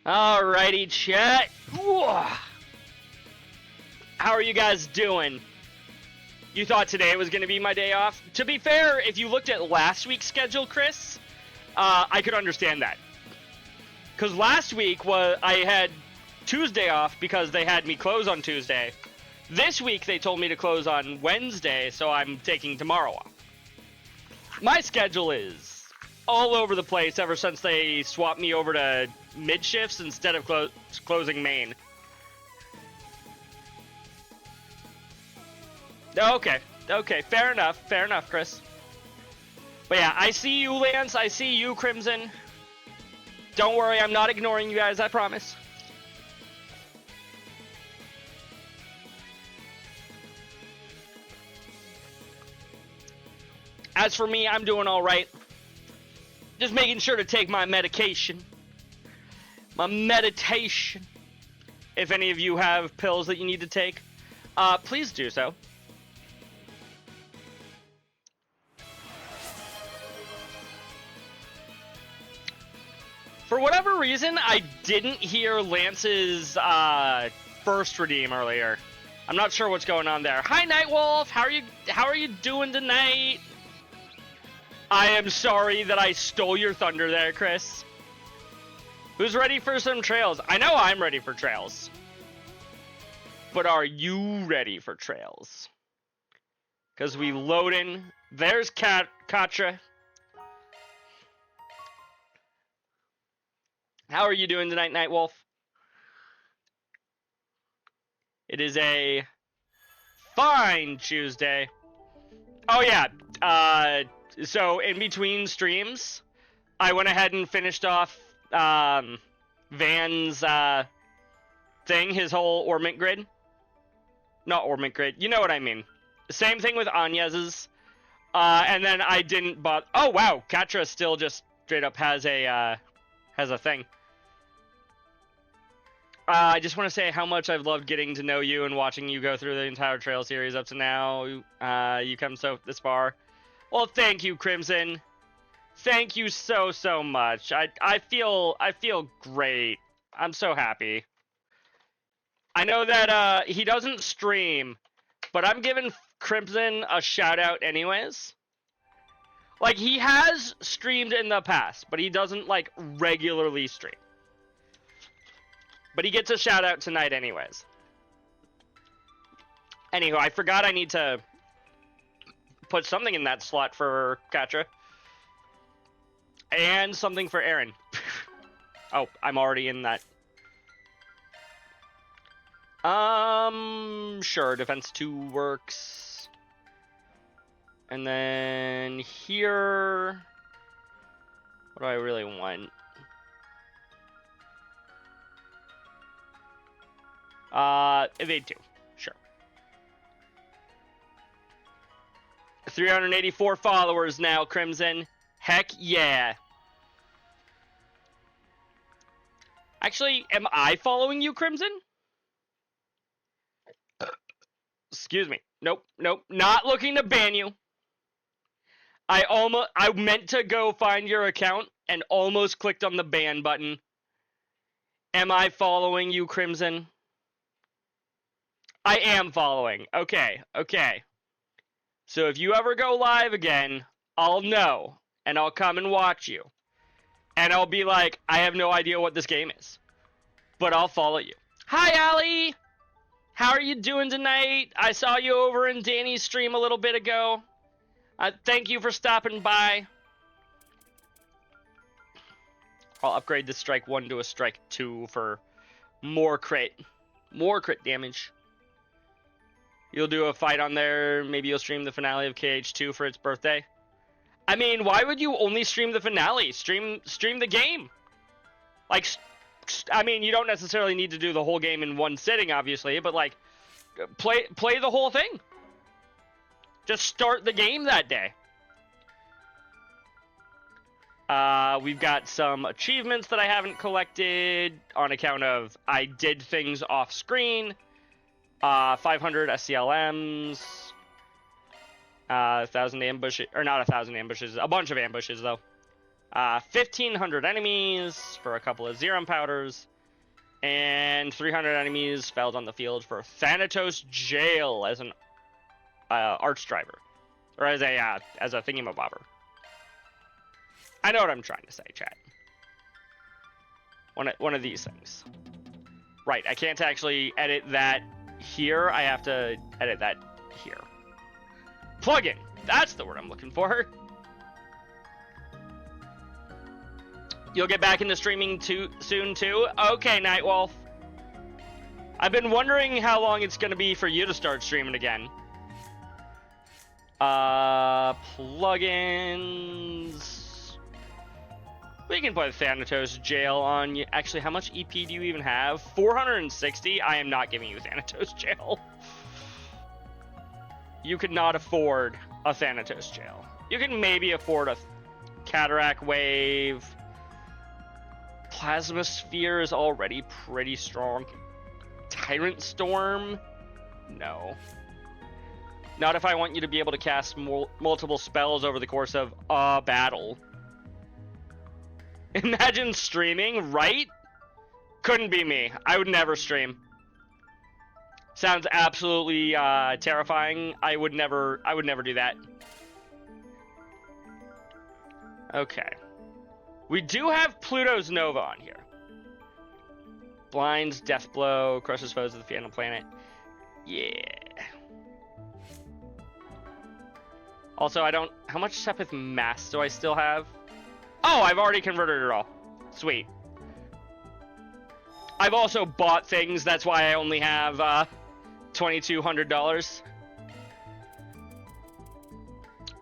Alrighty, chat. How are you guys doing? You thought today was going to be my day off? To be fair, if you looked at last week's schedule, Chris, I could understand that. Because last week I had Tuesday off because they had me close on Tuesday. This week they told me to close on Wednesday, so I'm taking tomorrow off. My schedule is all over the place ever since they swapped me over to mid shifts instead of closing main. Okay, fair enough, Chris. But yeah, I see you, Lance, I see you, Crimson. Don't worry, I'm not ignoring you guys, I promise. As for me, I'm doing alright. Just making sure to take my medication. My meditation. If any of you have pills that you need to take, please do so. For whatever reason, I didn't hear Lance's first redeem earlier. I'm not sure what's going on there. Hi, Nightwolf. How are you doing tonight? I am sorry that I stole your thunder there, Chris. Who's ready for some trails? I know I'm ready for trails. But are you ready for trails? Because we load in. There's Katra. How are you doing tonight, Nightwolf? It is a fine Tuesday. Oh, yeah. So in between streams, I went ahead and finished off Van's thing, his whole orbit grid. Not orbit grid, you know what I mean. Same thing with Anyez's. And then I didn't bother. Oh wow, Katra still just straight up has a thing. I just want to say how much I've loved getting to know you and watching you go through the entire trail series up to now. You come this far. Well, thank you, Crimson. Thank you so much. I feel great. I'm so happy. I know that he doesn't stream, but I'm giving Crimson a shout out anyways. Like, he has streamed in the past, but he doesn't like regularly stream. But he gets a shout out tonight anyways. Anywho, I forgot I need to put something in that slot for Katra. And something for Aaron. Oh, I'm already in that. Sure, defense 2 works. And then here, what do I really want? Evade 2, sure. 384 followers now, Crimson. Heck yeah. Actually, am I following you, Crimson? Excuse me. Nope. Not looking to ban you. I meant to go find your account and almost clicked on the ban button. Am I following you, Crimson? I am following. Okay. So if you ever go live again, I'll know. And I'll come and watch you. And I'll be like, I have no idea what this game is. But I'll follow you. Hi, Allie! How are you doing tonight? I saw you over in Danny's stream a little bit ago. Thank you for stopping by. I'll upgrade the strike 1 to a strike 2 for more crit damage. You'll do a fight on there. Maybe you'll stream the finale of KH2 for its birthday. I mean, why would you only stream the finale? Stream the game. Like, I mean, you don't necessarily need to do the whole game in one sitting, obviously, but like, play the whole thing. Just start the game that day. We've got some achievements that I haven't collected on account of I did things off screen. 500 SCLMs. 1,000 ambushes, or not 1,000 ambushes, a bunch of ambushes though. 1,500 enemies for a couple of Zerum powders. And 300 enemies fell on the field for Thanatos Jail as an arch driver. Or as a thingamabobber. I know what I'm trying to say, chat. One of these things. Right, I can't actually edit that here. I have to edit that here. Plugin! That's the word I'm looking for. You'll get back into streaming soon too? Okay, Nightwolf. I've been wondering how long it's going to be for you to start streaming again. Plugins. We can put Thanatos Jail on you. Actually, how much EP do you even have? 460? I am not giving you Thanatos Jail. You could not afford a Thanatos Jail. You can maybe afford a Cataract Wave. Plasma Sphere is already pretty strong. Tyrant Storm? No. Not if I want you to be able to cast multiple spells over the course of a battle. Imagine streaming, right? Couldn't be me. I would never stream. Sounds absolutely terrifying. I would never do that. Okay. We do have Pluto's Nova on here. Blinds, Death Blow, crushes foes of the Phantom Planet. Yeah. Also, I don't... How much Sepith Mass do I still have? Oh, I've already converted it all. Sweet. I've also bought things, that's why I only have $2,200.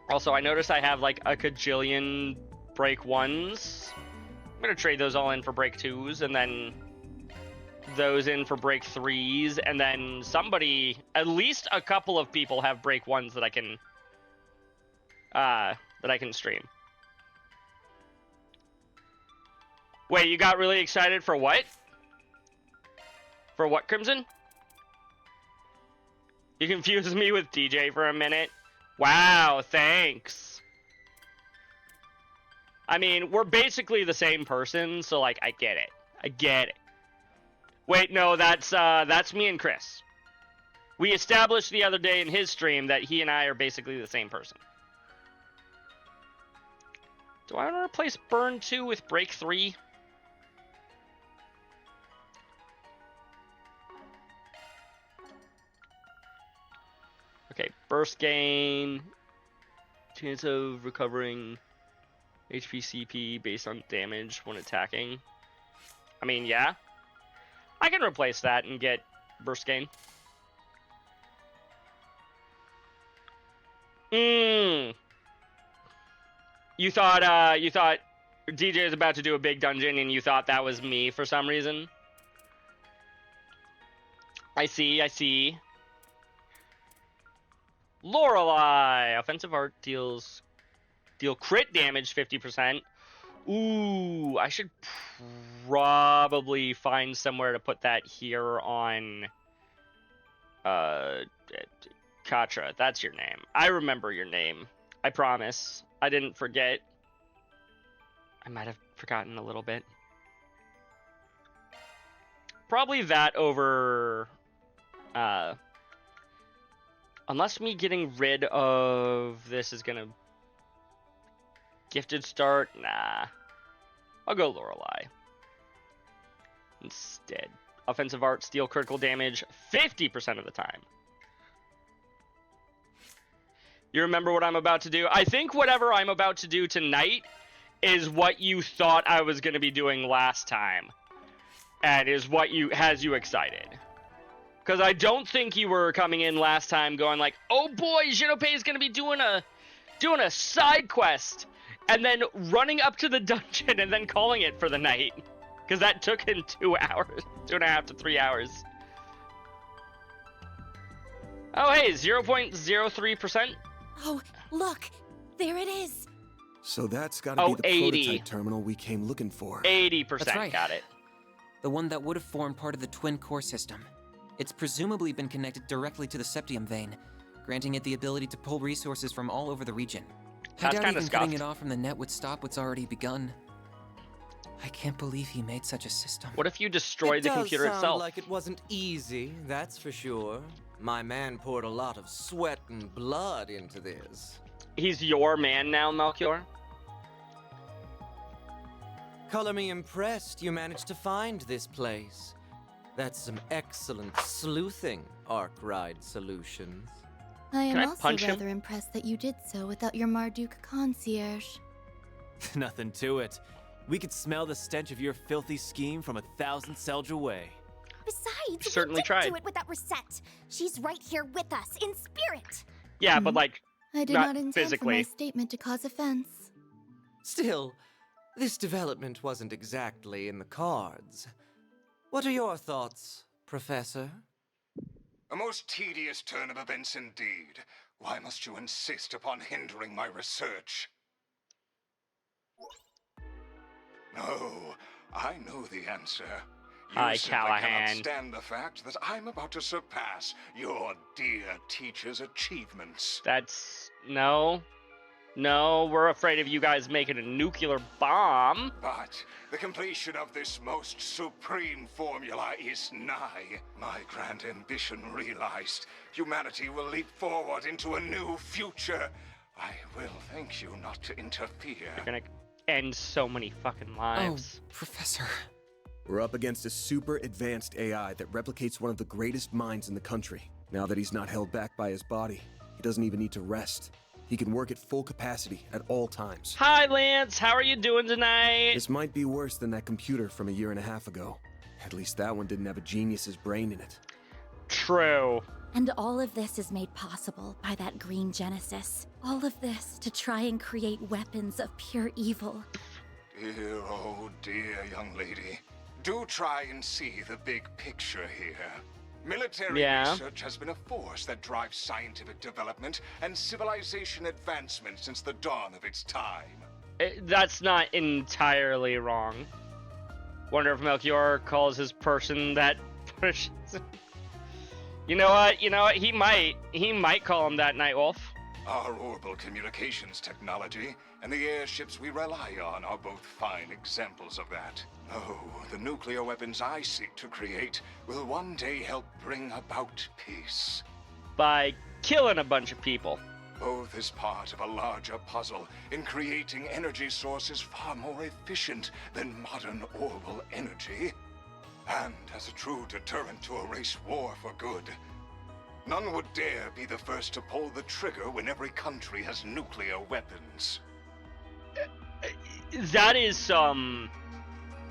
Also, I noticed I have like a kajillion break 1s. I'm gonna trade those all in for break 2s, and then those in for break 3s, and then somebody, at least a couple of people have break 1s that I can stream. Wait, you got really excited for what? For what, Crimson? You confused me with DJ for a minute. Wow, thanks. I mean, we're basically the same person, so like, I get it. I get it. Wait, no, that's me and Chris. We established the other day in his stream that he and I are basically the same person. Do I want to replace Burn 2 with Break 3? Okay, Burst Gain. Chance of recovering HP CP based on damage when attacking. I mean, yeah. I can replace that and get Burst Gain. You thought DJ is about to do a big dungeon and you thought that was me for some reason? I see. Lorelei! Offensive art deal crit damage 50%. Ooh, I should probably find somewhere to put that here on Katra. That's your name. I remember your name. I promise. I didn't forget. I might have forgotten a little bit. Probably that over unless me getting rid of this is gonna... Gifted start? Nah. I'll go Lorelei. Instead. Offensive art, steal critical damage 50% of the time. You remember what I'm about to do? I think whatever I'm about to do tonight is what you thought I was going to be doing last time. And is what has you excited. Because I don't think you were coming in last time going like, oh boy, Jinopei is going to be doing a side quest. And then running up to the dungeon and then calling it for the night. Because that took him 2 hours. 2.5 to 3 hours. Oh, hey, 0.03%. Oh, look. There it is. So that's got to be the 80. prototype terminal we came looking for. 80%. That's right. Got it. The one that would have formed part of the twin core system. It's presumably been connected directly to the septium vein, granting it the ability to pull resources from all over the region. I That's doubt kinda even cutting scuffed. it off from the net would stop what's already begun. I can't believe he made such a system. What if you destroyed the computer It does sound itself? like it wasn't easy, that's for sure. My man poured a lot of sweat and blood into this. He's your man now, Melchior? Color me impressed you managed to find this place. That's some excellent sleuthing, Arkwright Solutions. I Can am I also punch him? rather impressed that you did so without your Marduk concierge. Nothing to it. We could smell the stench of your filthy scheme from 1,000 Selge away. Besides, Certainly we didn't tried. do it without Reset. She's right here with us, in spirit. Yeah, but like, I did Not not intend physically. for my statement to cause offense. Still, this development wasn't exactly in the cards. What are your thoughts, Professor? A most tedious turn of events indeed. Why must you insist upon hindering my research? No, I know the answer. You Hi, simply Callahan. cannot stand the fact that I'm about to surpass your dear teacher's achievements. that's... No. No, we're afraid of you guys making a nuclear bomb. But the completion of this most supreme formula is nigh. My grand ambition realized, humanity will leap forward into a new future. I will thank you not to interfere. You're gonna end so many fucking lives. Oh, Professor. We're up against a super advanced AI that replicates one of the greatest minds in the country. Now that he's not held back by his body, he doesn't even need to rest. He can work at full capacity at all times. Hi, Lance. How are you doing tonight? This might be worse than that computer from a year and a half ago. At least that one didn't have a genius's brain in it. True. And all of this is made possible by that green Genesis. All of this to try and create weapons of pure evil. Dear, oh dear, young lady. Do try and see the big picture here. Military Yeah. research has been a force that drives scientific development and civilization advancement since the dawn of its time. That's not entirely wrong. Wonder if Melchior calls his person that pushes. You know what? He might call him that, Nightwolf. Our orbital communications technology and the airships we rely on are both fine examples of that. Oh, the nuclear weapons I seek to create will one day help bring about peace. By killing a bunch of people. Both is part of a larger puzzle in creating energy sources far more efficient than modern orbital energy. And as a true deterrent to erase war for good. None would dare be the first to pull the trigger when every country has nuclear weapons. That is some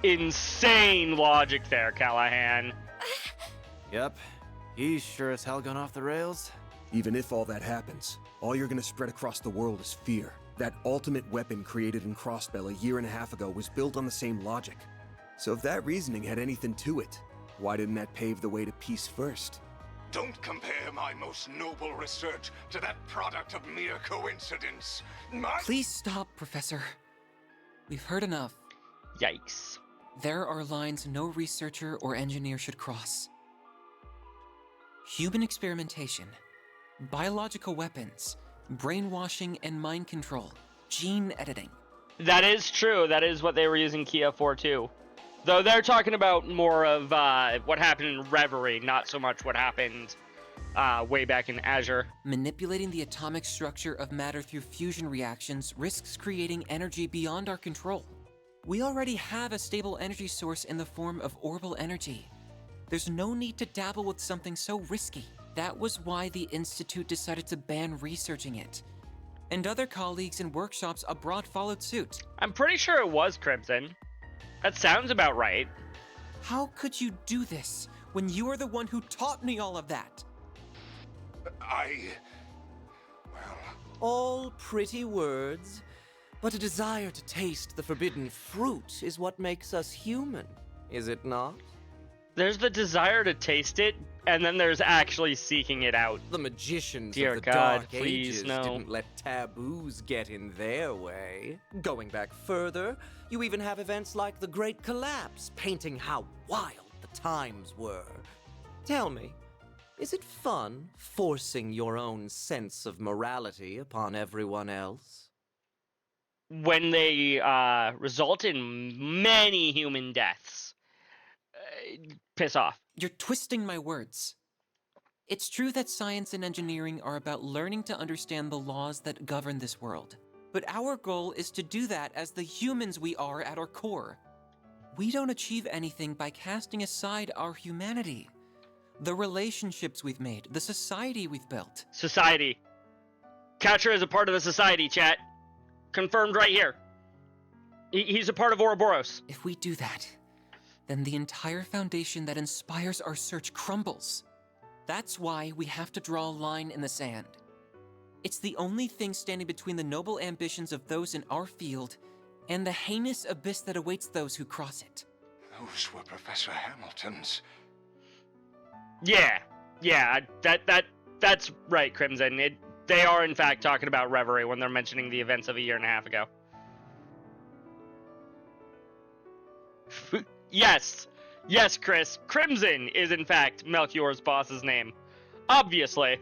insane logic there, Callahan. Yep, he's sure as hell gone off the rails. Even if all that happens, all you're gonna spread across the world is fear. That ultimate weapon created in Crossbell a year and a half ago was built on the same logic. So if that reasoning had anything to it, why didn't that pave the way to peace first? Don't compare my most noble research to that product of mere coincidence. Please stop, Professor. We've heard enough. Yikes. There are lines no researcher or engineer should cross. Human experimentation, biological weapons, brainwashing and mind control, gene editing. That is true. That is what they were using Kia for, too. Though they're talking about more of what happened in Reverie, not so much what happened way back in Azure. Manipulating the atomic structure of matter through fusion reactions risks creating energy beyond our control. We already have a stable energy source in the form of orbital energy. There's no need to dabble with something so risky. That was why the Institute decided to ban researching it. And other colleagues in workshops abroad followed suit. I'm pretty sure it was Crimson. That sounds about right. How could you do this when you are the one who taught me all of that? Well, All pretty words, but a desire to taste the forbidden fruit is what makes us human, is it not? There's the desire to taste it, and then there's actually seeking it out. The magicians Dear of the God, Dark please, Ages no. didn't let taboos get in their way. Going back further, you even have events like the Great Collapse, painting how wild the times were. Tell me, is it fun forcing your own sense of morality upon everyone else? when they result in many human deaths. Piss off. You're twisting my words. It's true that science and engineering are about learning to understand the laws that govern this world. But our goal is to do that as the humans we are at our core. We don't achieve anything by casting aside our humanity. The relationships we've made, the society we've built. Society. Catcher is a part of the society, chat. Confirmed right here. He's a part of Ouroboros. If we do that, then the entire foundation that inspires our search crumbles. That's why we have to draw a line in the sand. It's the only thing standing between the noble ambitions of those in our field and the heinous abyss that awaits those who cross it. Those were Professor Hamilton's. Yeah, that's right, Crimson. They are in fact talking about Reverie when they're mentioning the events of a year and a half ago. Yes, Chris. Crimson is in fact Melchior's boss's name. Obviously.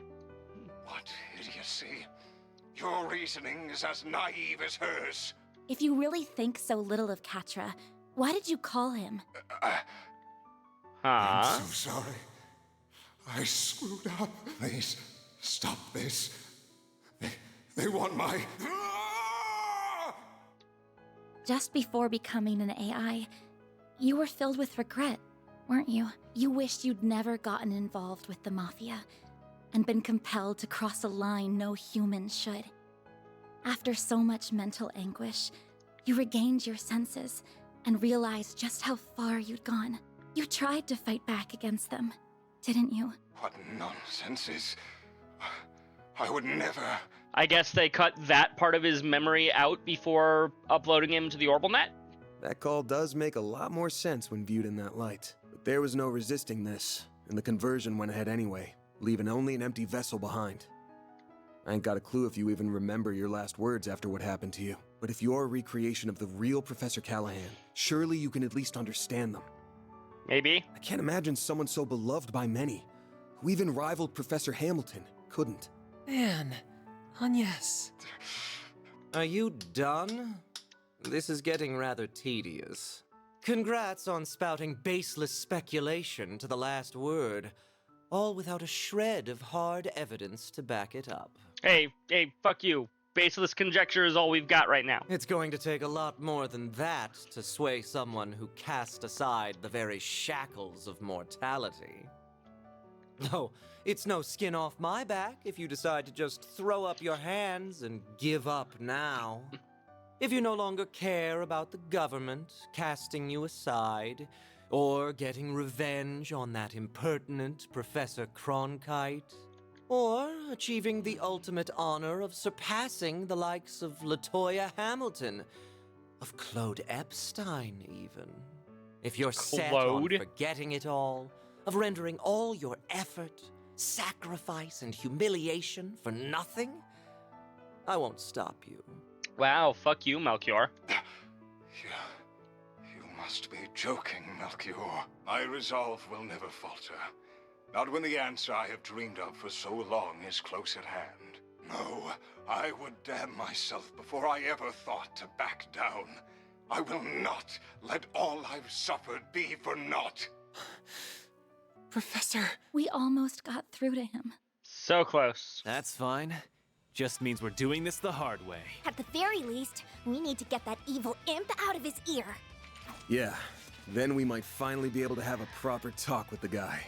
What idiocy. Your reasoning is as naive as hers. If you really think so little of Catra, why did you call him? I'm so sorry. I screwed up. Please, stop this. They want my... Just before becoming an AI, you were filled with regret, weren't you? You wished you'd never gotten involved with the Mafia, and been compelled to cross a line no human should. After so much mental anguish, you regained your senses and realized just how far you'd gone. You tried to fight back against them, didn't you? What nonsense is... I would never... I guess they cut that part of his memory out before uploading him to the OrbitalNet? That call does make a lot more sense when viewed in that light. But there was no resisting this, and the conversion went ahead anyway, leaving only an empty vessel behind. I ain't got a clue if you even remember your last words after what happened to you. But if you're a recreation of the real Professor Callahan, surely you can at least understand them. Maybe. I can't imagine someone so beloved by many, who even rivaled Professor Hamilton, couldn't. Man, Agnes. Are you done? This is getting rather tedious. Congrats on spouting baseless speculation to the last word, all without a shred of hard evidence to back it up. Hey, fuck you. Baseless conjecture is all we've got right now. It's going to take a lot more than that to sway someone who cast aside the very shackles of mortality. No, it's no skin off my back if you decide to just throw up your hands and give up now. If you no longer care about the government casting you aside, or getting revenge on that impertinent Professor Cronkite, or achieving the ultimate honor of surpassing the likes of LaToya Hamilton, of Claude Epstein even. If you're set on forgetting it all, of rendering all your effort, sacrifice, and humiliation for nothing, I won't stop you. Wow, fuck you, Melchior. You must be joking, Melchior. My resolve will never falter. Not when the answer I have dreamed of for so long is close at hand. No, I would damn myself before I ever thought to back down. I will not let all I've suffered be for naught. Professor. We almost got through to him. So close. That's fine. Just means we're doing this the hard way. At the very least, we need to get that evil imp out of his ear. Yeah, then we might finally be able to have a proper talk with the guy.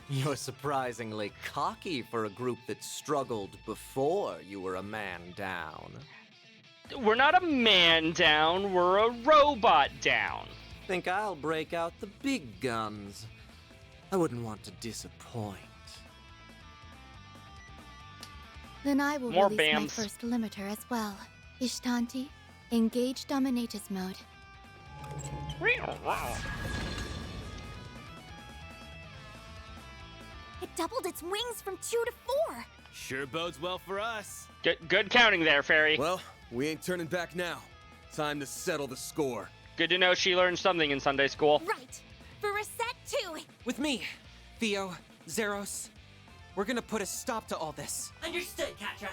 You're surprisingly cocky for a group that struggled before you were a man down. We're not a man down, we're a robot down. Think I'll break out the big guns. I wouldn't want to disappoint. Then I will More release my BAMs. first limiter as well. Ishtanti, engage Dominatus mode. It doubled its wings from 2 to 4. Sure bodes well for us. Good counting there, Fairy. Well, we ain't turning back now. Time to settle the score. Good to know she learned something in Sunday school. Right. For Reset 2. With me, Theo, Zeros. We're gonna put a stop to all this. Understood, Catra.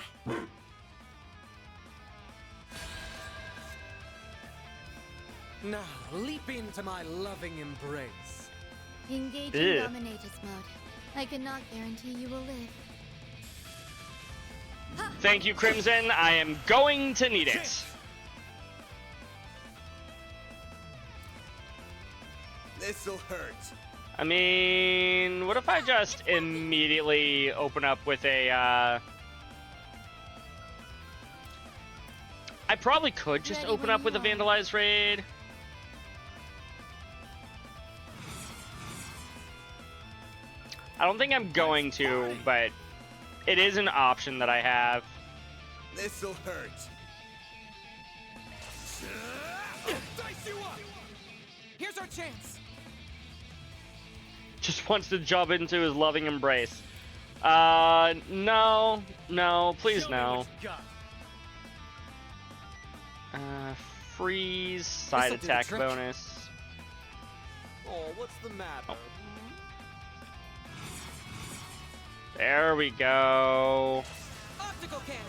Now, leap into my loving embrace. Engage Ew. in Dominatus mode. I cannot guarantee you will live. Thank you, Crimson. I am going to need it. This'll hurt. I mean, what if I just immediately open up with a, I probably could just Ready open when up with a you are. Vandalized Raid. I don't think I'm going to, but it is an option that I have. This'll hurt. Dice you up! Here's our chance. Just wants to jump into his loving embrace. No, please no. Freeze, side This'll do the attack trick. bonus. Oh, what's the matter? There we go. Optical cannon.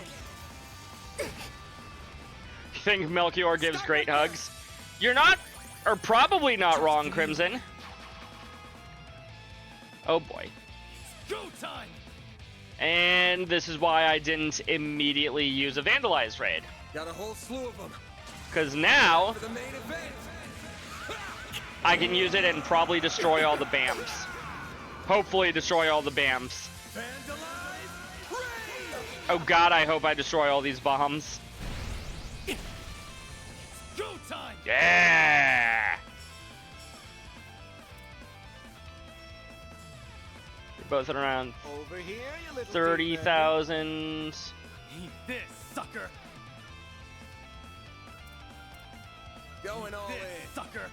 You think Melchior gives great hugs? You're not, or probably not wrong, Crimson. Oh boy. Go time. And this is why I didn't immediately use a Vandalized Raid. Got a whole slew of them. Because now, For the main event. I can use it and probably destroy all the BAMs. Hopefully destroy all the BAMs. Oh god, I hope I destroy all these bombs. Go time. Yeah! You're both at around Over here, you little 30,000. Eat this, sucker. Going all in. Sucker.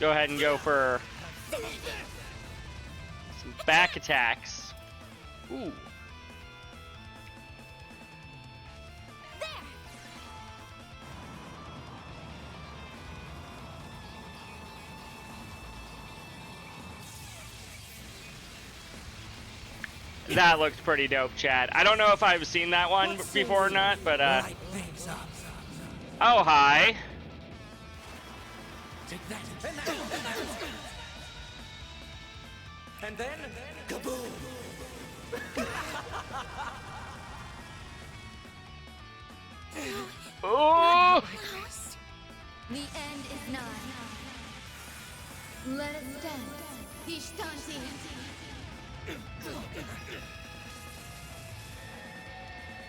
Go ahead and go for some back attacks. Ooh. That looked pretty dope, Chad. I don't know if I've seen that one before or not, but Light things up. oh hi. Take that. And then, kaboom. Oh! The end is nigh. Let us dance. Ishtanti.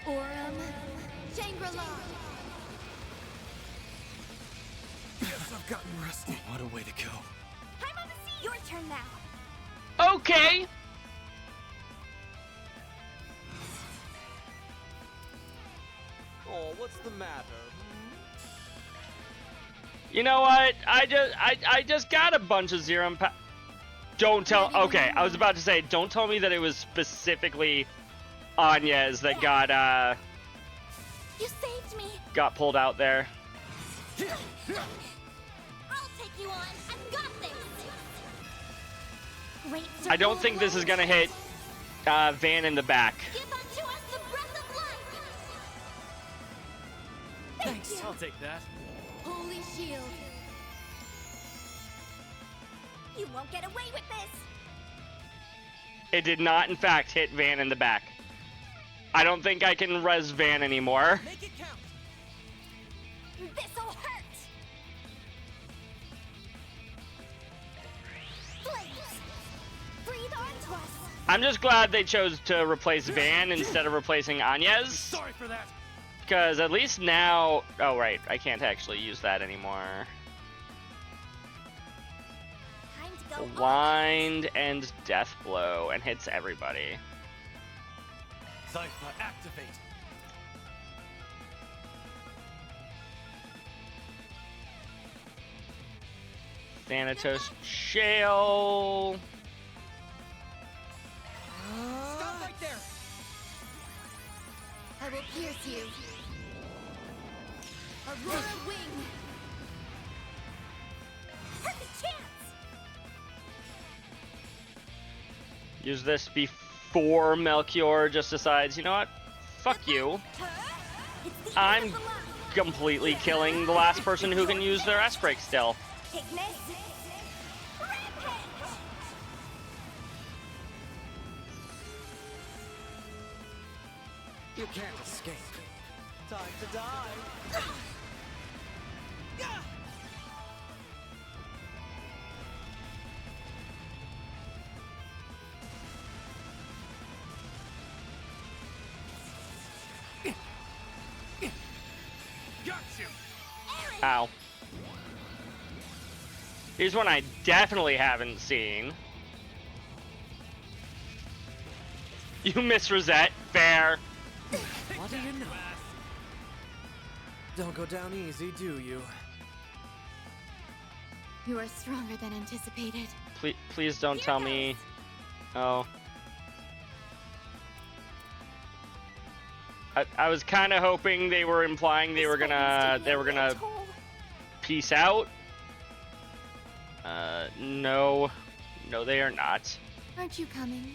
Aurum. Shangri-La. Yes, I've gotten rusty. What a way to go. I'm on the sea. Your turn now. Okay. Oh, what's the matter? You know what? I just got a bunch of Zerum Don't tell. Okay, I was about to say, don't tell me that it was specifically Anya's that got You saved me. got pulled out there. I'll take you on. I've got this. Great I don't think this is gonna hit Van in the back. Give unto us the breath of life. Thanks. I'll take that. Holy shield. You won't get away with this. It did not, in fact, hit Van in the back. I don't think I can res Van anymore. Make it count. This'll hurt. Flames. Breathe onto us. I'm just glad they chose to replace Van instead of replacing Anya's. Sorry for that. Because at least now... Oh, right. I can't actually use that anymore. Time to go. Blind and Death Blow, and hits everybody. Cypher, activate. Thanatos Shale. Stop right there. I will pierce you. Aurora Wing. Perfect chance. Use this before Melchior just decides, you know what? Fuck you. It's the I'm end of the line. completely killing the last person who can use their S-Break still. Take this. Rampage! You can't escape. Time to die. Ow. Here's one I definitely haven't seen. You miss Rosette. Fair. What do you know? Don't go down easy, do you? You are stronger than anticipated. Please don't tell me. Oh. I was kind of hoping they were implying they were gonna peace out. No, they are not. Aren't you coming?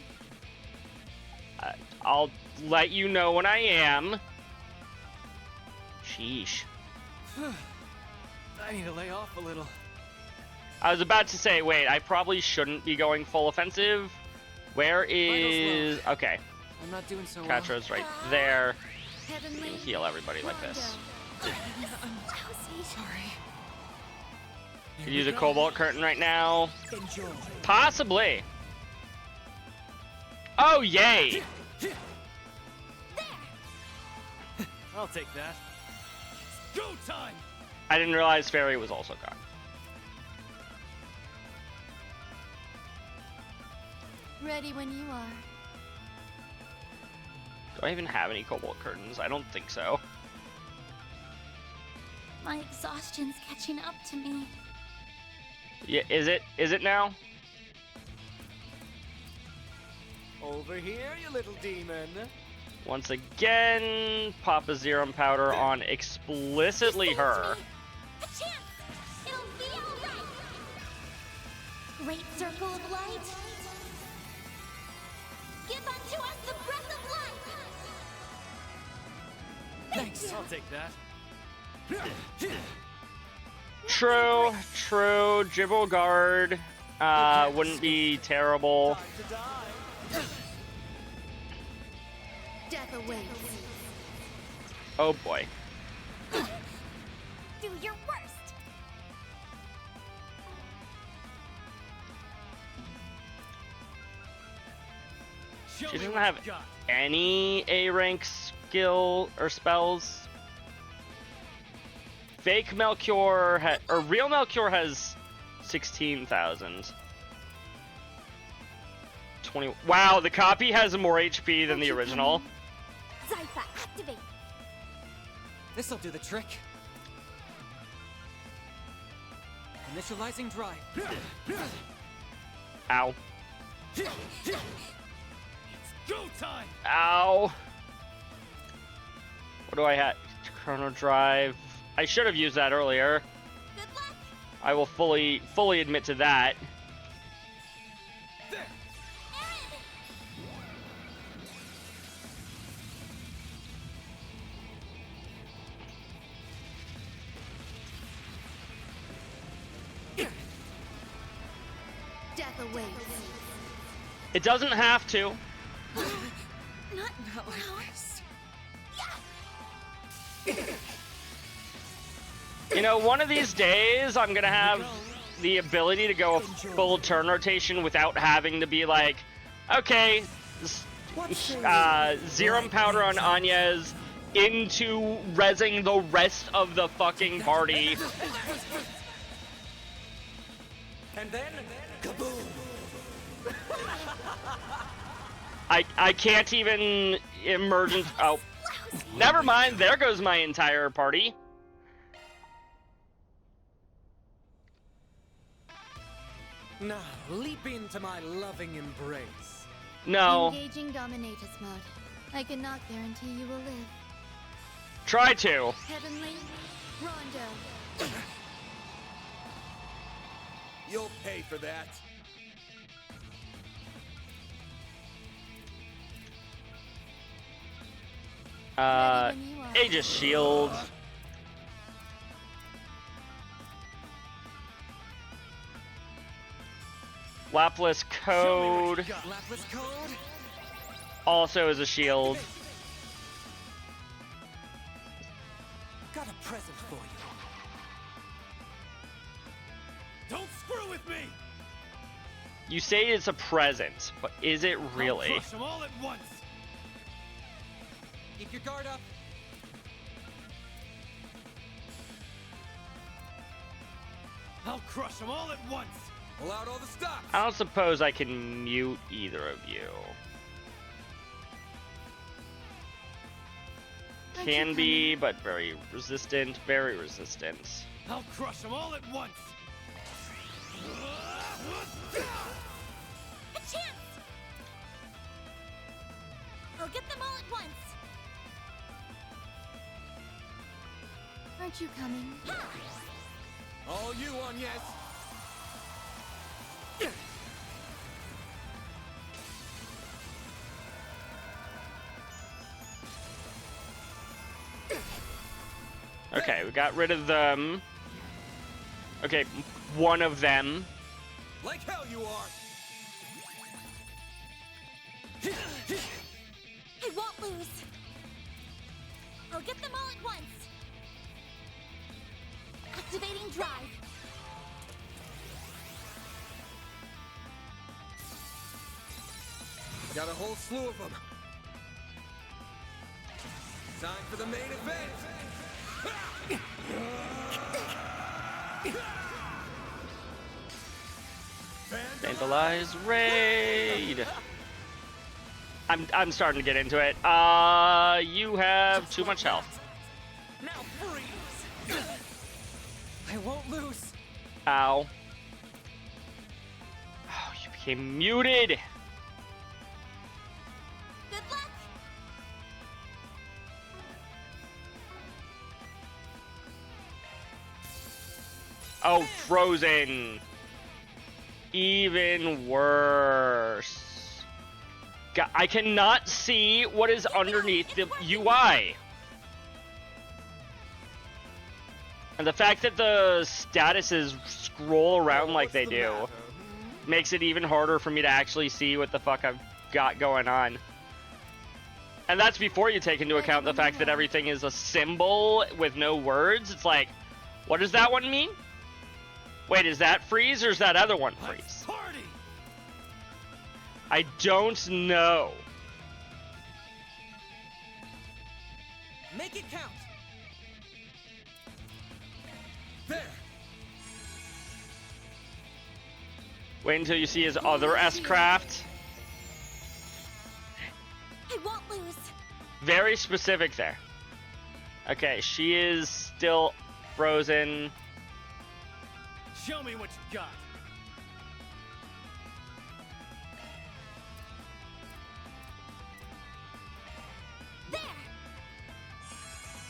I'll let you know when I am. Sheesh. I need to lay off a little. I was about to say, wait, I probably shouldn't be going full offensive. Where is... Okay. I'm not doing so well. Catra's right there. You Heavenly. can heal everybody like this. Sorry. Could use a Cobalt Curtain right now. Enjoy. Possibly. Oh, yay! I'll take that. Go time! I didn't realize Fairy was also gone. Ready when you are. Do I even have any Cobalt Curtains? I don't think so. My exhaustion's catching up to me. Yeah, is it? Is it now? Over here, you little demon. Once again, pop a Zerum Powder on explicitly her. A chance! It'll be alright! Great circle of light! Give unto us the breath of life! Thanks. I'll take that. True. Gibble Guard wouldn't be terrible. Time to die. Death awaits. Oh boy. Do your worst! She doesn't have any A rank skill or spells. Fake Melchior or real Melchior has 16,000. 20. Wow, the copy has more HP than the original. Zypha, activate! This'll do the trick. Initializing drive. Ow. Go time! Ow. What do I have? Chrono Drive. I should have used that earlier. Good luck! I will fully admit to that. Death awaits. It doesn't have to. Not ours. You know, one of these days I'm gonna have the ability to go a full turn rotation without having to be like, okay, Zerum Powder on Anya's into rezzing the rest of the fucking party. And then, kaboom! I can't even emergent. Oh, never mind. There goes my entire party. Now, leap into my loving embrace. No. Engaging Dominatus mode. I cannot guarantee you will live. Try to. Heavenly. Rondo. You'll pay for that. Ready when you are. Aegis Shield. Lapless Code Lapless code? also is a shield. Got a present for you. Don't screw with me! You say it's a present, but is it really? I'll crush them all at once! Keep your guard up. I'll crush them all at once! Pull out all the stops. I don't suppose I can mute either of you. Aren't you Can be, coming? but very resistant. Very resistant. I'll crush them all at once! A chance! I'll get them all at once. Aren't you coming? All you on, yes. Okay, we got rid of them. Okay, one of them. Like hell you are. I won't lose. I'll get them all at once. Activating drive. Got a whole slew of them. Time for the main event. Vandalize raid. I'm starting to get into it. You have too much health. Now freeze. I won't lose. Ow. Oh, you became muted. Good luck. Oh, frozen. Even worse. I cannot see what is underneath the UI. And the fact that the statuses scroll around like they do makes it even harder for me to actually see what the fuck I've got going on. And that's before you take into account the fact that everything is a symbol with no words. It's like, what does that one mean? Wait, is that freeze or is that other one freeze? Party! I don't know. Make it count. There. Wait until you see his other S-Craft. I won't lose. Very specific there. Okay, she is still frozen. Show me what you got! There.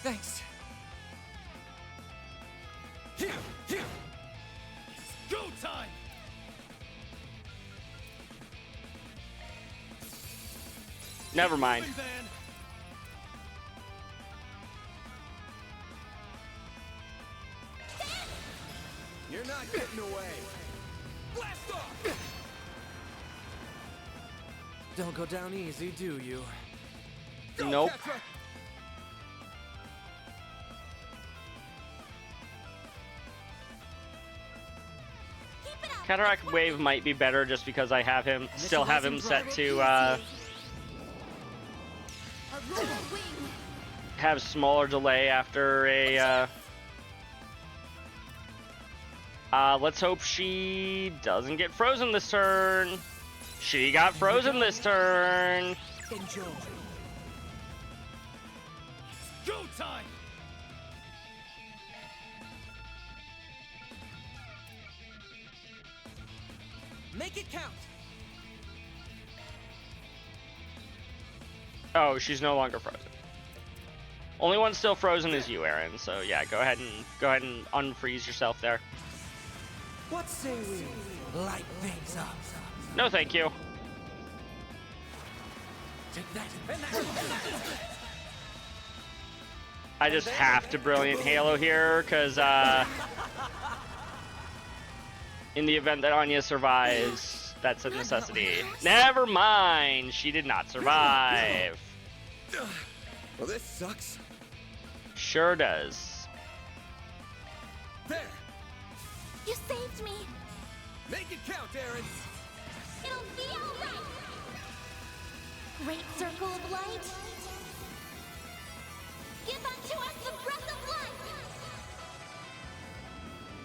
Thanks. Go time! Never mind. Moving, Van. You're not getting away. Blast off. Don't go down easy, do you? Go, Nope. Petra. Keep it up. Cataract Wave might be better just because I have him, still have him set to have smaller delay after a let's hope she doesn't get frozen this turn. She got frozen this turn. Enjoy. Go time! Make it count. Oh, she's no longer frozen. Only one still frozen is you, Aaron. So yeah, go ahead and unfreeze yourself there. What say we light things up? No, thank you. Take that. And that. I just have to Brilliant Halo here, because in the event that Anya survives, That's a necessity. Never mind. She did not survive. Well, this sucks. Sure does. There! You saved me. Make it count, Aaron! It'll be alright. Great circle of light. Give unto us the breath of life.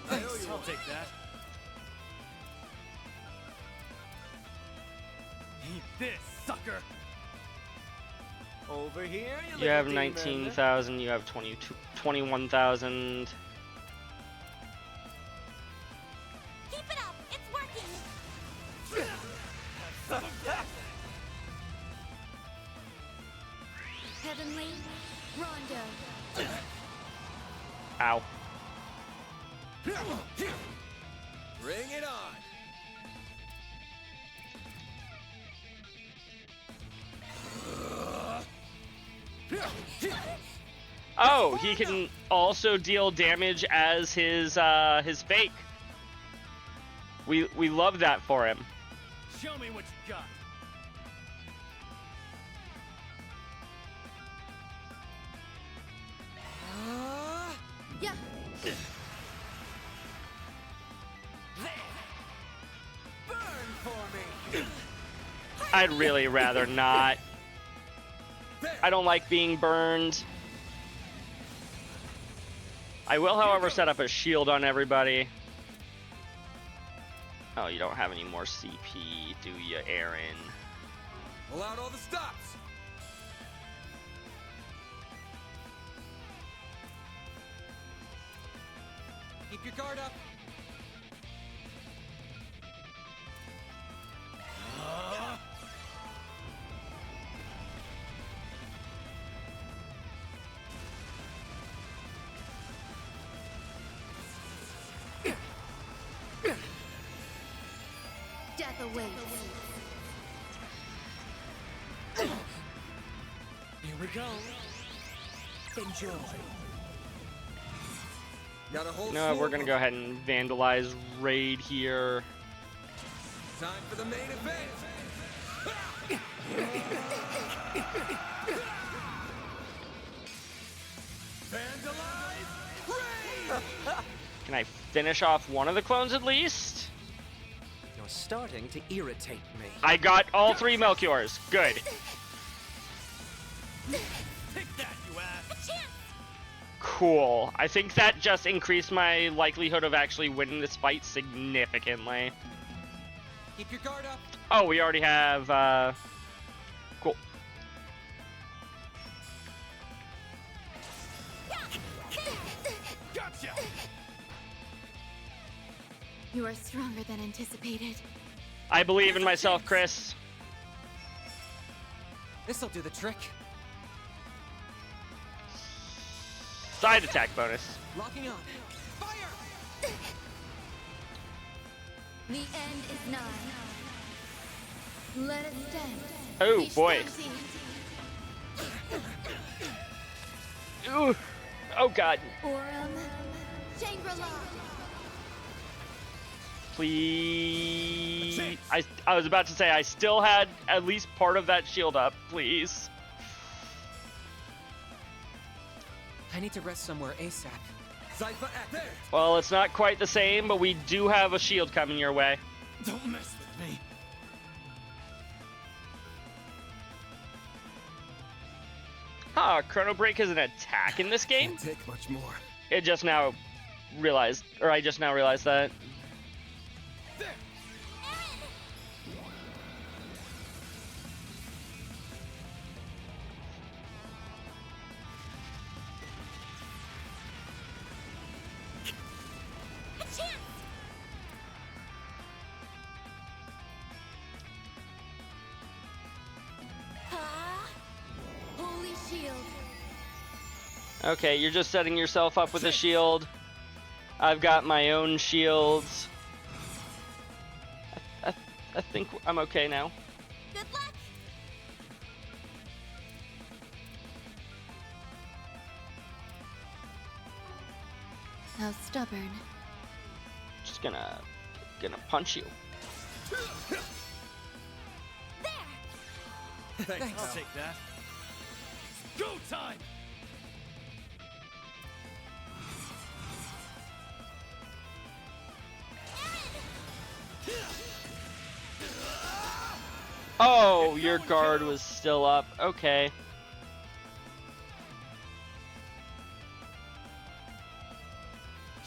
Thanks, I'll take that. Eat this, sucker! Over here, You have little demon. 19,000. You have 21,000. Keep it up. It's working. Heavenly Rondo. Ow. Bring it on! Oh, he can also deal damage as his fake. We love that for him. Show me what you got. Yeah. Burn for me! I'd really rather not. I don't like being burned. I will, however, set up a shield on everybody. Oh, you don't have any more CP, do you, Aaron? Pull out all the stops! Keep your guard up. Death awaits. Here we go. Enjoy. Got a whole No, we're swarm gonna of go ahead and vandalize raid here. Time for the main event! Vandalize! Raid! Can I finish off one of the clones at least? You're starting to irritate me. I got all 3 Melchiors. Good. Take that, you ass! Cool. I think that just increased my likelihood of actually winning this fight significantly. Keep your guard up. Oh, we already have, cool. Gotcha! You are stronger than anticipated. I believe in myself, Chris. This'll do the trick. Side attack bonus. Locking on. Fire! The end is nigh. Let it stand. Oh, boy. Ooh. Oh, God. Aurum Shangri-La. Please. I was about to say I still had at least part of that shield up. Please. I need to rest somewhere ASAP. Zypher act there! Well, it's not quite the same, but we do have a shield coming your way. Don't mess with me. Huh, Chrono Break is an attack in this game? Can't take much more. I just now realized that. Holy shield. Okay, you're just setting yourself up with a shield. I've got my own shields. I think I'm okay now. Good luck. How stubborn. Just gonna punch you. Thanks. I'll take that. Go time! Oh, your guard was still up. Okay.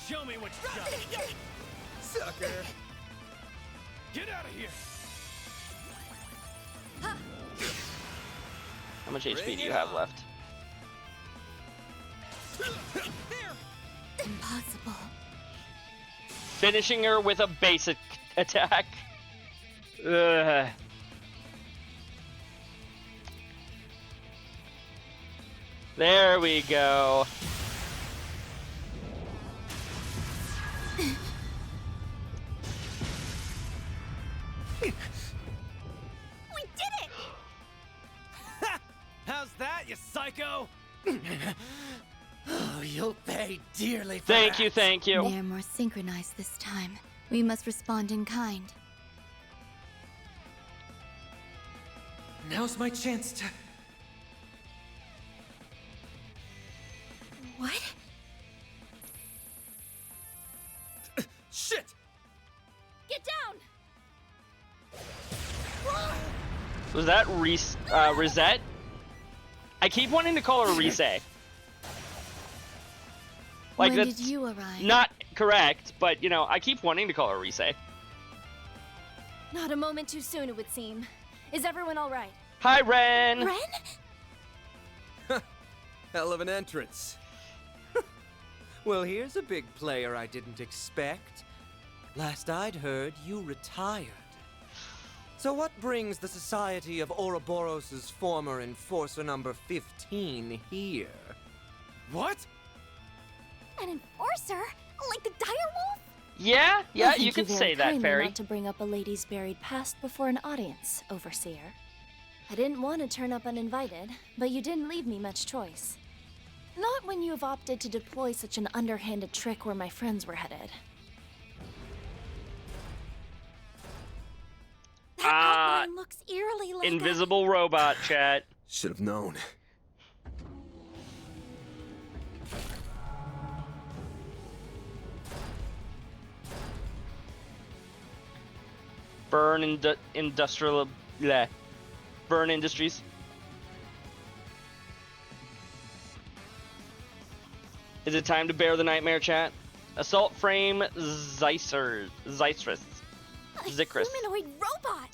Show me what you got. Sucker. Get out of here! How much HP do you have left? Impossible. Finishing her with a basic attack. Ugh. There we go. We did it! How's that, you psycho? Oh, you'll pay dearly for Thank that. you, thank you. They are more synchronized this time. We must respond in kind. Now's my chance to. What? Shit! Get down! Was that Reset? I keep wanting to call her Rise. Like When that's did you arrive? not correct, but you know, I keep wanting to call her Rise. Not a moment too soon, it would seem. Is everyone all right? Hi, Ren. Ren? Hell of an entrance. Well, here's a big player I didn't expect. Last I'd heard, you retired. So what brings the Society of Ouroboros' former enforcer number 15 here? What? An enforcer? Like the direwolf? Yeah, I think you could very say that, kindly Fairy. Not to bring up a lady's buried past before an audience, Overseer. I didn't want to turn up uninvited, but you didn't leave me much choice. Not when you have opted to deploy such an underhanded trick where my friends were headed. That outline looks eerily like Invisible robot chat. Should have known. Burn Industrial. Bleh. Burn Industries. Is it time to bear the nightmare, chat? Assault frame Zeicrus. a Zicrus. humanoid robot!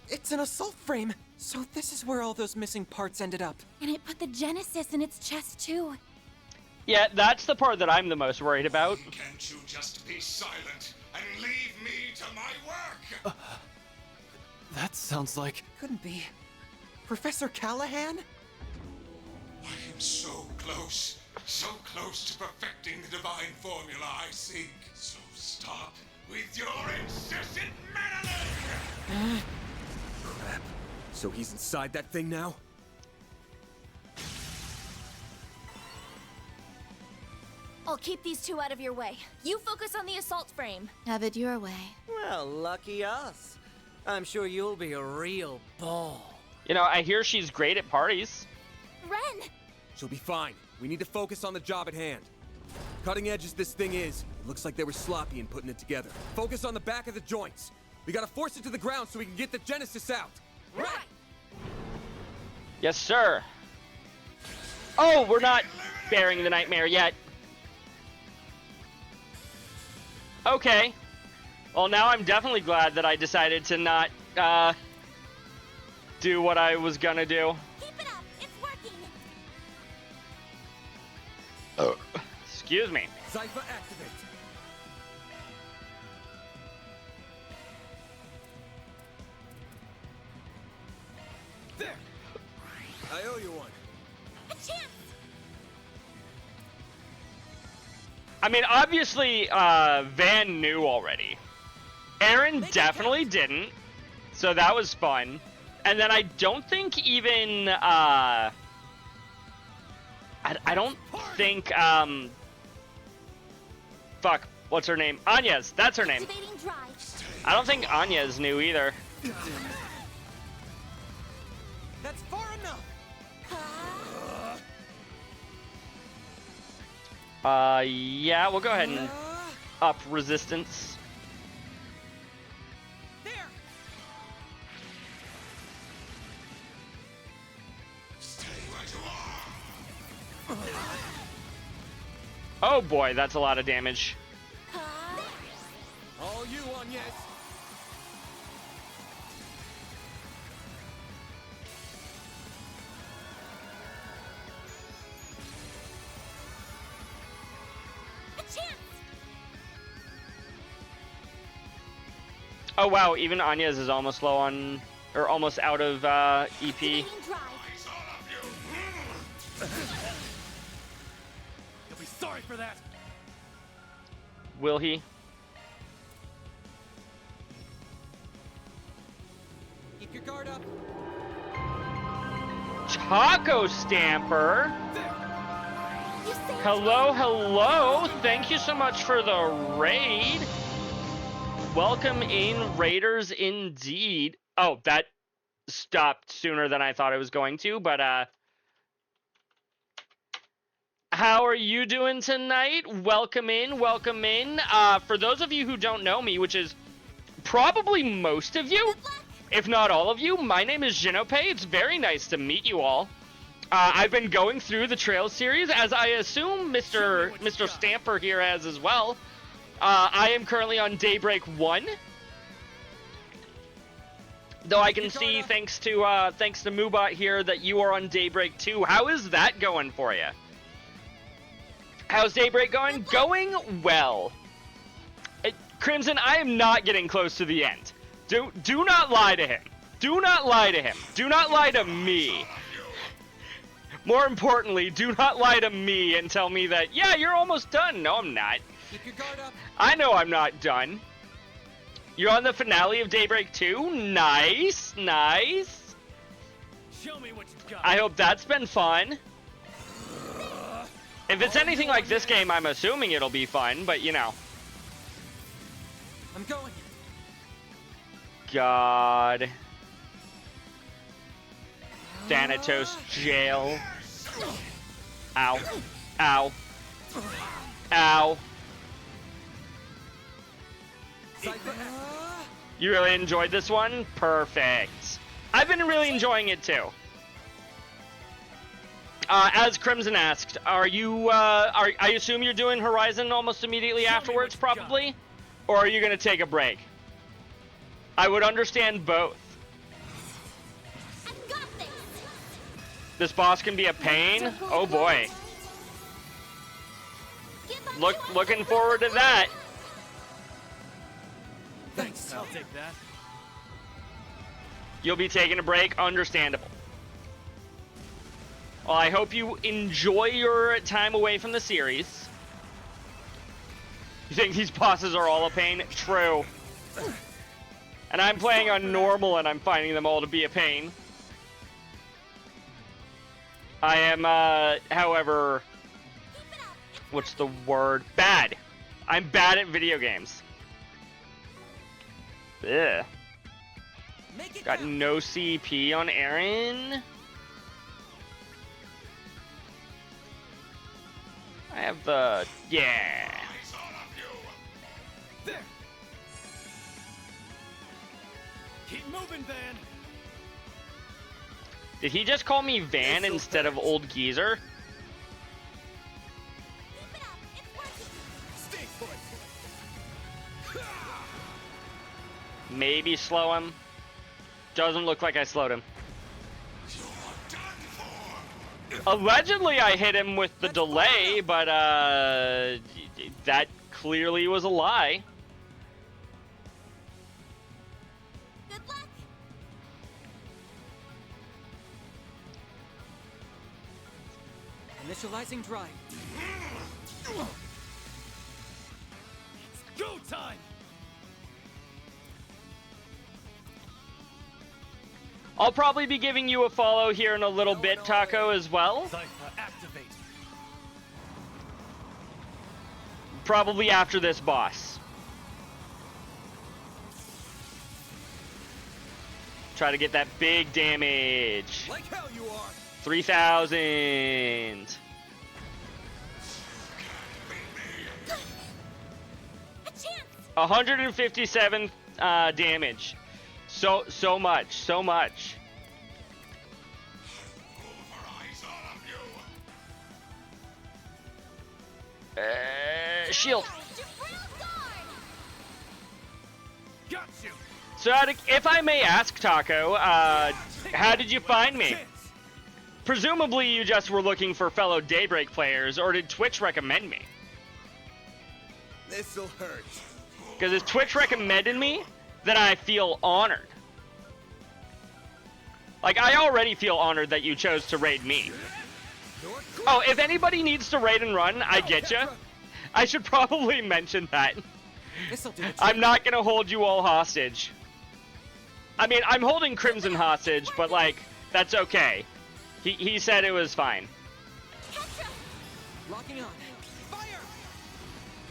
It's an assault frame. So this is where all those missing parts ended up. And it put the Genesis in its chest, too. Yeah, that's the part that I'm the most worried about. Can't you just be silent and leave me to my work? That sounds like. Couldn't be. Professor Callahan? I am so close to perfecting the divine formula I seek. So stop with your incessant meddling! Crap. So he's inside that thing now? I'll keep these two out of your way. You focus on the assault frame. Have it your way. Well, lucky us. I'm sure you'll be a real ball. You know, I hear she's great at parties. Ren! She'll be fine. We need to focus on the job at hand. Cutting edge as this thing is, it looks like they were sloppy in putting it together. Focus on the back of the joints. We gotta force it to the ground so we can get the Genesis out. Right! Yes, sir. Oh, we're not bearing the nightmare yet. Okay. Well, now I'm definitely glad that I decided to not, do what I was gonna do. Keep it up! It's working! Excuse me. Zypher activate. There! I owe you one. A chance! I mean, obviously, Van knew already. Aaron definitely didn't, so that was fun. And then I don't think even, I don't think, fuck, what's her name? Anya's, that's her name. Activating drive. Stay I don't think Anya's new either. That's far enough. Yeah, we'll go ahead and up resistance. There. Oh boy, that's a lot of damage. All you on, yes. A chance! Oh wow, even Anya's is almost low on, or almost out of EP. Activating drive. You'll be sorry for that. Will he? Keep your guard up. Taco Stamper. You saved Hello, hello. Thank you so much for the raid. Welcome in, Raiders, indeed. Oh, that stopped sooner than I thought it was going to, but how are you doing tonight? Welcome in, welcome in. For those of you who don't know me, which is probably most of you, if not all of you, my name is Jinope. It's very nice to meet you all. I've been going through the Trails series, as I assume Mr. Stamper here has as well. I am currently on Daybreak 1. Though I can see, thanks to Moobot here, that you are on Daybreak 2. How is that going for you? How's Daybreak going? Going well. Crimson, I am not getting close to the end. Do not lie to him. Do not lie to him. Do not lie to me. More importantly, do not lie to me and tell me that, yeah, you're almost done. No, I'm not. Keep your guard up. I know I'm not done. You're on the finale of Daybreak 2? Nice, nice. Show me what you got. I hope that's been fun. If it's anything like this game, I'm assuming it'll be fun, but you know. I'm going. God. Thanatos jail. Ow. Ow. Ow. You really enjoyed this one? Perfect. I've been really enjoying it too. As Crimson asked, are you, I assume you're doing Horizon almost immediately afterwards, probably? Or are you gonna take a break? I would understand both. I've got this. This boss can be a pain. Oh boy. Looking forward to that. Thanks. I'll take that. You'll be taking a break, understandable. Well, I hope you enjoy your time away from the series. You think these bosses are all a pain? True. And I'm playing on normal and I'm finding them all to be a pain. I am, however, what's the word? Bad. I'm bad at video games. Ugh. Got no CP on Aaron. I have the... yeah. There. Keep moving, Van. Did he just call me Van instead of Old Geezer? Keep it up. It's working. Stay put. Maybe slow him. Doesn't look like I slowed him. Allegedly, I hit him with the delay, but that clearly was a lie. Good luck. Initializing drive. Go time. I'll probably be giving you a follow here in a little bit, Taco, as well. Cypher activate. Probably after this boss. Try to get that big damage. Like hell you are. 3,000. A chance! 157 damage. So much. Shield. Got you. So, if I may ask, Taco, how did you find me? Presumably, you just were looking for fellow Daybreak players, or did Twitch recommend me? This'll hurt. Because if Twitch recommended me, then I feel honored. Like, I already feel honored that you chose to raid me. Oh, if anybody needs to raid and run, I get you. I should probably mention that. This'll do it. I'm not gonna hold you all hostage. I mean, I'm holding Crimson hostage, but like, that's okay. He said it was fine. Locking on. Fire!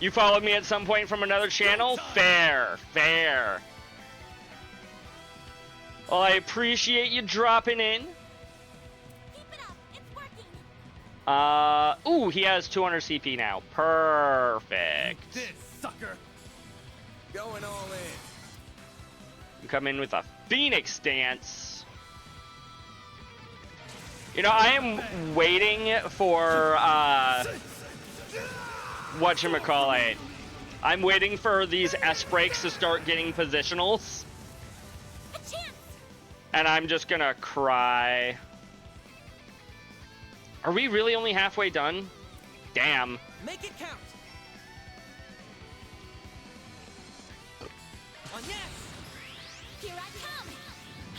You followed me at some point from another channel? Fair. Well, I appreciate you dropping in. Keep it up. It's working. Ooh, he has 200 CP now. Perfect. This sucker. Going all in. You come in with a Phoenix dance. You know, I am waiting for, whatchamacallit. I'm waiting for these S breaks to start getting positionals. A chance! And I'm just gonna cry. Are we really only halfway done? Damn. Make it count. On yes. Here I come!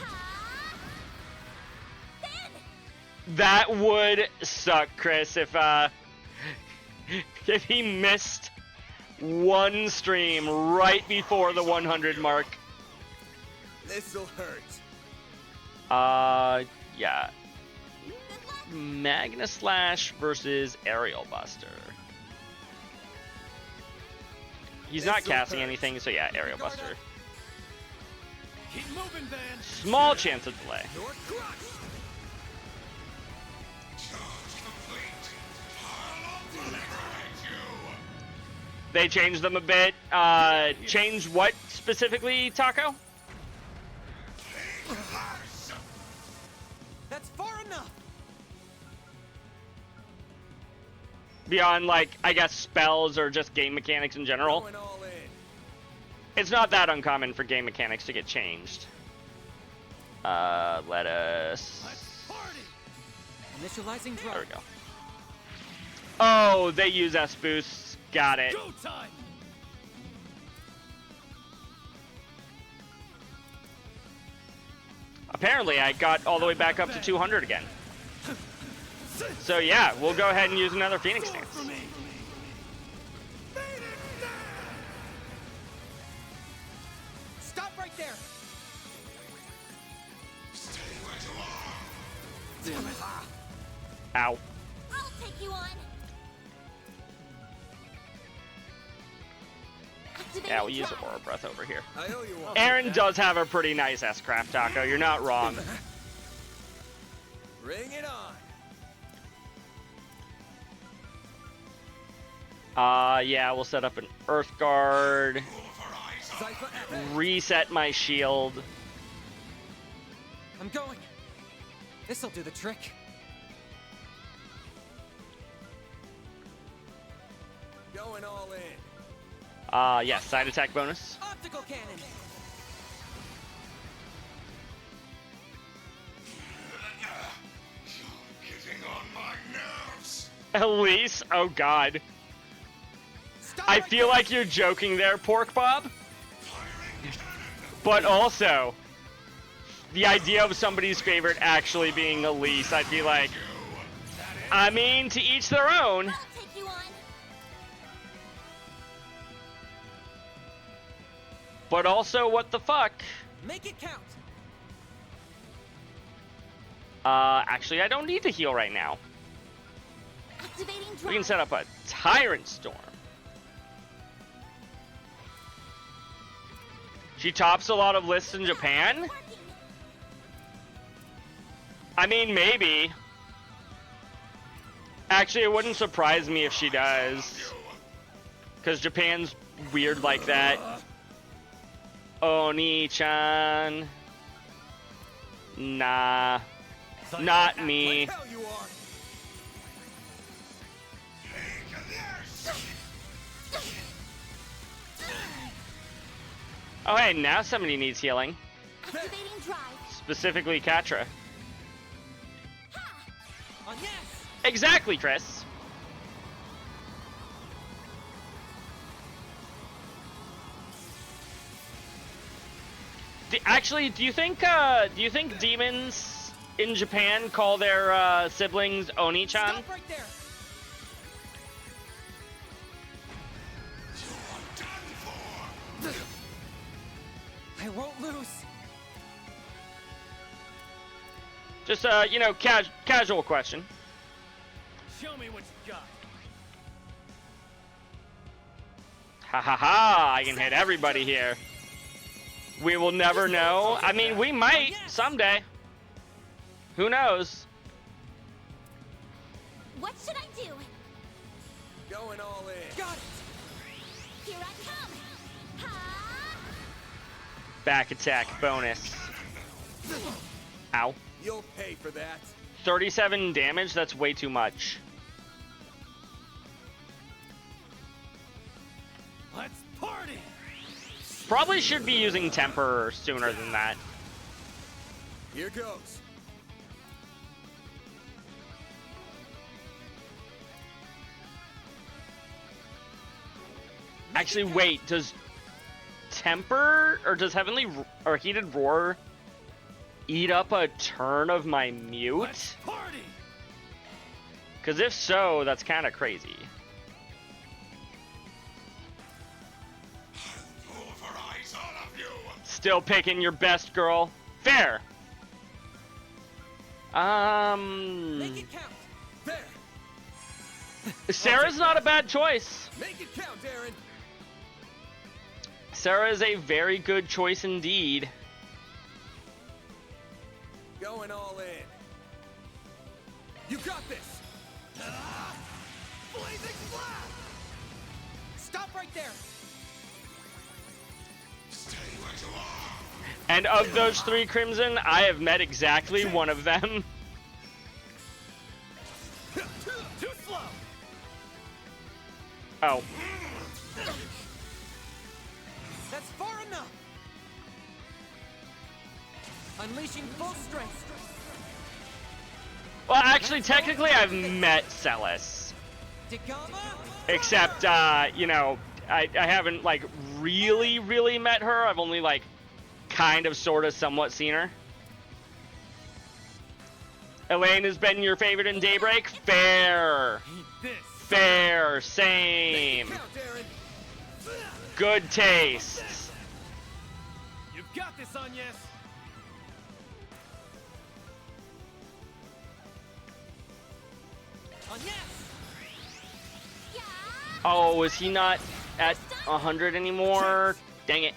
Ha! Then! That would suck, Chris, if he missed one stream right before the 100 mark. This'll hurt. Yeah. Magna Slash versus Aerial Buster. He's not casting anything, so yeah, Aerial Buster. Keep moving, Van. Small chance of delay. They changed them a bit. Change what specifically, Taco? That's far enough. Beyond, like, I guess spells or just game mechanics in general. Going all in. It's not that uncommon for game mechanics to get changed. Let us... Let's party. Initializing drop. There we go. Oh, they use S boosts. Got it. Go time. Apparently, I got all the way back up to 200 again. So yeah, we'll go ahead and use another Phoenix Dance. Stop right there. Ow. I'll take you on! Yeah, we'll use Aurora Breath over here. I owe you one. Aaron does have a pretty nice S-Craft, Taco. You're not wrong. Bring it on. Yeah, we'll set up an Earth Guard. Reset my shield. I'm going. This'll do the trick. Going all in. Yeah, side attack bonus. Optical cannon. Getting on my nerves. Elise? Oh god. Stop I right feel there. like you're joking there, Pork Bob. But also, the idea of somebody's favorite actually being Elise, I'd be like, I mean, to each their own. I'll take you on! But also, what the fuck? Make it count. Actually, I don't need to heal right now. Activating We drop! can set up a Tyrant Storm. She tops a lot of lists in Japan? I mean, maybe. Actually, it wouldn't surprise me if she does. Because Japan's weird like that. Oni-chan. Nah. Not me. Oh, hey, now somebody needs healing. Activating drive. Specifically, Katra. Oh, yes. Exactly, Chris. Actually, do you think demons in Japan call their siblings Oni-chan? Stop right there. I won't lose. Just you know, casual question. Show me what you got. Ha ha ha! I can hit everybody here. We will never know. I mean, we might someday. Who knows? What should I do? Going all in. Got it. Here I come. Ha! Back attack bonus. Ow. You'll pay for that. 37 damage? That's way too much. Let's party. Probably should be using temper sooner than that. Here goes. Actually, wait, does temper or does heavenly or heated roar eat up a turn of my mute? Let's party. Because if so, that's kind of crazy. Pulverize all of you. Still picking your best girl. Fair. Make it count. There. Sarah's not a bad choice. Make it count, Aaron. Sarah is a very good choice indeed. Going all in. You got this. Blazing blast! Stop right there. Stay where you are. And of those three, Crimson, I have met exactly one of them. Too slow. Oh. That's far enough. Unleashing full strength. Well, actually, technically, I've met Celis. Degama? Except, you know, I haven't, like, really met her. I've only, like, kind of, sort of, somewhat seen her. Elaine has been your favorite in Daybreak? Fair. Eat this. Fair. Same. Count, Aaron. Good taste. You've got this, Agnes. Agnes! Yeah. Oh, is he not at 100 anymore? Dang it.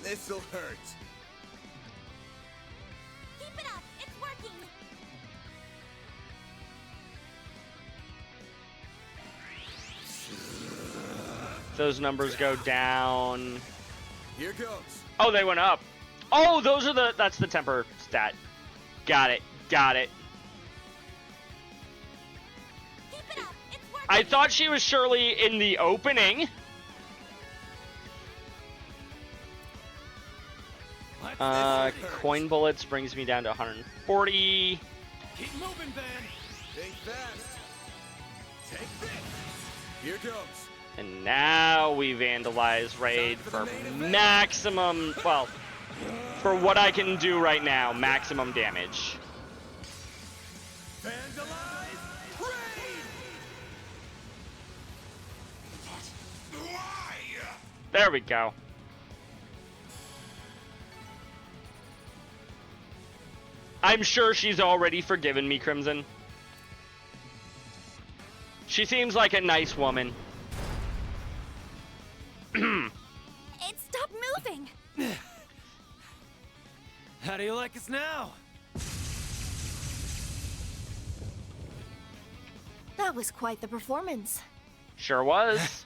This'll hurt. Keep it up. It's working. Those numbers go down. Here goes. Oh, they went up. Oh, those are that's the temper stat. Got it. Got it. Keep it up. It's working. I thought she was surely in the opening. Coin bullets brings me down to 140. Keep moving, Ben. Think fast. Take this. Here goes. And now we vandalize raid for maximum, well, for what I can do right now, maximum damage. Vandalize raid. Why? There we go. I'm sure she's already forgiven me, Crimson. She seems like a nice woman. It stopped moving. How do you like us now? That was quite the performance. Sure was.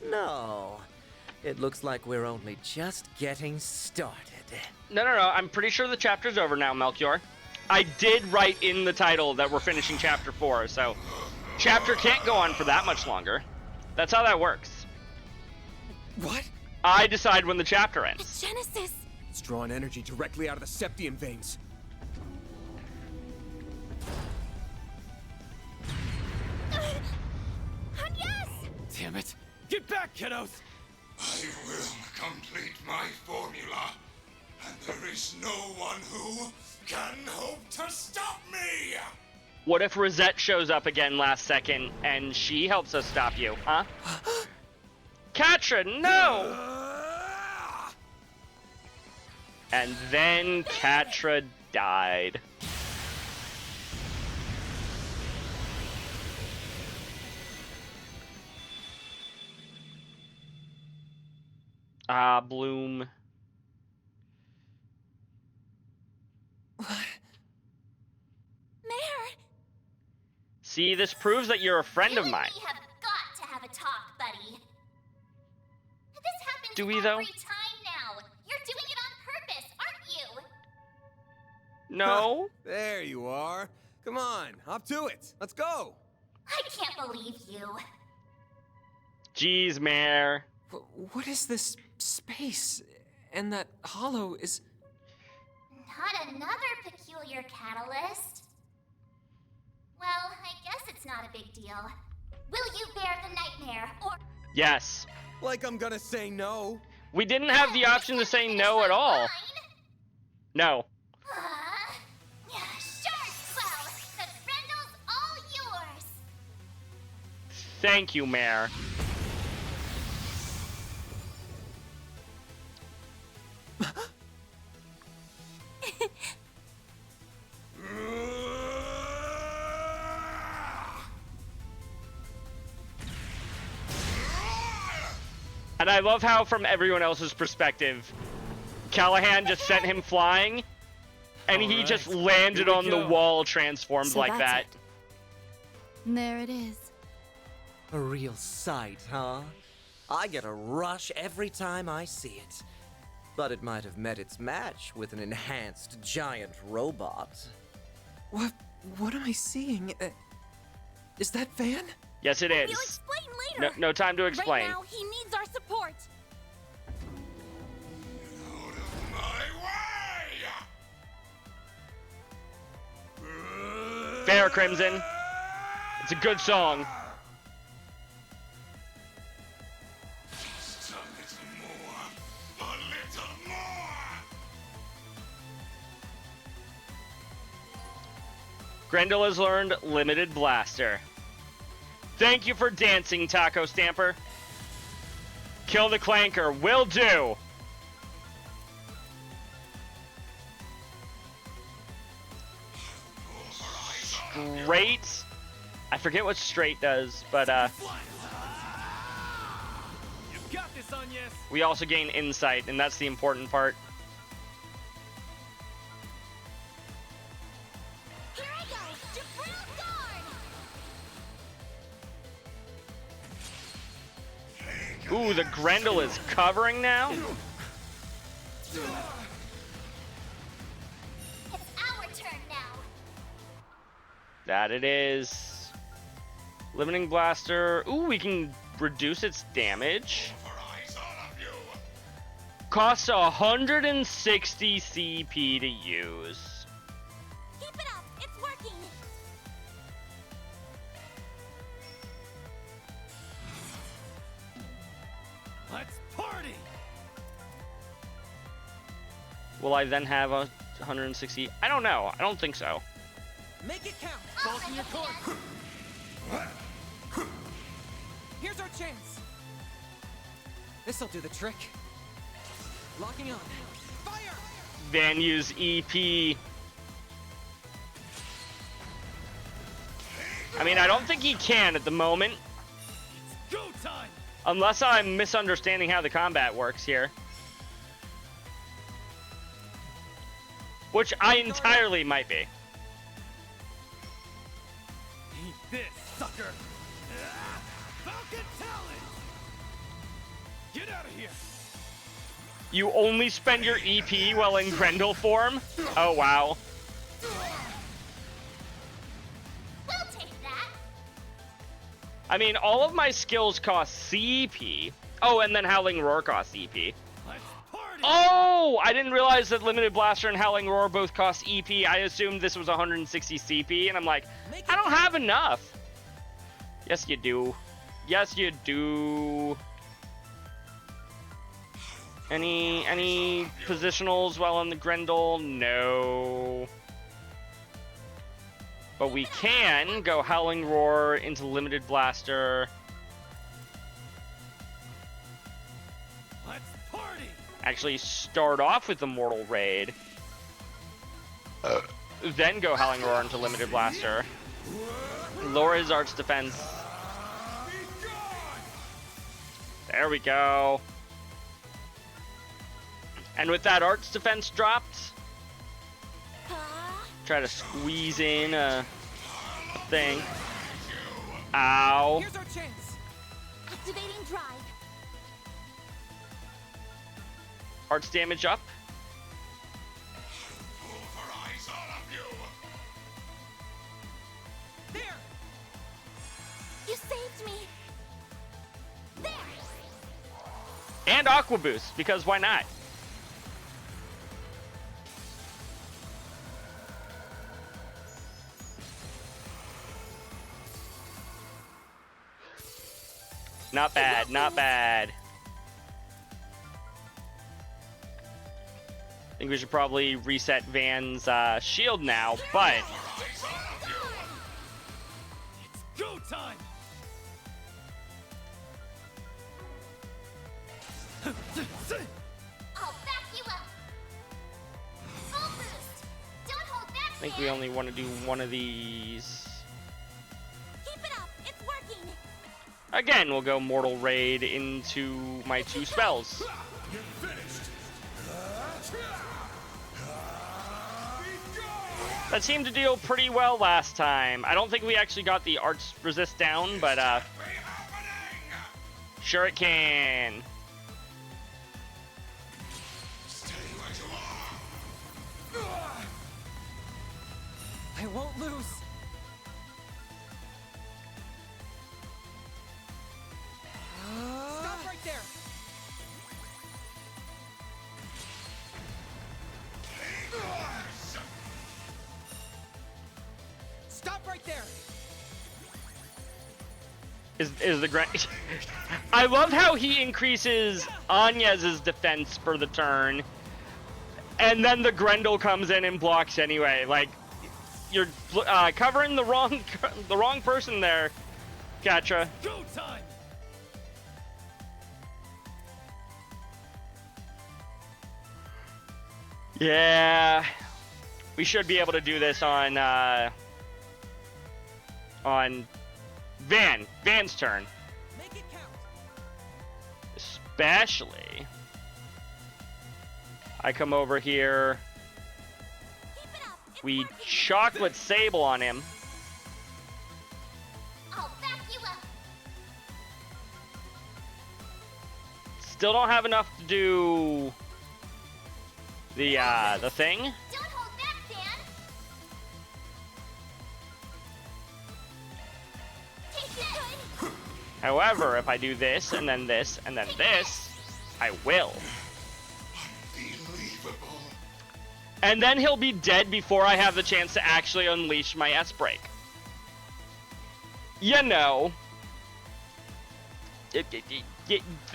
No. It looks like we're only just getting started. No. I'm pretty sure the chapter's over now, Melchior. I did write in the title that we're finishing chapter 4, so chapter can't go on for that much longer. That's how that works. What? I decide when the chapter ends. It's Genesis! It's drawing energy directly out of the Septian veins. Yes! Damn it! Get back, kiddos! I will complete my formula, and there is no one who can hope to stop me! What if Rosette shows up again last second and she helps us stop you, huh? Catra, no! And then Catra died. Bloom. Mare! See, this proves that you're a friend of You mine. and me have got to have a talk, buddy. This happens Do we, though? every time now. You're doing it on purpose, aren't you? No? There you are. Come on, hop to it. Let's go. I can't believe you. Jeez, Mare. What is this space? And that hollow is... Not another peculiar catalyst. Well, I guess it's not a big deal. Will you bear the nightmare, or... Yes. Like I'm gonna say no. We didn't have the option to say no at all. No. Sure, well, the Grendel's all yours. Thank you, Mare. And I love how, from everyone else's perspective, Callahan just sent him flying, and he Alright, just landed here we on the go. wall transformed So like that's that. it. There it is. A real sight, huh? I get a rush every time I see it. But it might have met its match with an enhanced giant robot. What am I seeing? Is that Van? Yes, it is. We'll explain No, later! no time to explain. Right now, he needs our support! Out of my way! Fair, Crimson. It's a good song. Just a little more. A little more! Grendel has learned Limited Blaster. Thank you for dancing, Taco Stamper. Kill the Clanker. Will do. Straight. I forget what straight does, but You've got this, Agnes! we also gain insight, and that's the important part. Here I go, Jabril Guard! Ooh, the Grendel is covering now? It's our turn now. That it is. Limiting Blaster. Ooh, we can reduce its damage. Overrise all of you! Costs 160 CP to use. Keep it up, it's working. Let's party! Will I then have 160? I don't know. I don't think so. Make it count! Balls in your court! Here's our chance! This'll do the trick. Locking on. Fire! Then use EP. I mean, I don't think he can at the moment. Go time! Unless I'm misunderstanding how the combat works here. Which I entirely might be. Eat this, sucker! Falcon Talon! Get out of here! You only spend your EP while in Grendel form? Oh, wow. We'll take that. I mean, all of my skills cost CP. Oh, and then Howling Roar costs CP. Oh, I didn't realize that Limited Blaster and Howling Roar both cost EP. I assumed this was 160 CP, and I'm like, I don't have enough. Yes, you do. Yes, you do. Any positionals while on the Grendel? No. But we can go Howling Roar into Limited Blaster. Let's party! Actually start off with the Mortal Raid. Then go Howling Roar into Limited Blaster. Lower his Arts Defense. There we go. And with that Arts Defense dropped, try to squeeze in a thing. Ow. Here's our chance. Activating drive. Arts damage up. There. You saved me. There. And Aqua Boost, because why not? Not bad, not bad. I think we should probably reset Van's shield now, but... It's go time! I'll back you up. Full boost. Don't hold back. I think we only want to do one of these. Keep it up. It's working. Again, we'll go Mortal Raid into my two spells. That seemed to deal pretty well last time. I don't think we actually got the Arts Resist down, but sure it can. I won't lose. Stop right there. Stop right there. Is the Grand... I love how he increases Anyez's defense for the turn, and then the Grendel comes in and blocks anyway. Like, you're covering the wrong person there, Katra. Go time! Yeah, we should be able to do this on Van's turn. Make it count. Especially, I come over here. We chocolate sable on him. I'll back you up. Still don't have enough to do the thing. Don't hold back, Dan. Take this. However, if I do this and then this and then this, I will. And then he'll be dead before I have the chance to actually unleash my S-Break. You know.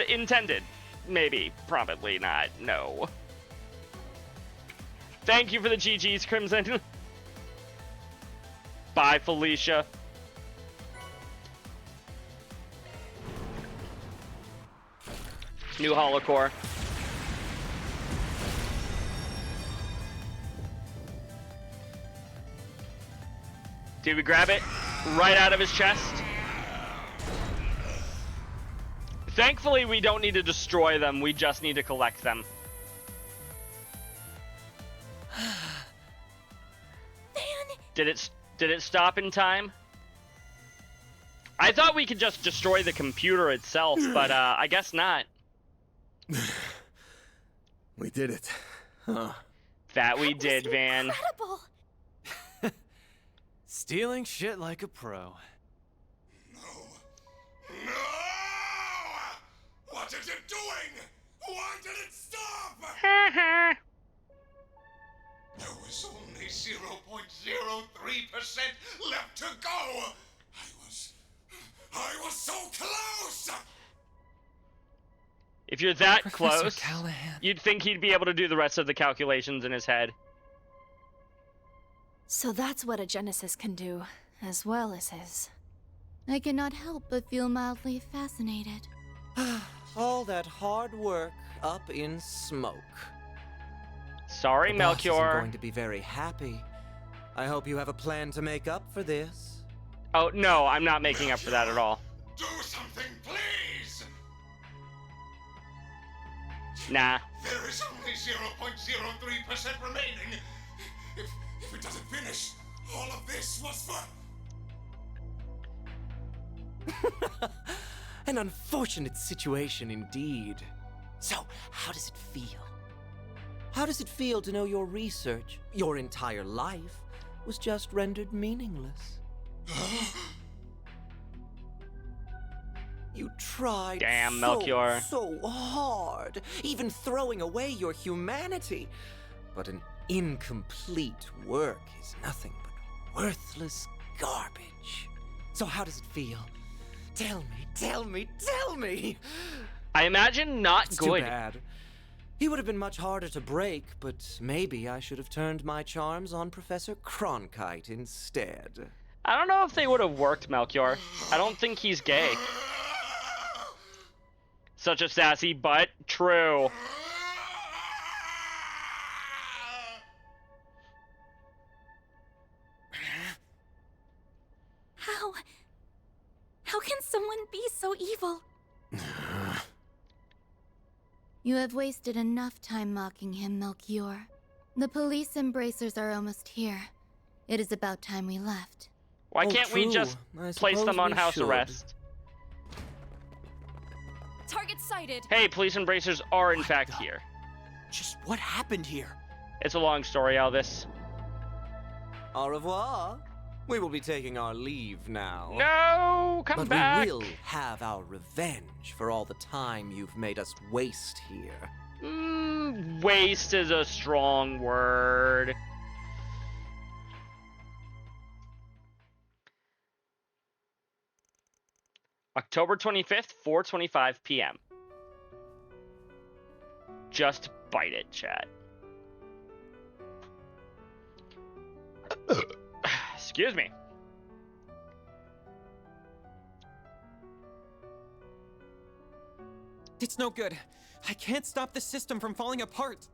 Intended. Maybe. Probably not. No. Thank you for the GGs, Crimson. Bye, Felicia. New Holocore. Did we grab it right out of his chest? Thankfully, we don't need to destroy them. We just need to collect them. Did it stop in time? I thought we could just destroy the computer itself, but I guess not. We did it. Huh. That we did, Van. Incredible! Stealing shit like a pro. No! What is it doing? Why did it stop? There was only 0.03% left to go. I was so close. If you're that Professor close, Callahan. you'd think he'd be able to do the rest of the calculations in his head. So that's what a Genesis can do, as well as his. I cannot help but feel mildly fascinated. All that hard work up in smoke. Sorry, The boss isn't Melchior. going to be very happy. I hope you have a plan to make up for this. Oh, no, I'm not making up for that at all. Do something, please. Nah. There is only 0.03% remaining. If it doesn't finish, all of this was for... An unfortunate situation indeed. So, how does it feel? How does it feel to know your research, your entire life, was just rendered meaningless? You tried Damn, Melchior. so hard, even throwing away your humanity. But an incomplete work is nothing but worthless garbage. So how does it feel? Tell me! I imagine not It's good. too bad. He would have been much harder to break, but maybe I should have turned my charms on Professor Cronkite instead. I don't know if they would have worked, Melchior. I don't think he's gay. Such a sassy butt. True. How can someone be so evil? You have wasted enough time mocking him, Melchior. The police embracers are almost here. It is about time we left. Why Oh, can't we true. just I place them suppose on we house should. arrest? Target sighted! Hey, police embracers are in fact here. Just what happened here? It's a long story, Elvis. Au revoir. We will be taking our leave now. No, come But back. we will have our revenge for all the time you've made us waste here. Waste is a strong word. October 25th, 4:25 p.m. Just bite it, chat. Excuse me. It's no good. I can't stop the system from falling apart.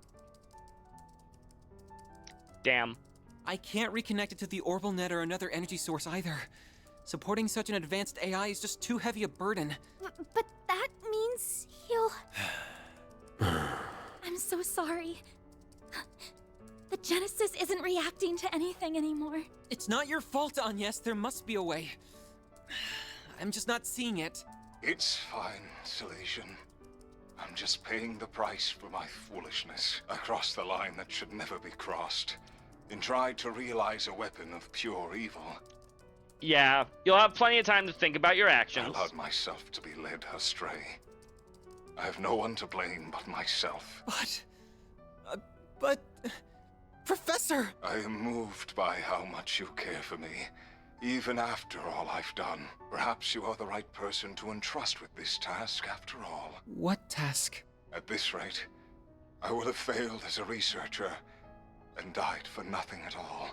Damn. I can't reconnect it to the orbital net or another energy source either. Supporting such an advanced AI is just too heavy a burden. But that means he'll... I'm so sorry. The Genesis isn't reacting to anything anymore. It's not your fault, Agnes. There must be a way. I'm just not seeing it. It's fine, Salesian. I'm just paying the price for my foolishness. I crossed the line that should never be crossed, and tried to realize a weapon of pure evil. Yeah, you'll have plenty of time to think about your I actions. allowed myself to be led astray. I have no one to blame but myself. But... Professor! I am moved by how much you care for me, even after all I've done. Perhaps you are the right person to entrust with this task after all. What task? At this rate, I will have failed as a researcher and died for nothing at all.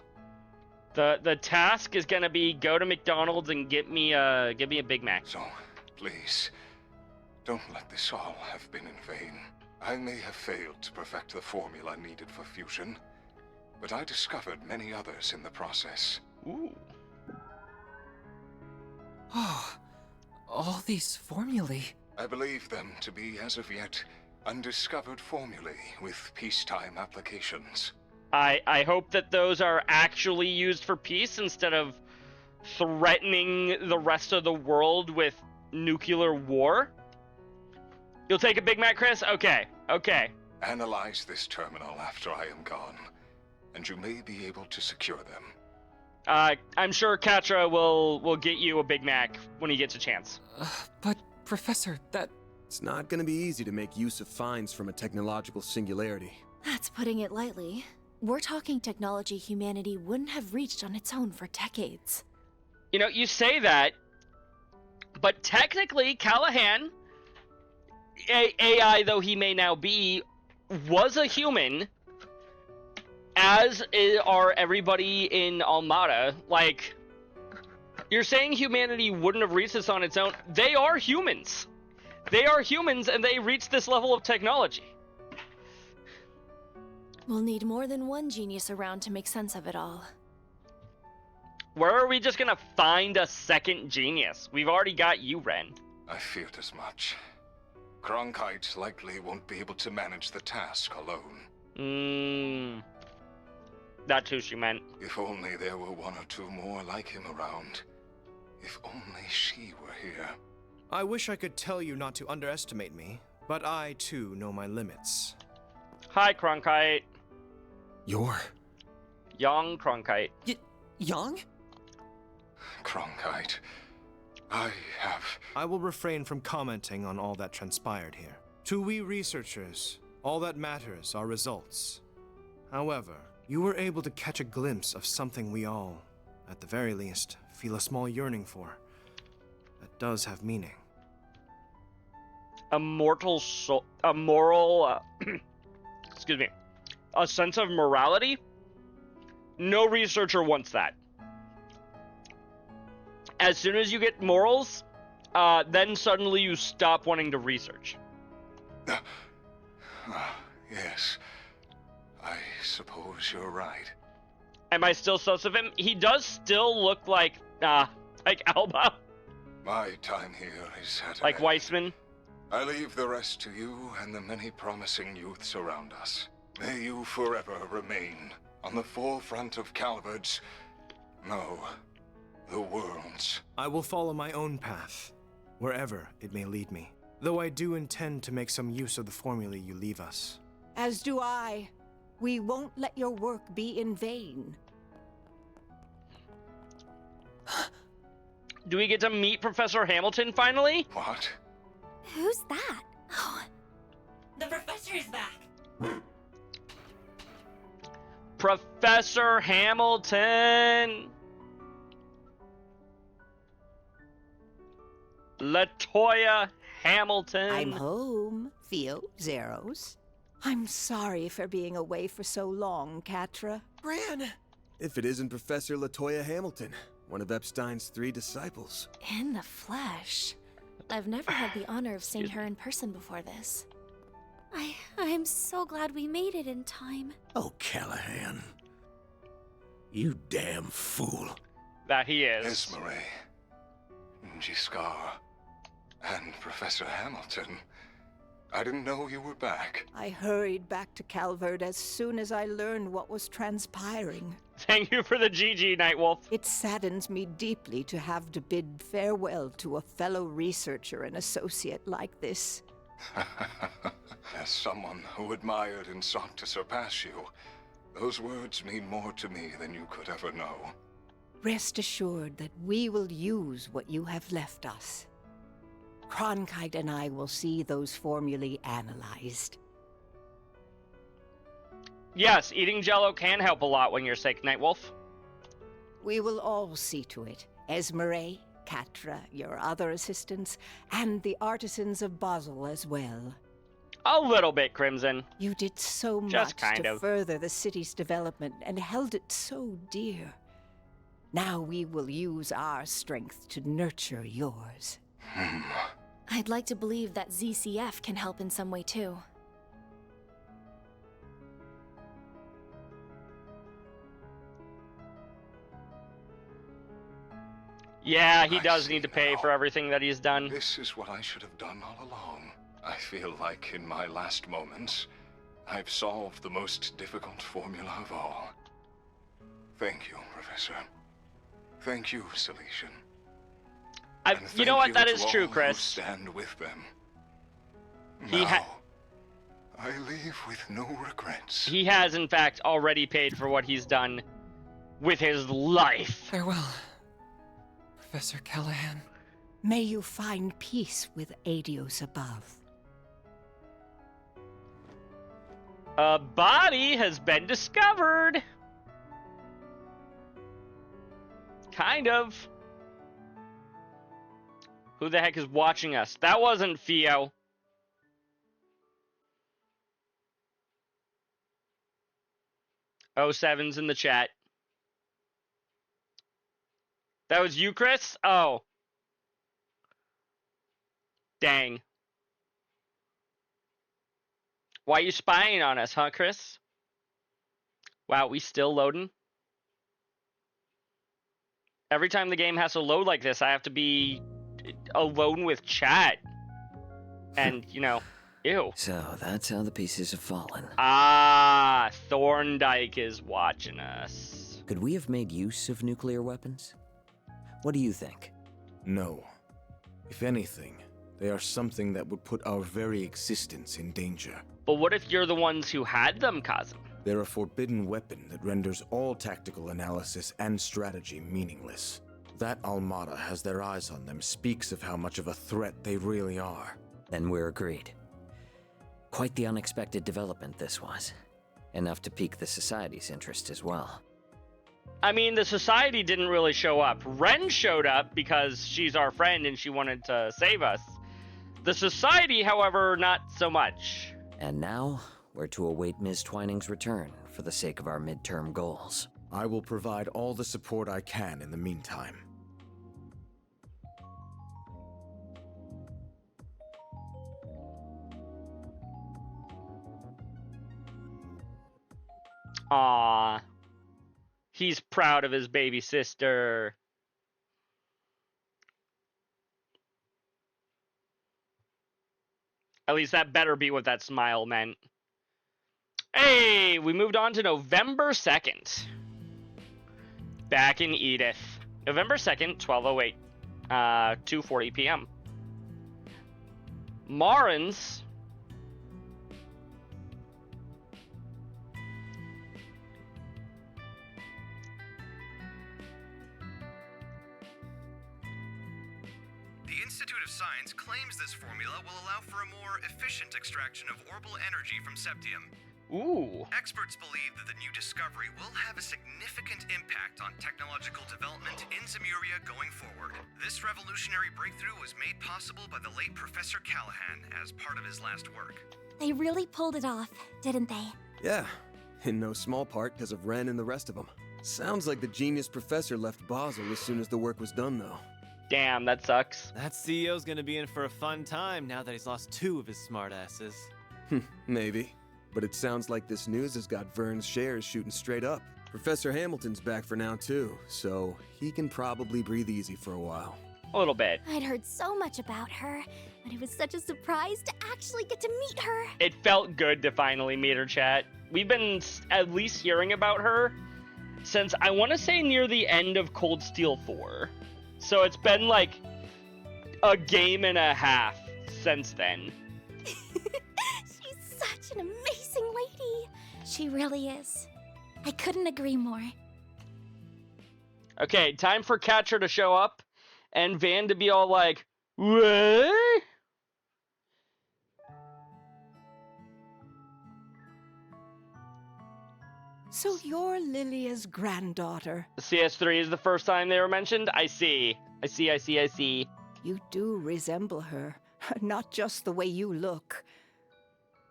The task is gonna be go to McDonald's and get me a Big Mac. So, please, don't let this all have been in vain. I may have failed to perfect the formula needed for fusion, but I discovered many others in the process. Ooh. Oh, all these formulae. I believe them to be, as of yet, undiscovered formulae with peacetime applications. I hope that those are actually used for peace instead of threatening the rest of the world with nuclear war. You'll take a Big Mac, Chris? Okay, okay. Analyze this terminal after I am gone, and you may be able to secure them. I'm sure Katra will get you a Big Mac when he gets a chance. But, Professor, that... It's not gonna be easy to make use of finds from a technological singularity. That's putting it lightly. We're talking technology humanity wouldn't have reached on its own for decades. You know, you say that, but technically, Callahan, AI though he may now be, was a human, as are everybody in Almada. Like, you're saying humanity wouldn't have reached this on its own. They are humans. They are humans, and they reached this level of technology. We'll need more than one genius around to make sense of it all. Where are we just gonna find a second genius? We've already got you, Ren. I feared as much. Cronkite likely won't be able to manage the task alone. That's who she meant. If only there were one or two more like him around. If only she were here. I wish I could tell you not to underestimate me, but I too know my limits. Hi, Cronkite. You're... Young Cronkite. Young? Cronkite, I will refrain from commenting on all that transpired here. To we researchers, all that matters are results. However, you were able to catch a glimpse of something we all, at the very least, feel a small yearning for. That does have meaning. A mortal soul, a moral, excuse me, a sense of morality? No researcher wants that. As soon as you get morals, then suddenly you stop wanting to research. Yes, I suppose you're right. Am I still sus of him? He does still look like Alba. My time here is at an Like end. Weissman. I leave the rest to you and the many promising youths around us. May you forever remain on the forefront of Calvard's, no, the world's. I will follow my own path, wherever it may lead me. Though I do intend to make some use of the formulae you leave us. As do I. We won't let your work be in vain. Do we get to meet Professor Hamilton finally? What? Who's that? Oh, The professor is back. Professor Hamilton. Latoya Hamilton. I'm home, Theo Zeros. I'm sorry for being away for so long, Catra. Gran! If it isn't Professor Latoya Hamilton, one of Epstein's 3 disciples. In the flesh. I've never had the honor of seeing her in person before this. I'm so glad we made it in time. Oh, Callahan. You damn fool. That he is. Esmeralda, Giscard, and Professor Hamilton. I didn't know you were back. I hurried back to Calvard as soon as I learned what was transpiring. Thank you for the GG, Nightwolf. It saddens me deeply to have to bid farewell to a fellow researcher and associate like this. As someone who admired and sought to surpass you, those words mean more to me than you could ever know. Rest assured that we will use what you have left us. Cronkite and I will see those formulae analyzed. Yes, eating Jell-O can help a lot when you're sick, Nightwolf. We will all see to it. Esmeralda, Catra, your other assistants, and the artisans of Basel as well. A little bit, Crimson. You did so Just much kind to of. further the city's development and held it so dear. Now we will use our strength to nurture yours. I'd like to believe that ZCF can help in some way too. Yeah, he I does see need to pay now. for everything that he's done. This is what I should have done all along. I feel like in my last moments, I've solved the most difficult formula of all. Thank you, Professor. Thank you, Celestian. You know what? That is true, Chris. Stand with them. He now, I leave with no regrets. He has, in fact, already paid for what he's done with his life. Farewell, Professor Callahan. May you find peace with Adios above. A body has been discovered. Kind of. Who the heck is watching us? That wasn't Theo. Oh, 7's in the chat. That was you, Chris? Oh. Dang. Why are you spying on us, huh, Chris? Wow, we still loading? Every time the game has to load like this, I have to be alone with chat. And, you know, ew. So, that's how the pieces have fallen. Ah, Thorndyke is watching us. Could we have made use of nuclear weapons? What do you think? No. If anything, they are something that would put our very existence in danger. But what if you're the ones who had them, Kazum? They're a forbidden weapon that renders all tactical analysis and strategy meaningless. That Almada has their eyes on them speaks of how much of a threat they really are. Then we're agreed. Quite the unexpected development this was. Enough to pique the Society's interest as well. I mean, the Society didn't really show up. Ren showed up because she's our friend and she wanted to save us. The Society, however, not so much. And now, we're to await Ms. Twining's return for the sake of our midterm goals. I will provide all the support I can in the meantime. Aww. He's proud of his baby sister. At least that better be what that smile meant. Hey, we moved on to November 2nd. Back in Edith. November 2nd, 12:08. 2:40 p.m. Marins. The Institute of Science claims this formula will allow for a more efficient extraction of orbital energy from septium. Ooh. Experts believe that the new discovery will have a significant impact on technological development in Zemuria going forward. This revolutionary breakthrough was made possible by the late Professor Callahan as part of his last work. They really pulled it off, didn't they? Yeah, in no small part because of Ren and the rest of them. Sounds like the genius professor left Basel as soon as the work was done, though. Damn, that sucks. That CEO's gonna be in for a fun time now that he's lost 2 of his smartasses. Maybe. But it sounds like this news has got Vern's shares shooting straight up. Professor Hamilton's back for now, too, so he can probably breathe easy for a while. A little bit. I'd heard so much about her, but it was such a surprise to actually get to meet her. It felt good to finally meet her, chat. We've been at least hearing about her since, I want to say, near the end of Cold Steel 4. So it's been like a game and a half since then. She's such an amazing lady. She really is. I couldn't agree more. Okay, time for Catcher to show up and Van to be all like, what? So you're Lilia's granddaughter. CS3 is the first time they were mentioned? I see. I see. You do resemble her, not just the way you look.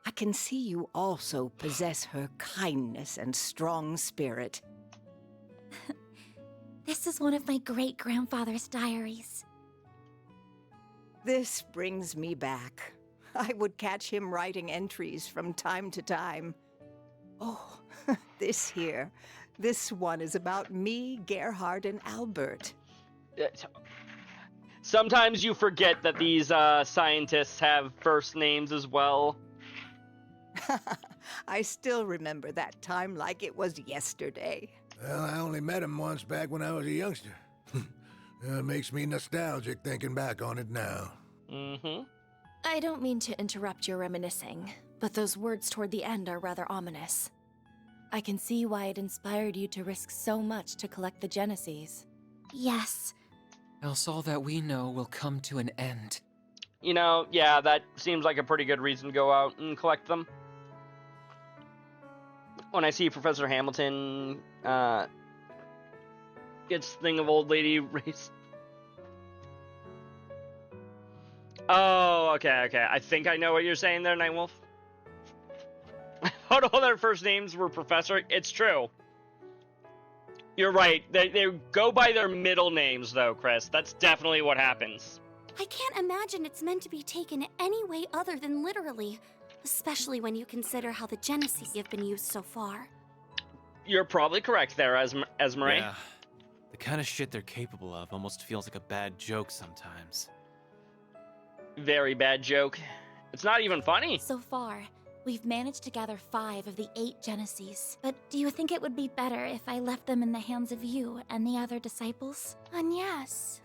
I can see you also possess her kindness and strong spirit. This is one of my great-grandfather's diaries. This brings me back. I would catch him writing entries from time to time. Oh, this one is about me, Gerhard, and Albert. Sometimes you forget that these scientists have first names as well. I still remember that time like it was yesterday. Well, I only met him once back when I was a youngster. It makes me nostalgic thinking back on it now. Mm-hmm. I don't mean to interrupt your reminiscing, but those words toward the end are rather ominous. I can see why it inspired you to risk so much to collect the Genesees. Yes. Else all that we know will come to an end. You know, yeah, that seems like a pretty good reason to go out and collect them. When I see Professor Hamilton gets thing of old lady race. Oh, okay. I think I know what you're saying there, Nightwolf. I thought all their first names were Professor. It's true. You're right. They go by their middle names, though, Chris. That's definitely what happens. I can't imagine it's meant to be taken any way other than literally, especially when you consider how the Genesees have been used so far. You're probably correct there, Esmeralda. Yeah. The kind of shit they're capable of almost feels like a bad joke sometimes. Very bad joke. It's not even funny. So far, we've managed to gather 5 of the 8 Genesees. But do you think it would be better if I left them in the hands of you and the other disciples? And yes.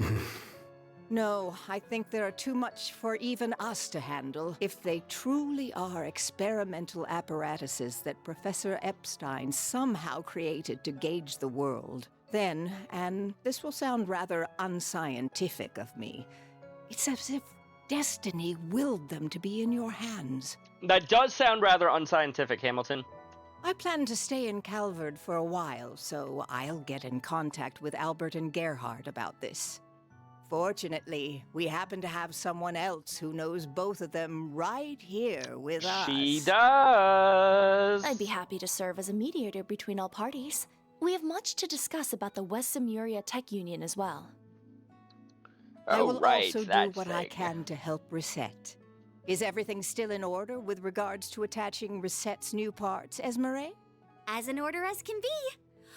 No, I think there are too much for even us to handle. If they truly are experimental apparatuses that Professor Epstein somehow created to gauge the world, then, and this will sound rather unscientific of me, it's as if destiny willed them to be in your hands. That does sound rather unscientific, Hamilton. I plan to stay in Calvard for a while, so I'll get in contact with Albert and Gerhard about this. Fortunately, we happen to have someone else who knows both of them right here with us. She does! I'd be happy to serve as a mediator between all parties. We have much to discuss about the West Simuria Tech Union as well. I will also do what I can to help Reset. Is everything still in order with regards to attaching Reset's new parts, Esmeralda? As in order as can be.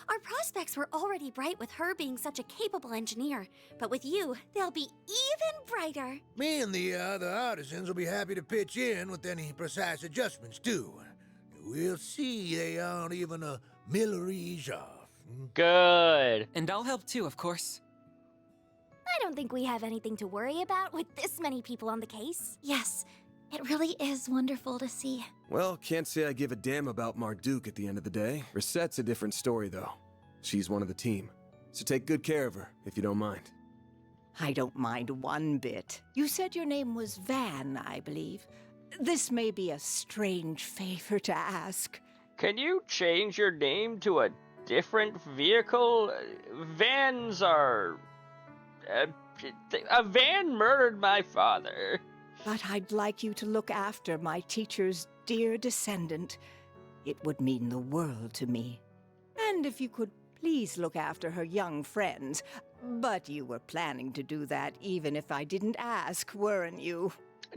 Our prospects were already bright with her being such a capable engineer, but with you, they'll be even brighter. Me and the other artisans will be happy to pitch in with any precise adjustments, too. We'll see they aren't even a millerage off. Good. And I'll help too, of course. I don't think we have anything to worry about with this many people on the case. Yes, it really is wonderful to see. Well, can't say I give a damn about Marduk at the end of the day. Reset's a different story, though. She's one of the team. So take good care of her, if you don't mind. I don't mind one bit. You said your name was Van, I believe. This may be a strange favor to ask. Can you change your name to a different vehicle? Vans are... a van murdered my father. But I'd like you to look after my teacher's dear descendant. It would mean the world to me. And if you could please look after her young friends. But you were planning to do that even if I didn't ask, weren't you?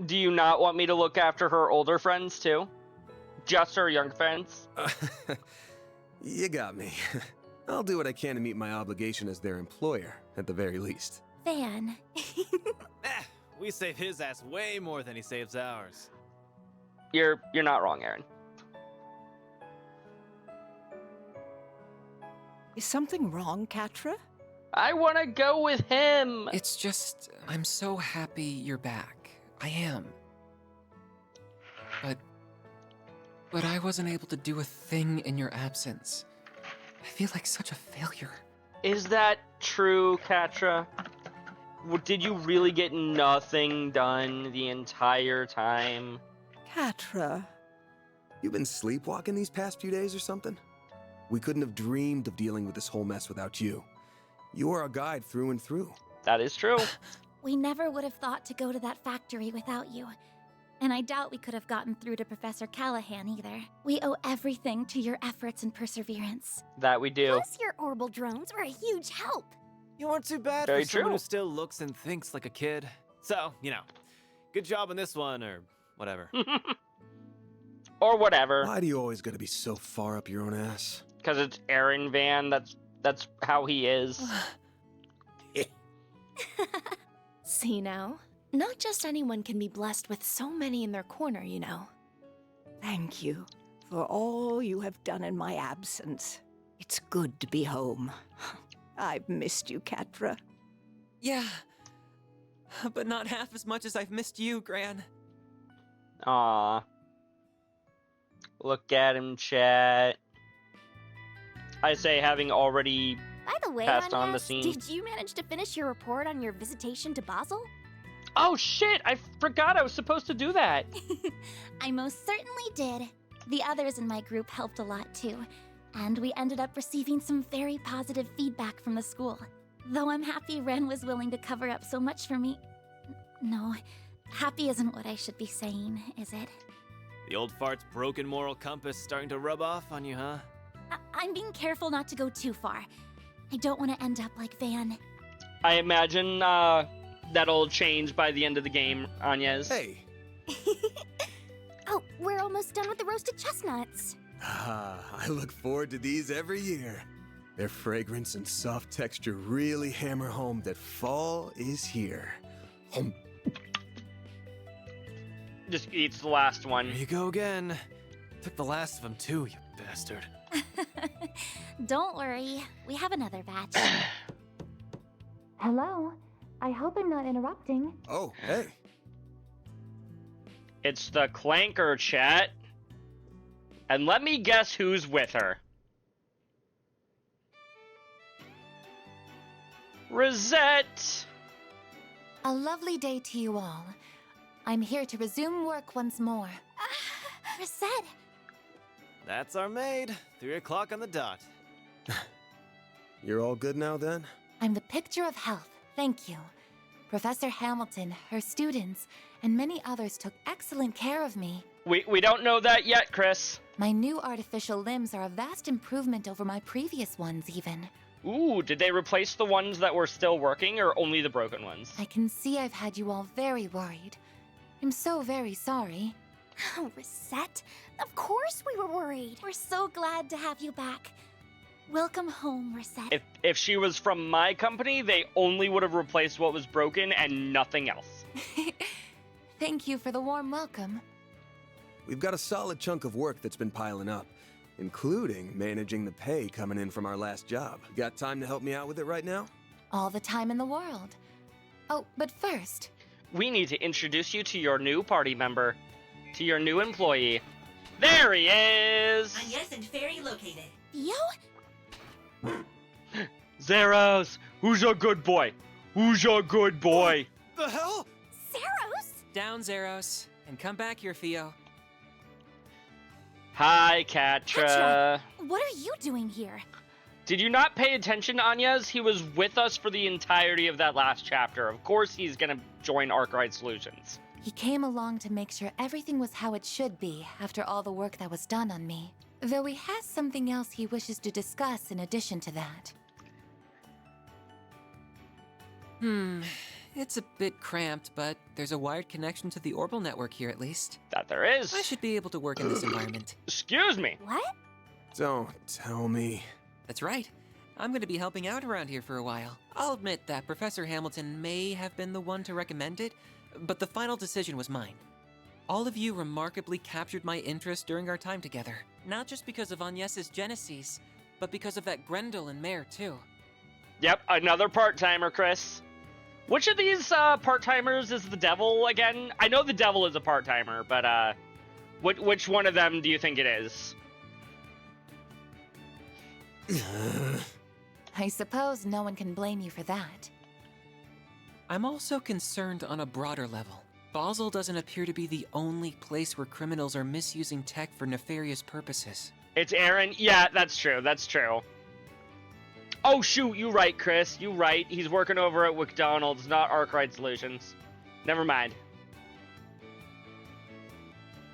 Do you not want me to look after her older friends, too? Just her young friends? You got me. I'll do what I can to meet my obligation as their employer, at the very least. Van. We save his ass way more than he saves ours. You're not wrong, Aaron. Is something wrong, Catra? I want to go with him. It's just, I'm so happy you're back. I am. But I wasn't able to do a thing in your absence. I feel like such a failure. Is that true, Catra? Did you really get nothing done the entire time? Catra. You been sleepwalking these past few days or something? We couldn't have dreamed of dealing with this whole mess without you. You are our guide through and through. That is true. We never would have thought to go to that factory without you. And I doubt we could have gotten through to Professor Callahan either. We owe everything to your efforts and perseverance. That we do. Plus, your orbital drones were a huge help. You weren't too bad Very for someone true. who still looks and thinks like a kid. So, good job on this one, or whatever. Or whatever. Why do you always gotta be so far up your own ass? Because it's Aaron Van, that's how he is. See now? Not just anyone can be blessed with so many in their corner, you know. Thank you for all you have done in my absence. It's good to be home. I've missed you, Catra. Yeah, but not half as much as I've missed you, Gran. Aw. Look at him, chat. I say, having already By the way, passed on the Agnes, scene. did you manage to finish your report on your visitation to Basel? Oh shit! I forgot I was supposed to do that. I most certainly did. The others in my group helped a lot too, and we ended up receiving some very positive feedback from the school. Though I'm happy Ren was willing to cover up so much for me. No, happy isn't what I should be saying, is it? The old fart's broken moral compass starting to rub off on you, huh? I'm being careful not to go too far. I don't want to end up like Van. I imagine that'll change by the end of the game, Agnes. Hey. Oh, we're almost done with the roasted chestnuts. I look forward to these every year. Their fragrance and soft texture really hammer home that fall is here. Just eats the last one. Here you go again. Took the last of them too, you bastard. Don't worry, we have another batch. Hello, I hope I'm not interrupting. Oh, hey. It's the Clanker, chat. And let me guess who's with her. Rosette! A lovely day to you all. I'm here to resume work once more. Rosette! That's our maid. 3 o'clock on the dot. You're all good now, then? I'm the picture of health, thank you. Professor Hamilton, her students, and many others took excellent care of me. We don't know that yet, Chris. My new artificial limbs are a vast improvement over my previous ones, even. Ooh, did they replace the ones that were still working, or only the broken ones? I can see I've had you all very worried. I'm so very sorry. Oh, Rosette, of course we were worried. We're so glad to have you back. Welcome home, Rosette. If she was from my company, they only would have replaced what was broken and nothing else. Thank you for the warm welcome. We've got a solid chunk of work that's been piling up, including managing the pay coming in from our last job. You got time to help me out with it right now? All the time in the world. Oh, but first... We need to introduce you to your new party member. To your new employee. There he is! Yes, and very located. Theo? Zeros! Who's a good boy? Who's a good boy? The hell? Zeros? Down, Zeros, and come back here, Theo. Hi, Catra. What are you doing here? Did you not pay attention, Agnes? He was with us for the entirety of that last chapter. Of course he's gonna join Arkwright Solutions. He came along to make sure everything was how it should be after all the work that was done on me. Though he has something else he wishes to discuss in addition to that. It's a bit cramped, but there's a wired connection to the orbital network here at least. That there is. I should be able to work in this environment. Excuse me. What? Don't tell me. That's right. I'm going to be helping out around here for a while. I'll admit that Professor Hamilton may have been the one to recommend it, but the final decision was mine. All of you remarkably captured my interest during our time together. Not just because of Agnes's Genesis, but because of that Grendel and Mare, too. Yep, another part-timer, Chris. Which of these part-timers is the devil again? I know the devil is a part-timer, but which one of them do you think it is? I suppose no one can blame you for that. I'm also concerned on a broader level. Basel doesn't appear to be the only place where criminals are misusing tech for nefarious purposes. It's Aaron? Yeah, that's true, that's true. Oh shoot, you right, Chris, you right. He's working over at McDonald's, not Arkwright Solutions. Never mind.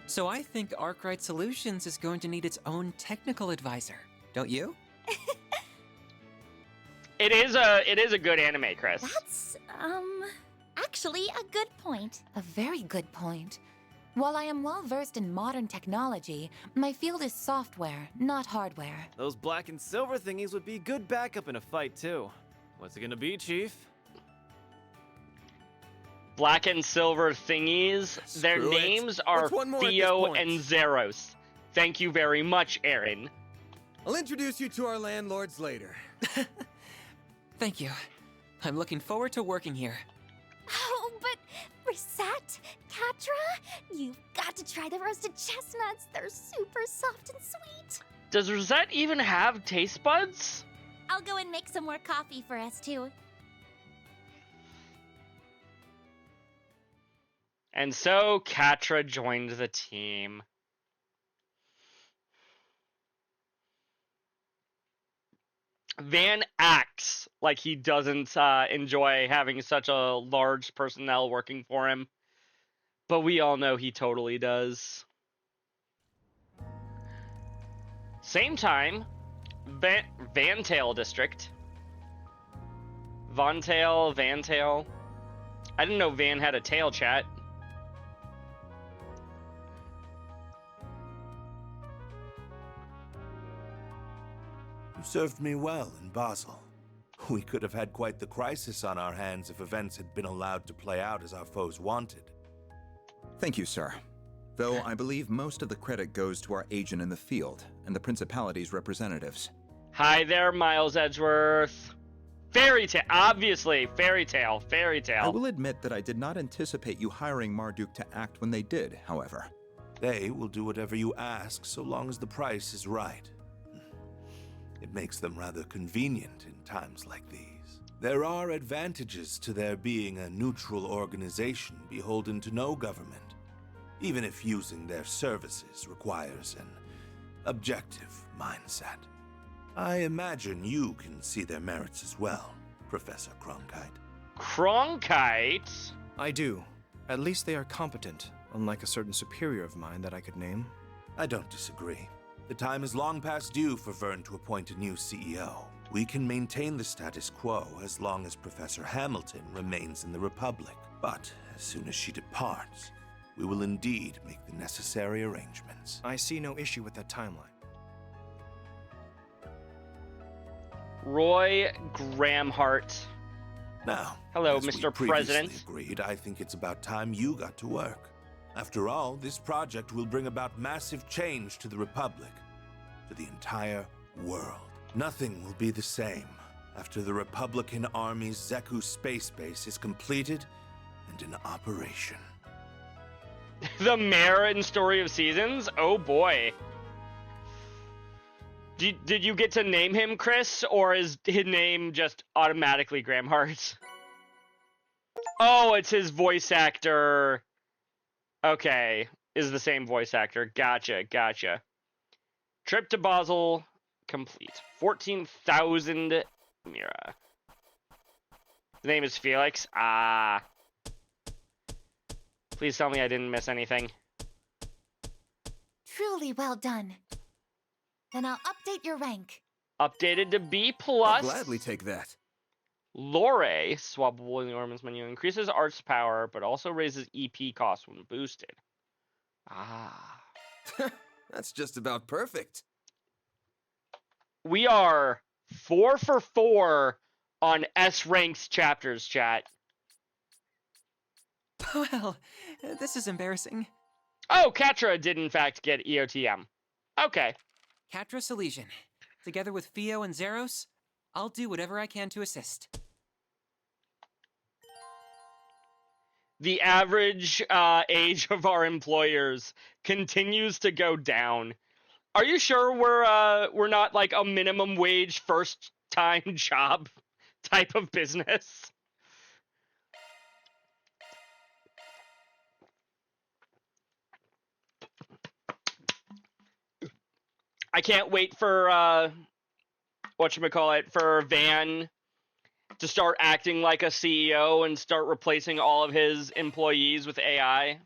So I think Arkwright Solutions is going to need its own technical advisor, don't you? It is a good anime, Chris. That's, actually a good point. A very good point. While I am well versed in modern technology, my field is software, not hardware. Those black and silver thingies would be good backup in a fight, too. What's it gonna be, Chief? Black and silver thingies. Their Screw it. names are What's one more at this Theo point? and Zeros. Thank you very much, Aaron. I'll introduce you to our landlords later. Thank you. I'm looking forward to working here. Oh, but Risette, Catra, you've got to try the roasted chestnuts. They're super soft and sweet. Does Rosette even have taste buds? I'll go and make some more coffee for us, too. And so Catra joined the team. Van acts like he doesn't enjoy having such a large personnel working for him, but we all know he totally does. Same time, Vantail District. Vantail. I didn't know Van had a tail, chat. You served me well in Basel. We could have had quite the crisis on our hands if events had been allowed to play out as our foes wanted. Thank you, sir. Though I believe most of the credit goes to our agent in the field and the Principality's representatives. Hi there, Miles Edgeworth. Fairy tale, obviously. Fairy tale. I will admit that I did not anticipate you hiring Marduk to act when they did, however. They will do whatever you ask so long as the price is right. It makes them rather convenient in times like these. There are advantages to their being a neutral organization beholden to no government, even if using their services requires an objective mindset. I imagine you can see their merits as well, Professor Cronkite. Cronkite? I do. At least they are competent, unlike a certain superior of mine that I could name. I don't disagree. The time is long past due for Vern to appoint a new CEO. We can maintain the status quo as long as Professor Hamilton remains in the Republic. But as soon as she departs, we will indeed make the necessary arrangements. I see no issue with that timeline. Roy Gramhart. Now, hello, as Mr. we previously President. agreed, I think it's about time you got to work. After all, this project will bring about massive change to the Republic, to the entire world. Nothing will be the same after the Republican Army's Zeku space base is completed and in operation. The mayor in Story of Seasons? Oh boy. Did you get to name him, Chris, or is his name just automatically Gramhart? Oh, it's his voice actor. Okay, is the same voice actor. Gotcha. Trip to Basel complete. 14,000 Mira. His name is Felix. Ah. Please tell me I didn't miss anything. Truly well done. Then I'll update your rank. Updated to B+. I'll gladly take that. Lore, swappable in the Ormans menu, increases arts power, but also raises EP cost when boosted. Ah. That's just about perfect. We are 4 for 4 on S ranks chapters, chat. Well, this is embarrassing. Oh, Catra did in fact get EOTM. Okay. Catra Silesian. Together with Fio and Zeros, I'll do whatever I can to assist. The average age of our employers continues to go down. Are you sure we're not like a minimum wage first time job type of business? I can't wait for for Van to start acting like a CEO and start replacing all of his employees with AI.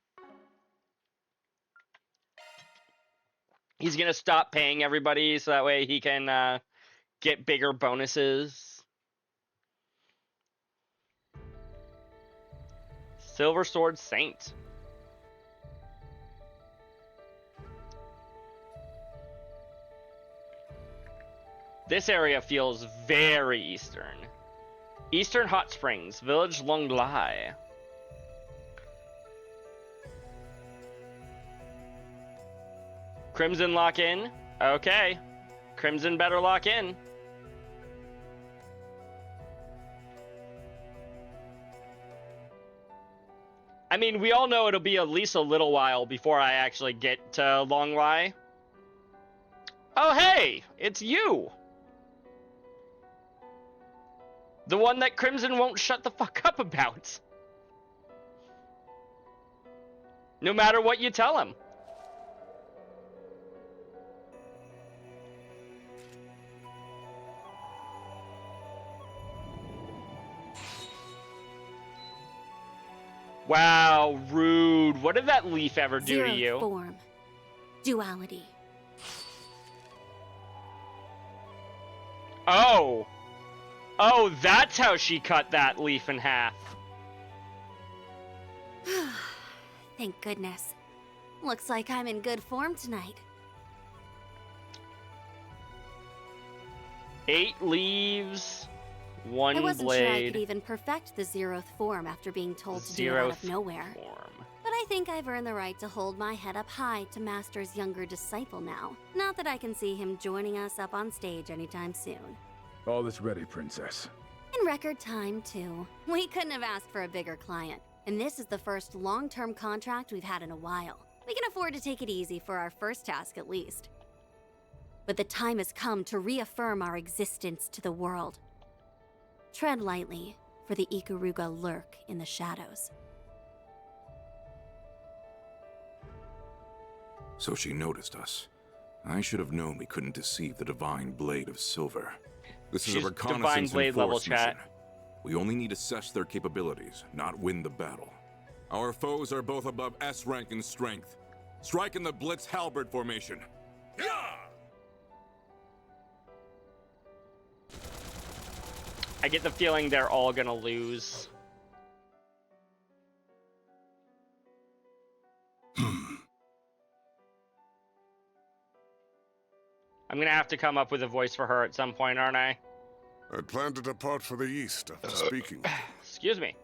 He's gonna stop paying everybody so that way he can get bigger bonuses. Silver Sword Saint. This area feels very eastern. Eastern Hot Springs, Village Long Lai. Crimson lock in? Okay. Crimson better lock in. I mean, we all know it'll be at least a little while before I actually get to Longlai. Oh, hey! It's you! The one that Crimson won't shut the fuck up about. No matter what you tell him. Wow, rude. What did that leaf ever do to you? Form. Duality. Oh. Oh, that's how she cut that leaf in half. Thank goodness. Looks like I'm in good form tonight. 8 leaves, 1 blade. I wasn't sure I could even perfect the zeroth form after being told to do it out of nowhere. But I think I've earned the right to hold my head up high to Master's younger disciple now. Not that I can see him joining us up on stage anytime soon. All is ready, Princess. In record time, too. We couldn't have asked for a bigger client. And this is the first long-term contract we've had in a while. We can afford to take it easy for our first task, at least. But the time has come to reaffirm our existence to the world. Tread lightly, for the Ikaruga lurk in the shadows. So she noticed us. I should have known we couldn't deceive the Divine Blade of Silver. This is a reconnaissance Blade level mission. chat. We only need to assess their capabilities, not win the battle. Our foes are both above S rank in strength. Strike in the Blitz Halberd formation. I get the feeling they're all gonna lose. I'm gonna have to come up with a voice for her at some point, aren't I? I plan to depart for the east after speaking. Excuse me.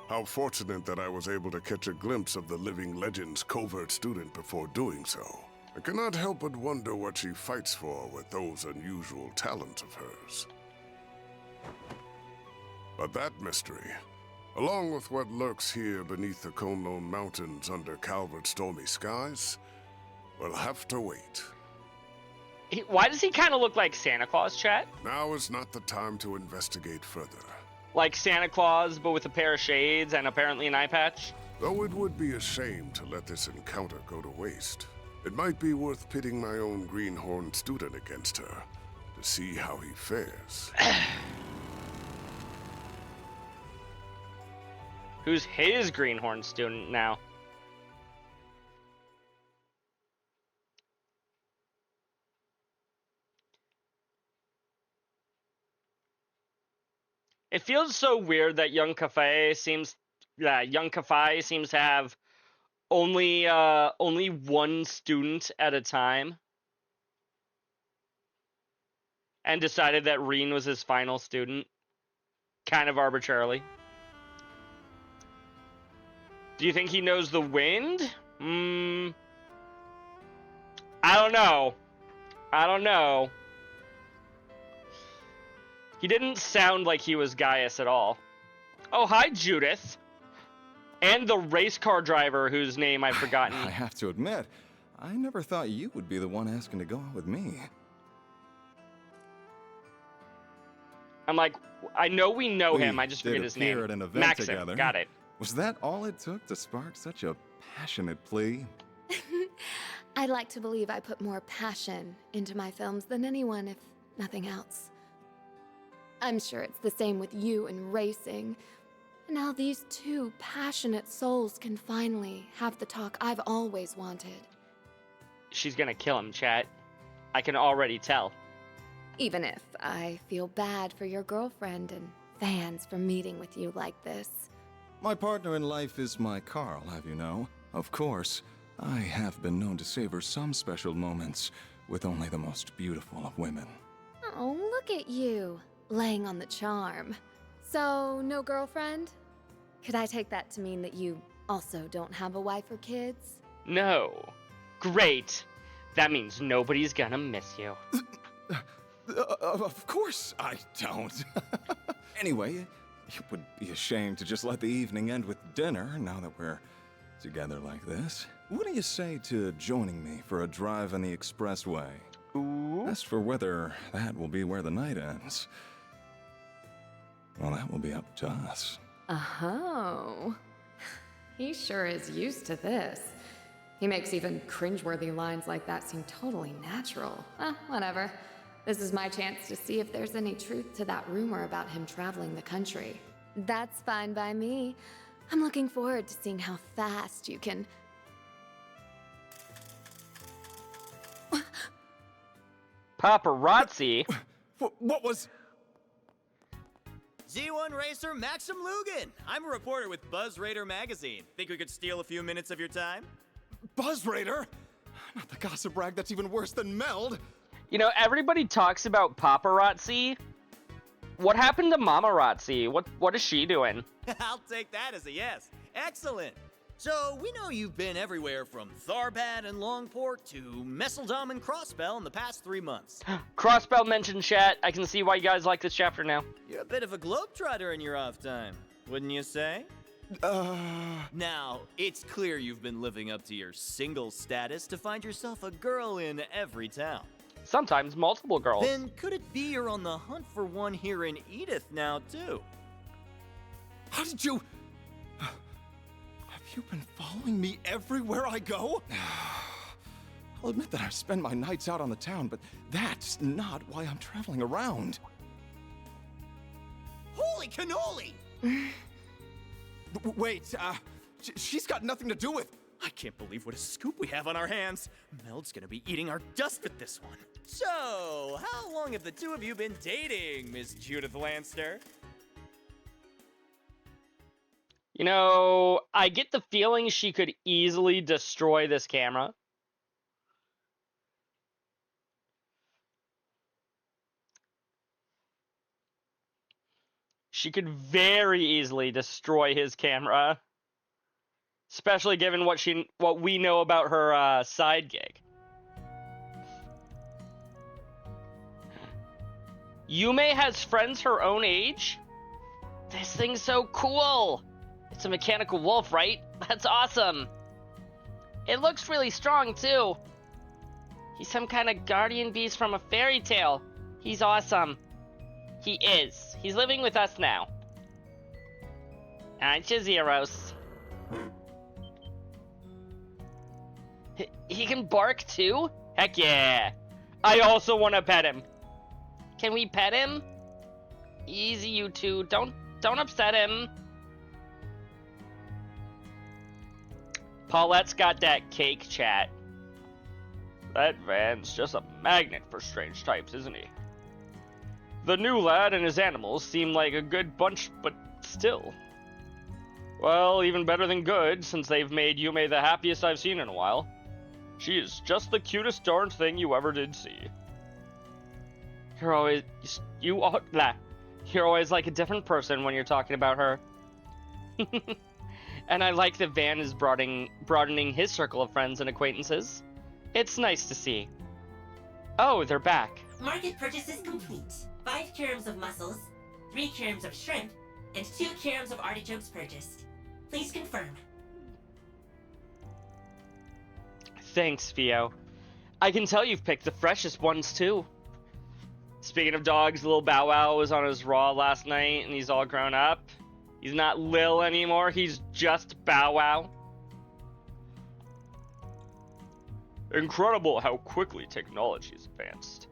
How fortunate that I was able to catch a glimpse of the living legend's covert student before doing so. I cannot help but wonder what she fights for with those unusual talents of hers. But that mystery, along with what lurks here beneath the Conlone Mountains under Calvert's stormy skies, will have to wait. Why does he kind of look like Santa Claus, chat? Now is not the time to investigate further. Like Santa Claus, but with a pair of shades and apparently an eye patch? Though it would be a shame to let this encounter go to waste, it might be worth pitting my own greenhorn student against her to see how he fares. Who's his greenhorn student now? It feels so weird that young Kafei seems to have only one student at a time, and decided that Reen was his final student, kind of arbitrarily. Do you think he knows the wind? I don't know. He didn't sound like he was Gaius at all. Oh, hi, Judith. And the race car driver whose name I've forgotten. I have to admit, I never thought you would be the one asking to go out with me. I'm like, I know we know him, I just forget his name. At an event Maxim, together. got it. Was that all it took to spark such a passionate plea? I'd like to believe I put more passion into my films than anyone, if nothing else. I'm sure it's the same with you and racing. And how these two passionate souls can finally have the talk I've always wanted. She's gonna kill him, chat. I can already tell. Even if I feel bad for your girlfriend and fans for meeting with you like this. My partner in life is my Carl, have you know? Of course, I have been known to savor some special moments with only the most beautiful of women. Oh, look at you, laying on the charm. So, no girlfriend? Could I take that to mean that you also don't have a wife or kids? No. Great. That means nobody's gonna miss you. Of course I don't. Anyway, it would be a shame to just let the evening end with dinner now that we're together like this. What do you say to joining me for a drive on the expressway? Ooh. As for whether that will be where the night ends, well, that will be up to us. Oh. He sure is used to this. He makes even cringeworthy lines like that seem totally natural. Whatever. This is my chance to see if there's any truth to that rumor about him traveling the country. That's fine by me. I'm looking forward to seeing how fast you can... Paparazzi? What was... Z1 racer Maxim Lugan. I'm a reporter with Buzz Raider magazine. Think we could steal a few minutes of your time? Buzz Raider? Not the gossip rag that's even worse than Meld. You know, everybody talks about paparazzi. What happened to Mamarazzi? What is she doing? I'll take that as a yes. Excellent. So, we know you've been everywhere from Tharbad and Longport to Messeldom and Crossbell in the past 3 months. Crossbell mentioned chat. I can see why you guys like this chapter now. You're a bit of a globetrotter in your off time, wouldn't you say? Now, it's clear you've been living up to your single status to find yourself a girl in every town. Sometimes multiple girls. Then could it be you're on the hunt for one here in Edith now, too? How did you... Have you been following me everywhere I go? I'll admit that I spend my nights out on the town, but that's not why I'm traveling around. Holy cannoli! Wait, she's got nothing to do with... I can't believe what a scoop we have on our hands. Meld's gonna be eating our dust with this one. So, how long have the two of you been dating, Miss Judith Lanster? You know, I get the feeling she could easily destroy this camera. She could very easily destroy his camera. Especially given what we know about her side gig. Yume has friends her own age? This thing's so cool! It's a mechanical wolf, right? That's awesome! It looks really strong, too. He's some kind of guardian beast from a fairy tale. He's awesome. He is. He's living with us now. Aren't you, Zeros? He can bark, too? Heck yeah! I also want to pet him. Can we pet him? Easy, you two. Don't upset him. Paulette's got that cake chat. That Van's just a magnet for strange types, isn't he? The new lad and his animals seem like a good bunch, but still. Well, even better than good, since they've made Yume the happiest I've seen in a while. She is just the cutest darn thing you ever did see. You're always like a different person when you're talking about her. And I like that Van is broadening his circle of friends and acquaintances. It's nice to see. Oh, they're back. Market purchase is complete. 5 kilograms of mussels, 3 kilograms of shrimp, and 2 kilograms of artichokes purchased. Please confirm. Thanks, Fio. I can tell you've picked the freshest ones, too. Speaking of dogs, little Bow Wow was on his Raw last night, and he's all grown up. He's not Lil anymore, he's just Bow Wow. Incredible how quickly technology's advanced.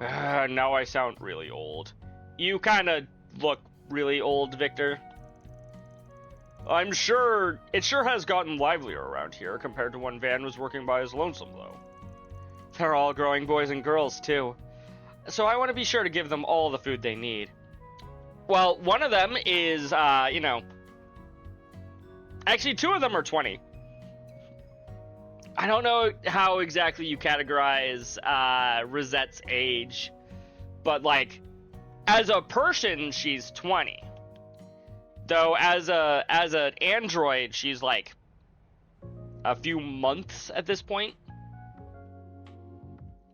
Now I sound really old. You kinda look really old, Victor. I'm sure it sure has gotten livelier around here compared to when Van was working by his lonesome, though. They're all growing boys and girls, too. So I want to be sure to give them all the food they need. Well, one of them is, actually 2 of them are 20. I don't know how exactly you categorize Rosette's age, but like, as a person, she's 20. Though as an android, she's like a few months at this point.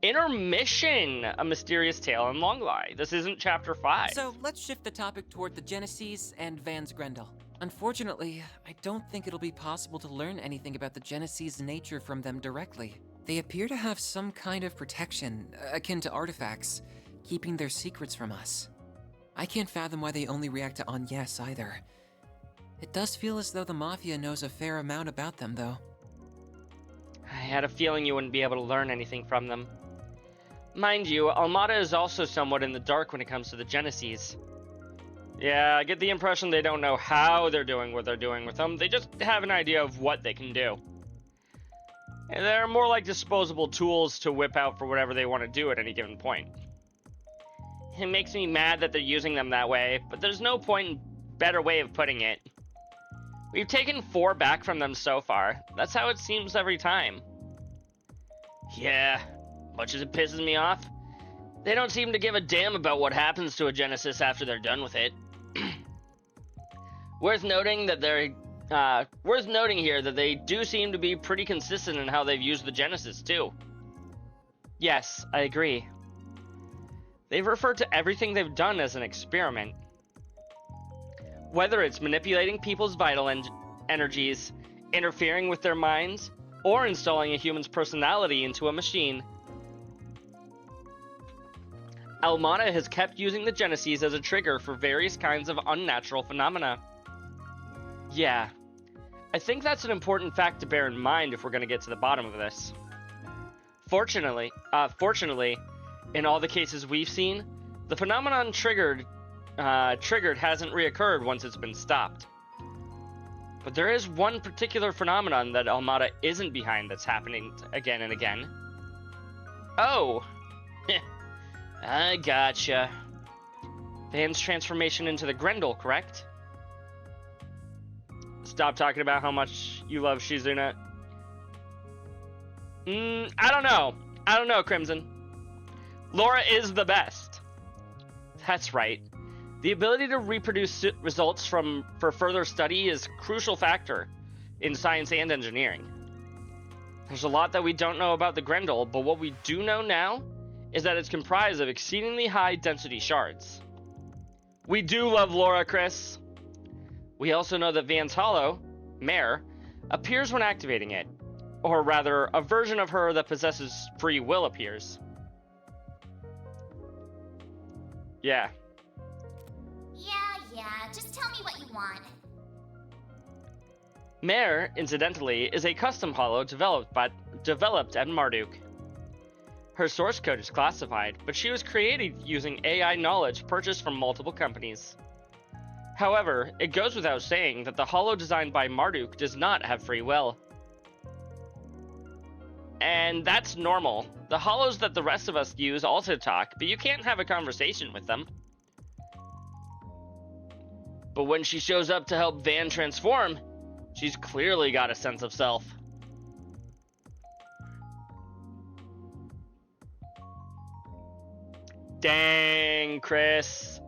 Intermission, a mysterious tale in Longlie. This isn't chapter 5. So let's shift the topic toward the Genesees and Van's Grendel. Unfortunately, I don't think it'll be possible to learn anything about the Genesees' nature from them directly. They appear to have some kind of protection, akin to artifacts, keeping their secrets from us. I can't fathom why they only react to Agnes either. It does feel as though the Mafia knows a fair amount about them, though. I had a feeling you wouldn't be able to learn anything from them. Mind you, Almada is also somewhat in the dark when it comes to the Genesees. Yeah, I get the impression they don't know how they're doing what they're doing with them. They just have an idea of what they can do. And they're more like disposable tools to whip out for whatever they want to do at any given point. It makes me mad that they're using them that way, but there's no better way of putting it. We've taken 4 back from them so far. That's how it seems every time. Yeah, much as it pisses me off, they don't seem to give a damn about what happens to a Genesis after they're done with it. Worth noting here that they do seem to be pretty consistent in how they've used the Genesis too. Yes, I agree. They've referred to everything they've done as an experiment. Whether it's manipulating people's vital energies, interfering with their minds, or installing a human's personality into a machine, Almada has kept using the Genesees as a trigger for various kinds of unnatural phenomena. Yeah, I think that's an important fact to bear in mind if we're going to get to the bottom of this. Fortunately, in all the cases we've seen, the phenomenon triggered hasn't reoccurred once it's been stopped. But there is one particular phenomenon that Almada isn't behind that's happening again and again. Oh! I gotcha. Van's transformation into the Grendel, correct? Stop talking about how much you love Shizuna. I don't know. I don't know, Crimson. Laura is the best. That's right. The ability to reproduce results for further study is a crucial factor in science and engineering. There's a lot that we don't know about the Grendel, but what we do know now is that it's comprised of exceedingly high density shards. We do love Laura, Chris. We also know that Van's Hollow, Mare, appears when activating it. Or rather, a version of her that possesses free will appears. Yeah. Yeah, just tell me what you want. Mare, incidentally, is a custom hollow developed at Marduk. Her source code is classified, but she was created using AI knowledge purchased from multiple companies. However, it goes without saying that the hollow designed by Marduk does not have free will. And that's normal. The hollows that the rest of us use also talk, but you can't have a conversation with them. But when she shows up to help Van transform, she's clearly got a sense of self. Dang, Chris.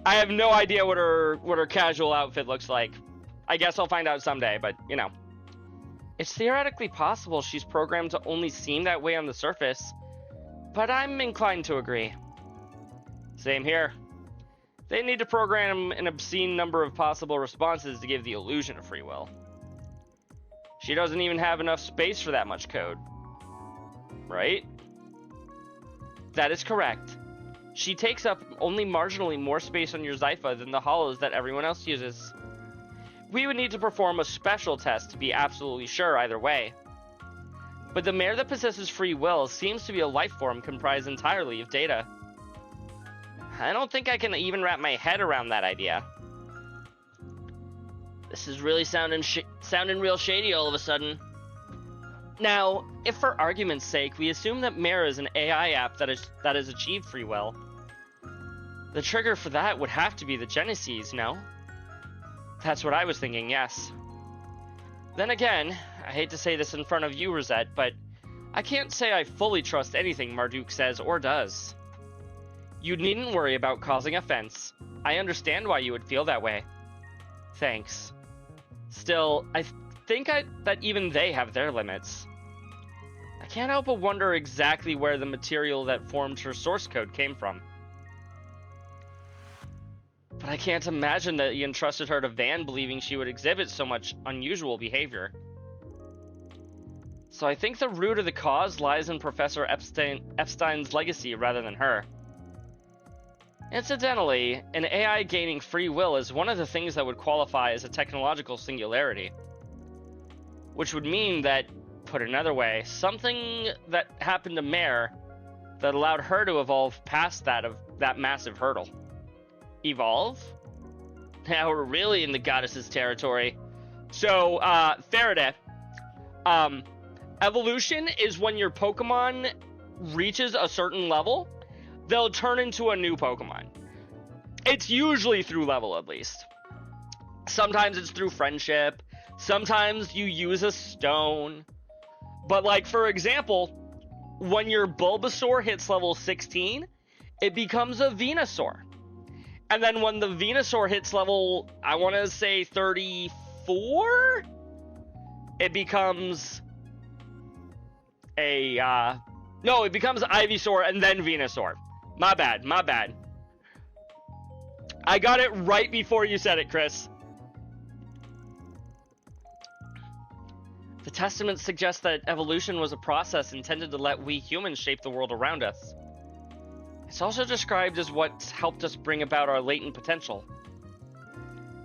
I have no idea what her casual outfit looks like. I guess I'll find out someday, but, you know. It's theoretically possible she's programmed to only seem that way on the surface, but I'm inclined to agree. Same here. They need to program an obscene number of possible responses to give the illusion of free will. She doesn't even have enough space for that much code. Right? That is correct. She takes up only marginally more space on your Zypha than the hollows that everyone else uses. We would need to perform a special test to be absolutely sure either way. But the mare that possesses free will seems to be a life form comprised entirely of data. I don't think I can even wrap my head around that idea. This is really sounding real shady all of a sudden. Now, if for argument's sake we assume that Mare is an AI app that has achieved free will, the trigger for that would have to be the Genesees, no? That's what I was thinking, yes. Then again, I hate to say this in front of you, Rosette, but I can't say I fully trust anything Marduk says or does. You needn't worry about causing offense. I understand why you would feel that way. Thanks. Still, think that even they have their limits. I can't help but wonder exactly where the material that formed her source code came from. But I can't imagine that he entrusted her to Van believing she would exhibit so much unusual behavior. So I think the root of the cause lies in Professor Epstein's legacy rather than her. Incidentally, an AI gaining free will is one of the things that would qualify as a technological singularity. Which would mean that, put another way, something that happened to Mare that allowed her to evolve past that massive hurdle. Evolve? Now we're really in the goddess's territory. So, Faraday, evolution is when your Pokemon reaches a certain level, they'll turn into a new Pokemon. It's usually through level, at least. Sometimes it's through friendship. Sometimes you use a stone. But, like, for example, when your Bulbasaur hits level 16, it becomes a Venusaur. And then when the Venusaur hits level, I want to say 34, it becomes no, it becomes Ivysaur and then Venusaur. My bad. I got it right before you said it, Chris. The Testament suggests that evolution was a process intended to let we humans shape the world around us. It's also described as what's helped us bring about our latent potential.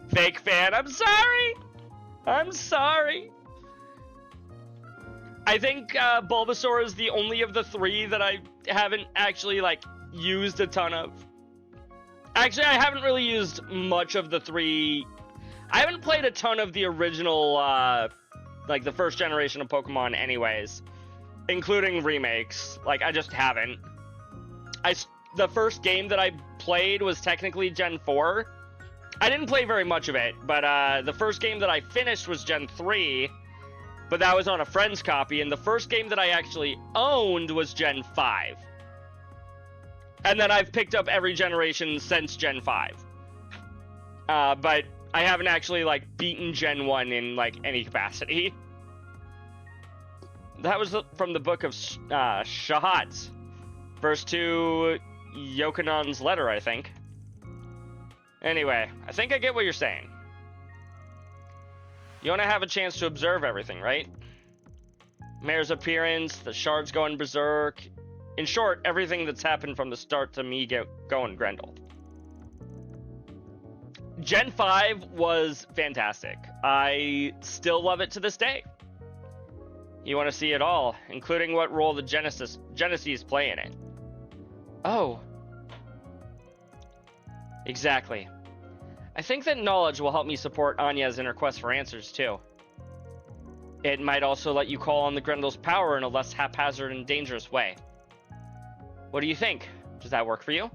Fake fan, I'm sorry! I think Bulbasaur is the only of the three that I haven't actually, like, used a ton of. Actually, I haven't really used much of the three. I haven't played a ton of the original, like, the first generation of Pokemon anyways. Including remakes. Like, I just haven't. The first game that I played was technically Gen 4. I didn't play very much of it, but the first game that I finished was Gen 3, but that was on a friend's copy, and the first game that I actually owned was Gen 5. And then I've picked up every generation since Gen 5. But I haven't actually, like, beaten Gen 1 in, like, any capacity. That was from the book of Shahat. Verse 2, Yokanon's letter, I think. Anyway, I think I get what you're saying. You want to have a chance to observe everything, right? Mare's appearance, the shards going berserk. In short, everything that's happened from the start to me going Grendel. Gen 5 was fantastic. I still love it to this day. You want to see it all, including what role the Genesis play in it. Oh. Exactly. I think that knowledge will help me support Anya's inner quest for answers, too. It might also let you call on the Grendel's power in a less haphazard and dangerous way. What do you think? Does that work for you?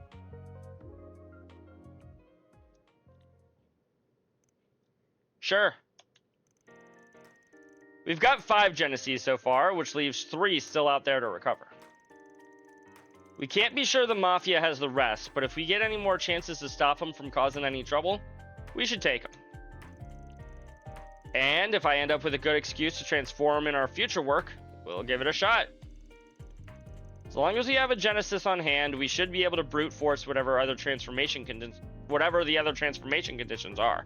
Sure. We've got 5 Genesis so far, which leaves 3 still out there to recover. We can't be sure the Mafia has the rest, but if we get any more chances to stop them from causing any trouble, we should take them. And if I end up with a good excuse to transform in our future work, we'll give it a shot. As long as we have a Genesis on hand, we should be able to brute force whatever the other transformation conditions are.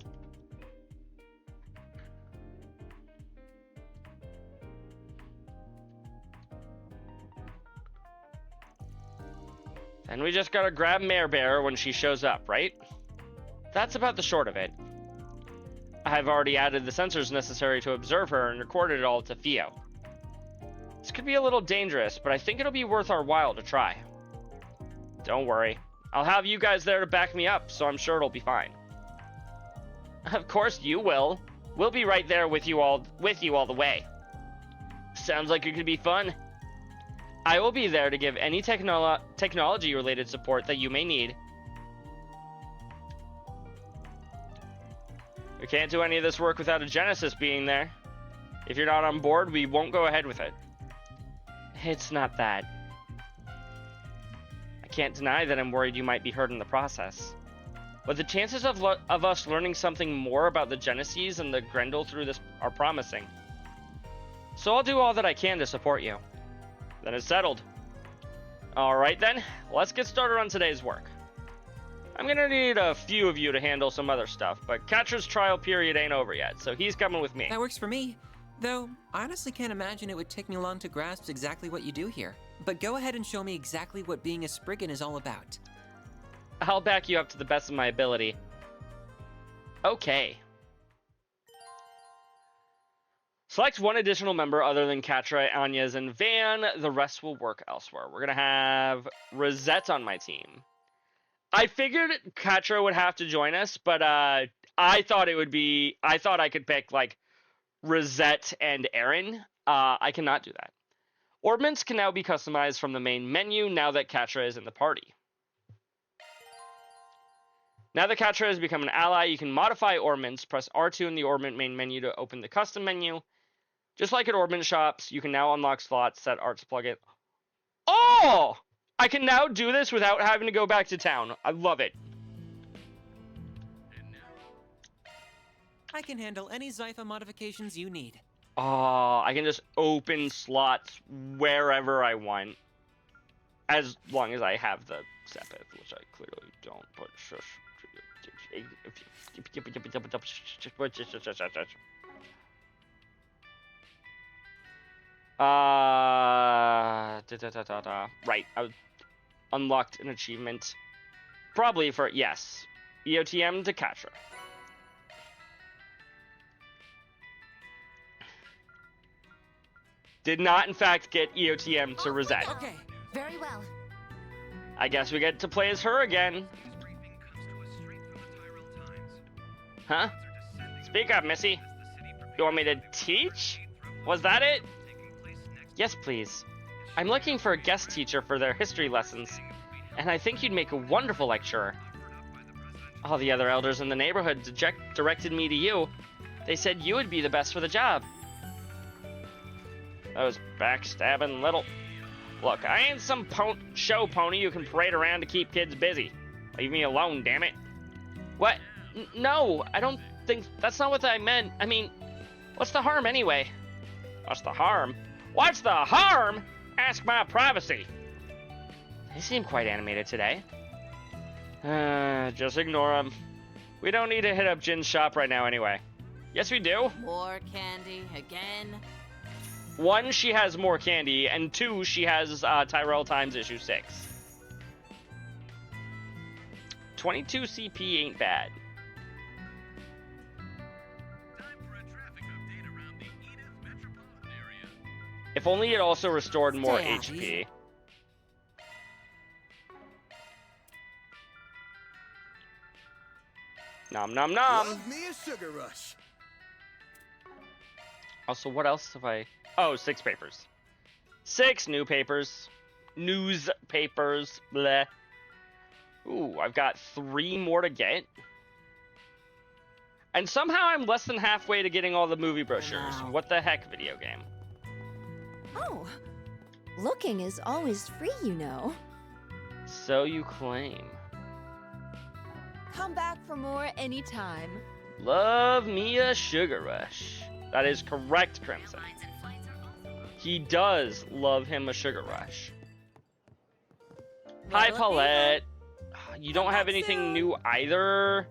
And we just gotta grab Mare Bear when she shows up, right? That's about the short of it. I've already added the sensors necessary to observe her and recorded it all to Theo. This could be a little dangerous, but I think it'll be worth our while to try. Don't worry. I'll have you guys there to back me up, so I'm sure it'll be fine. Of course you will. We'll be right there with you all the way. Sounds like it could be fun. I will be there to give any technology-related support that you may need. We can't do any of this work without a Genesis being there. If you're not on board, we won't go ahead with it. It's not that. I can't deny that I'm worried you might be hurt in the process. but the chances of us learning something more about the Genesis and the Grendel through this are promising. So I'll do all that I can to support you. Then it's settled. Alright then, let's get started on today's work. I'm gonna need a few of you to handle some other stuff, but Catra's trial period ain't over yet, so he's coming with me. That works for me. Though, I honestly can't imagine it would take me long to grasp exactly what you do here. But go ahead and show me exactly what being a Spriggan is all about. I'll back you up to the best of my ability. Okay. Select one additional member other than Catra, Anya's, and Van. The rest will work elsewhere. We're gonna have Rosette on my team. I figured Catra would have to join us, but I thought I could pick like Rosette and Aaron. I cannot do that. Ornaments can now be customized from the main menu now that Catra is in the party. Now that Catra has become an ally, you can modify ornaments. Press R2 in the ornament main menu to open the custom menu. Just like at ornament shops, you can now unlock slots, set arts plugin. Oh! I can now do this without having to go back to town. I love it. I can handle any Zypha modifications you need. Oh, I can just open slots wherever I want. As long as I have the Sepith, which I clearly don't, but shush. Right, I unlocked an achievement. Probably for, yes, EOTM to Catra. Did not, in fact, get EOTM to Rosette. Okay, very well. I guess we get to play as her again. Huh? Speak up, Missy. You want me to teach? Was that it? Yes, please. I'm looking for a guest teacher for their history lessons, and I think you'd make a wonderful lecturer. All the other elders in the neighborhood directed me to you. They said you would be the best for the job. Those backstabbing little... Look, I ain't some show pony you can parade around to keep kids busy. Leave me alone, damn it. What? No, I don't think... That's not what I meant. I mean, what's the harm anyway? What's the harm? What's the harm? Ask my privacy. They seem quite animated today. Just ignore them. We don't need to hit up Jin's shop right now anyway. Yes, we do. More candy again? 1, she has more candy, and 2, she has Tyrell Times issue 6. 22 CP ain't bad. If only it also restored more HP. Nom nom nom. Love me a sugar rush. Also, what else have I... Oh, 6 papers. 6 new papers. Newspapers. Bleh. Ooh, I've got 3 more to get. And somehow I'm less than halfway to getting all the movie brochures. What the heck, video game? Oh, looking is always free, you know. So you claim. Come back for more anytime. Love me a sugar rush. That is correct, Crimson. He does love him a sugar rush. Hi, Paulette. You don't have anything new either.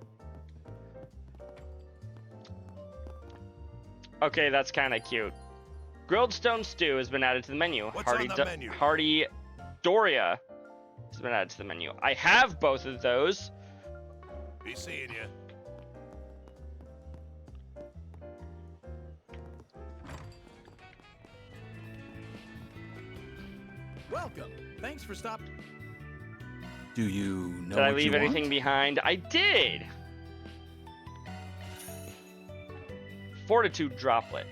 Okay, that's kind of cute. Grilled stone stew has been added to the menu. What's on the menu? Hearty Doria has been added to the menu. I have both of those. Be seeing you. Welcome. Thanks for stopping. Do you know Did I what leave you anything want? behind? I did. Fortitude droplet.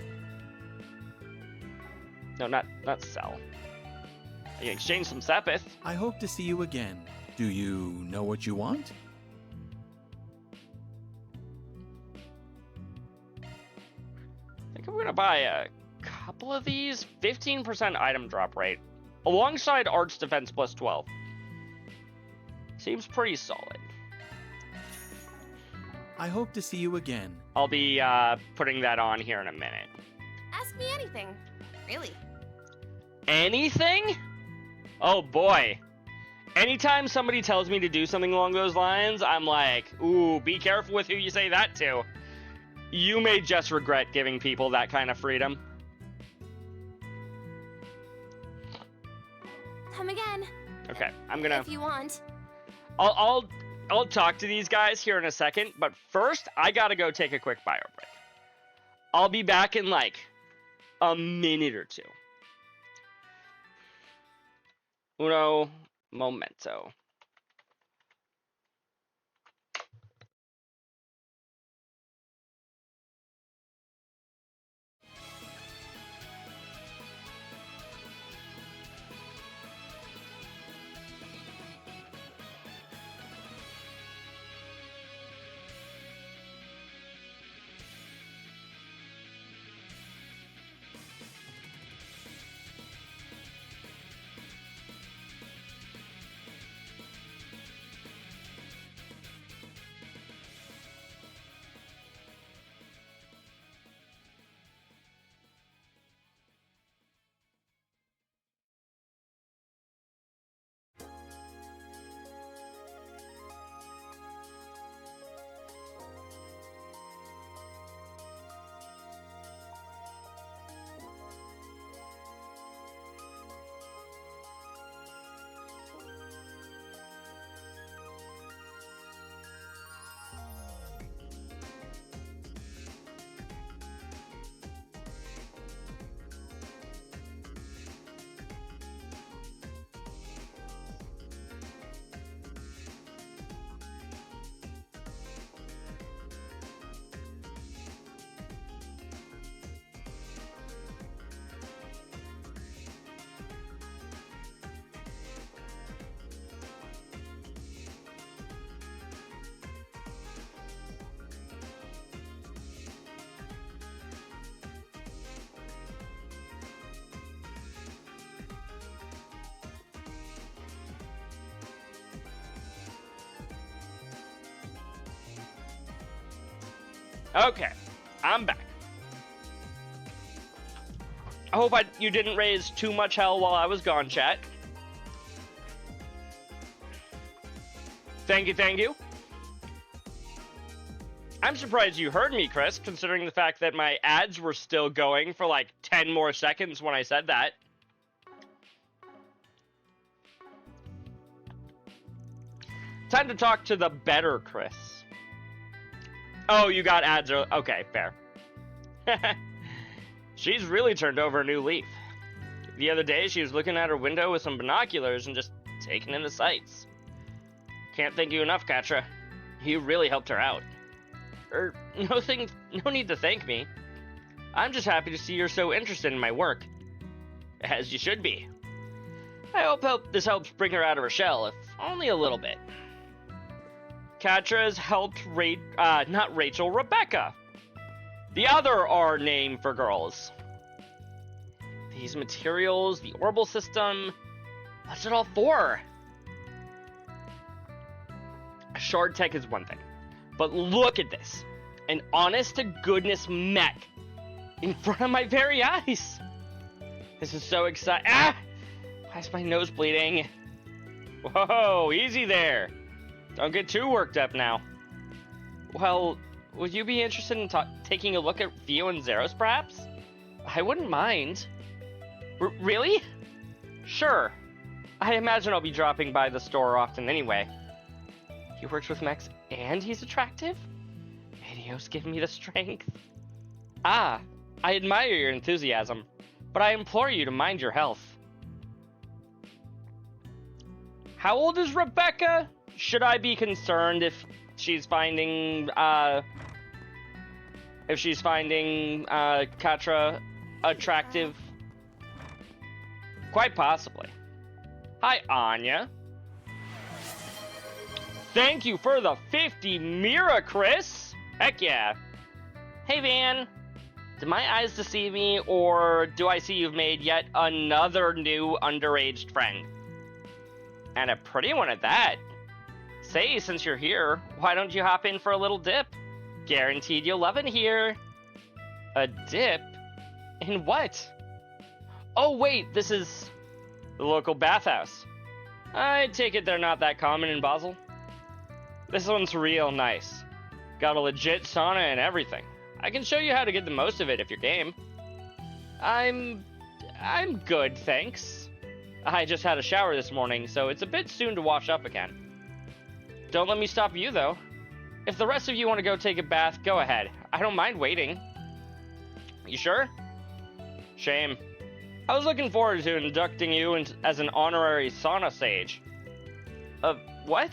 No, not cell. I can exchange some Sepith. I hope to see you again. Do you know what you want? I think I'm gonna buy a couple of these. 15% item drop rate. Alongside Arts Defense plus 12. Seems pretty solid. I hope to see you again. I'll be putting that on here in a minute. Ask me anything. Really. Anything? Oh boy. Anytime somebody tells me to do something along those lines, I'm like, ooh, be careful with who you say that to. You may just regret giving people that kind of freedom. Come again. Okay, I'm gonna... If you want. I'll talk to these guys here in a second, but first, I gotta go take a quick bio break. I'll be back in, like, a minute or two. Uno momento. Okay, I'm back. I hope you didn't raise too much hell while I was gone, chat. Thank you, thank you. I'm surprised you heard me, Chris, considering the fact that my ads were still going for like 10 more seconds when I said that. Time to talk to the better Chris. Oh, you got ads. Okay, fair. She's really turned over a new leaf. The other day, she was looking out her window with some binoculars and just taking in the sights. Can't thank you enough, Katra. You really helped her out. No need to thank me. I'm just happy to see you're so interested in my work. As you should be. I hope this helps bring her out of her shell, if only a little bit. Katra has helped not Rachel, Rebecca. The other R name for girls. These materials, the orbital system, what's it all for? Shard tech is one thing, but look at this. An honest-to-goodness mech in front of my very eyes. This is so exciting. Ah! Why is my nose bleeding? Whoa, easy there. Don't get too worked up now. Well, would you be interested in taking a look at Theo and Zeros, perhaps? I wouldn't mind. Really? Sure. I imagine I'll be dropping by the store often anyway. He works with mechs and he's attractive? Videos give me the strength. Ah, I admire your enthusiasm, but I implore you to mind your health. How old is Rebecca? Should I be concerned if she's finding Katra attractive? Quite possibly. Hi, Anya. Thank you for the 50 Mira, Chris. Heck yeah. Hey, Van. Did my eyes deceive me, or do I see you've made yet another new underage friend? And a pretty one at that. Say, since you're here, why don't you hop in for a little dip? Guaranteed you'll love it here. A dip? In what? Oh wait, this is the local bathhouse. I take it they're not that common in Basel. This one's real nice. Got a legit sauna and everything. I can show you how to get the most of it if you're game. I'm good, thanks. I just had a shower this morning, so it's a bit soon to wash up again. Don't let me stop you, though. If the rest of you want to go take a bath, go ahead. I don't mind waiting. You sure? Shame. I was looking forward to inducting you as an honorary sauna sage. What?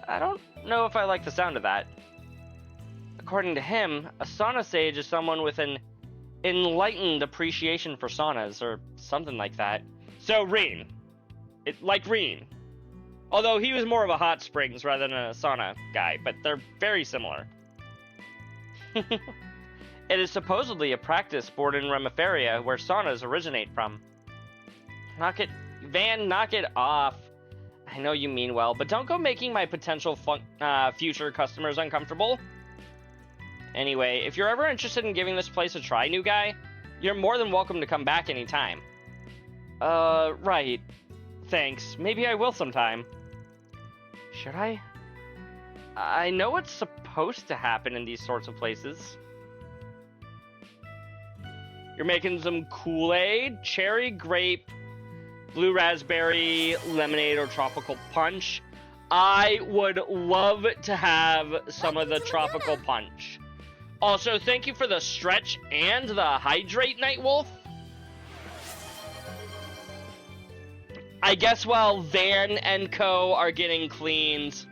I don't know if I like the sound of that. According to him, a sauna sage is someone with an enlightened appreciation for saunas, or something like that. So, Reen. Like Reen. Although he was more of a hot springs rather than a sauna guy, but they're very similar. It is supposedly a practice sport in Remiferia where saunas originate from. Knock it off. I know you mean well, but don't go making my potential future customers uncomfortable. Anyway, if you're ever interested in giving this place a try, new guy, you're more than welcome to come back anytime. Right. Thanks. Maybe I will sometime. Should I? I know what's supposed to happen in these sorts of places. You're making some Kool-Aid, cherry, grape, blue raspberry, lemonade, or tropical punch. I would love to have some of the tropical punch. Also, thank you for the stretch and the hydrate, Nightwolf. I guess while Van and Co. are getting cleaned,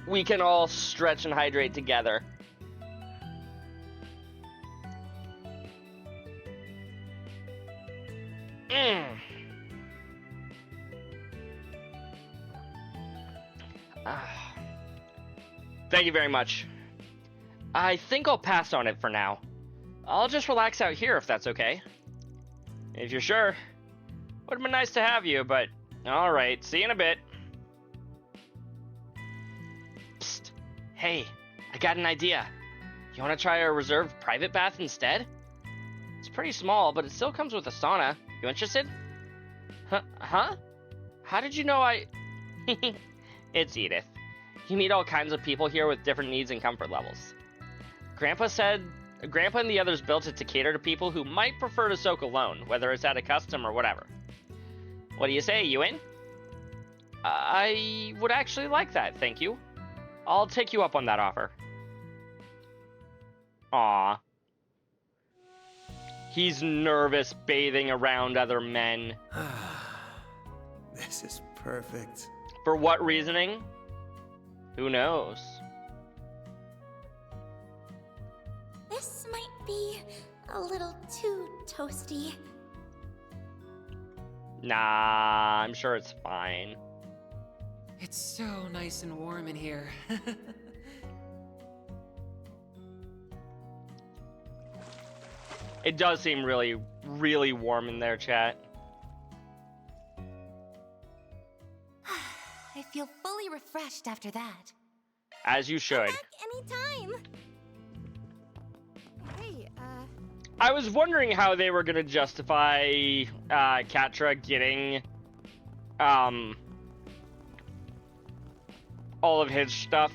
we can all stretch and hydrate together. Thank you very much. I think I'll pass on it for now. I'll just relax out here if that's okay. If you're sure. Would've been nice to have you, but alright, see you in a bit. Psst. Hey, I got an idea. You wanna try a reserved private bath instead? It's pretty small, but it still comes with a sauna. You interested? Huh? How did you know I... It's Edith. You meet all kinds of people here with different needs and comfort levels. Grandpa and the others built it to cater to people who might prefer to soak alone, whether it's at a custom or whatever. What do you say, you in? I would actually like that, thank you. I'll take you up on that offer. Aw. He's nervous bathing around other men. This is perfect. For what reasoning? Who knows? This might be a little too toasty. Nah, I'm sure it's fine. It's so nice and warm in here. It does seem really, really warm in there, chat. I feel fully refreshed after that. As you should. Anytime. Hey, I was wondering how they were gonna justify Catra getting all of his stuff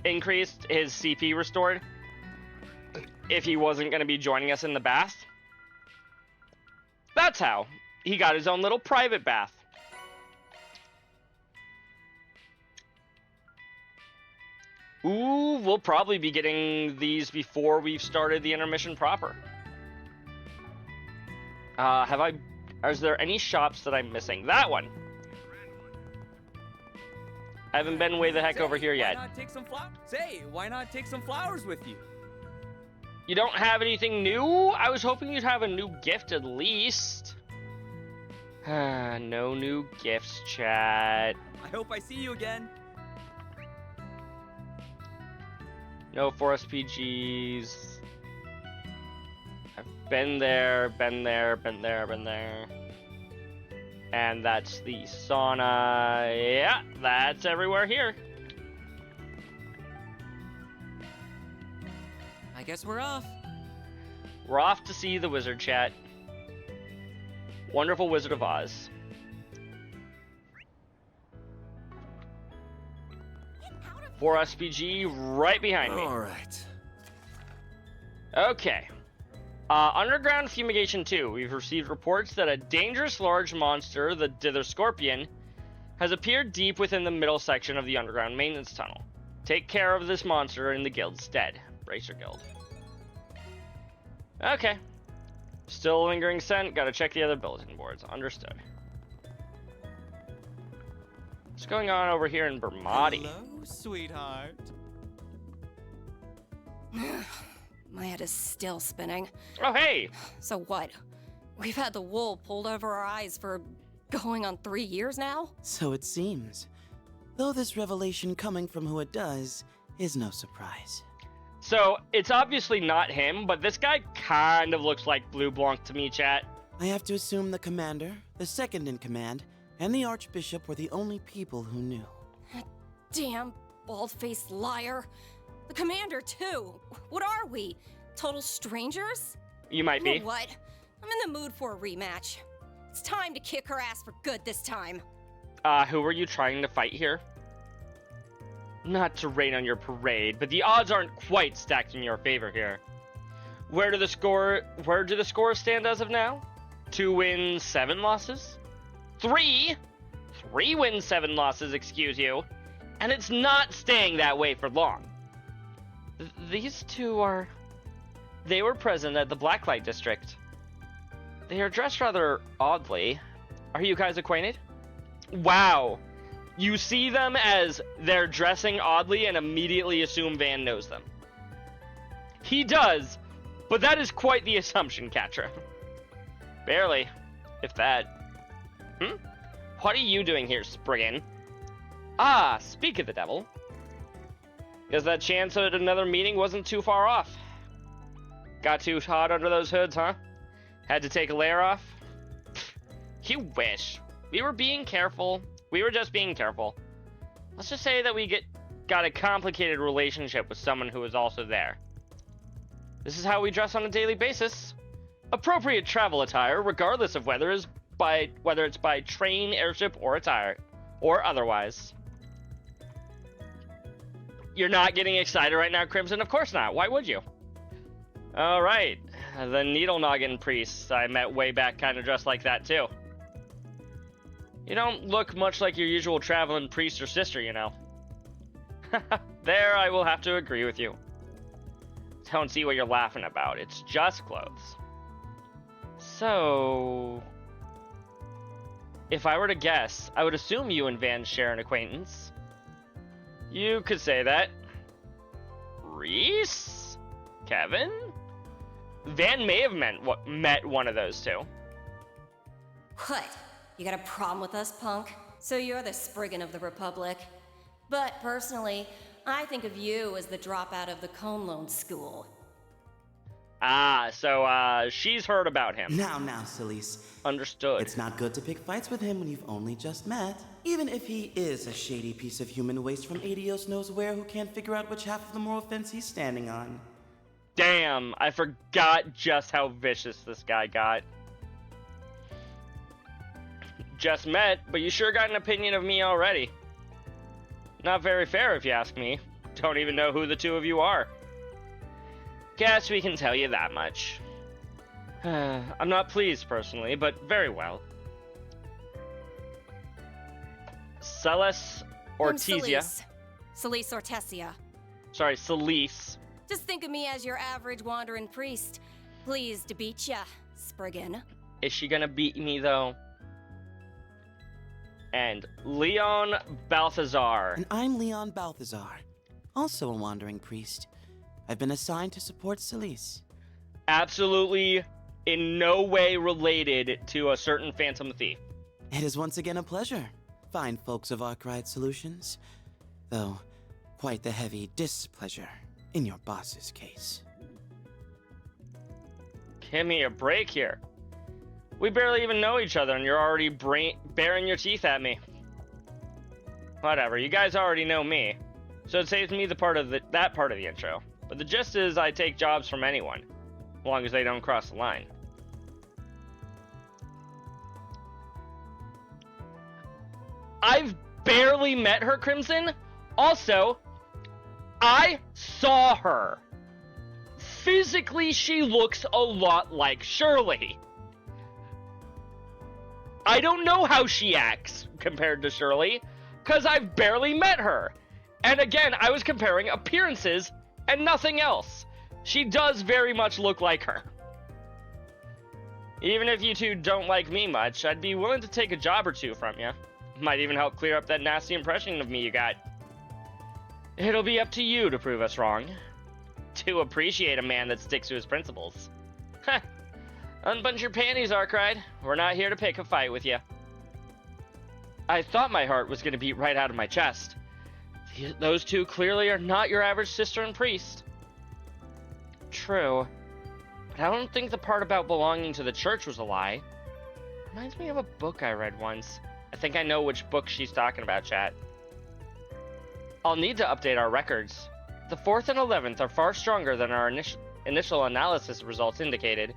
increased, his CP restored, if he wasn't gonna be joining us in the bath. That's how. He got his own little private bath. Ooh, we'll probably be getting these before we've started the intermission proper. Is there any shops that I'm missing? That one! I haven't been way the heck over here yet. Why not take some flowers with you? You don't have anything new? I was hoping you'd have a new gift at least. No new gifts, chat. I hope I see you again. No 4SPGs. I've been there. And that's the sauna. Yeah, that's everywhere here. guess we're off. We're off to see the wizard chat. Wonderful Wizard of Oz. For SPG right behind me. All right. Okay. Underground Fumigation 2. We've received reports that a dangerous large monster, the Dither Scorpion, has appeared deep within the middle section of the underground maintenance tunnel. Take care of this monster in the guild's stead. Racer Guild. Okay. Still lingering scent. Gotta check the other bulletin boards. Understood. What's going on over here in Bermati? Hello, sweetheart. My head is still spinning. Oh, hey! So what? We've had the wool pulled over our eyes for going on 3 years now? So it seems. Though this revelation coming from who it does is no surprise. So, it's obviously not him, but this guy kind of looks like Blue Blanc to me, chat. I have to assume the commander, the second in command, and the archbishop were the only people who knew. Damn bald-faced liar. The commander, too. What are we? Total strangers? You might be. You know what? I'm in the mood for a rematch. It's time to kick her ass for good this time. Who are you trying to fight here? Not to rain on your parade, but the odds aren't quite stacked in your favor here. Where do the scores stand as of now? 2 wins, 7 losses? 3 wins, 7 losses, excuse you. And it's not staying that way for long. These two they were present at the Blacklight District. They are dressed rather oddly. Are you guys acquainted? Wow. You see them as they're dressing oddly and immediately assume Van knows them. He does, but that is quite the assumption, Catra. Barely, if that. What are you doing here, Spriggan? Ah, speak of the devil. Guess that chance at another meeting wasn't too far off. Got too hot under those hoods, huh? Had to take a layer off? You wish. We were being careful. We were just being careful. Let's just say that we got a complicated relationship with someone who was also there. This is how we dress on a daily basis. Appropriate travel attire, regardless of whether it's by train, airship, or attire, or otherwise. You're not getting excited right now, Crimson? Of course not. Why would you? Alright. The Needle Noggin Priest I met way back kind of dressed like that, too. You don't look much like your usual traveling priest or sister, you know. There, I will have to agree with you. Don't see what you're laughing about. It's just clothes. So... if I were to guess, I would assume you and Van share an acquaintance. You could say that. Reese? Kevin? Van may have met one of those two. What? You got a problem with us, punk? So you're the Spriggan of the Republic. But personally, I think of you as the dropout of the Cone Loan School. Ah, so, she's heard about him. Now, Celise. Understood. It's not good to pick fights with him when you've only just met. Even if he is a shady piece of human waste from Adios knows where who can't figure out which half of the moral fence he's standing on. Damn, I forgot just how vicious this guy got. Just met, but you sure got an opinion of me already. Not very fair if you ask me. Don't even know who the two of you are. Guess we can tell you that much. I'm not pleased personally, but very well. Celes Ortesia. Celise Ortesia. Sorry, Celise. Just think of me as your average wandering priest. Pleased to beat ya, Spriggan. Is she gonna beat me, though? And Leon Balthazar. And I'm Leon Balthazar, also a wandering priest. I've been assigned to support Celise. Absolutely in no way related to a certain Phantom Thief. It is once again a pleasure, fine folks of Arkwright Solutions. Though, quite the heavy displeasure in your boss's case. Give me a break here. We barely even know each other and you're already baring your teeth at me. Whatever, you guys already know me. So it saves me that part of the intro. But the gist is I take jobs from anyone, as long as they don't cross the line. I've barely met her, Crimson. Also, I saw her. Physically, she looks a lot like Shirley. I don't know how she acts compared to Shirley, because I've barely met her. And again, I was comparing appearances and nothing else. She does very much look like her. Even if you two don't like me much, I'd be willing to take a job or two from you. Might even help clear up that nasty impression of me you got. It'll be up to you to prove us wrong. To appreciate a man that sticks to his principles. Heh. Unbunch your panties, Arkride. We're not here to pick a fight with you. I thought my heart was going to beat right out of my chest. Those two clearly are not your average sister and priest. True. But I don't think the part about belonging to the church was a lie. Reminds me of a book I read once. I think I know which book she's talking about, chat. I'll need to update our records. The 4th and 11th are far stronger than our initial analysis results indicated.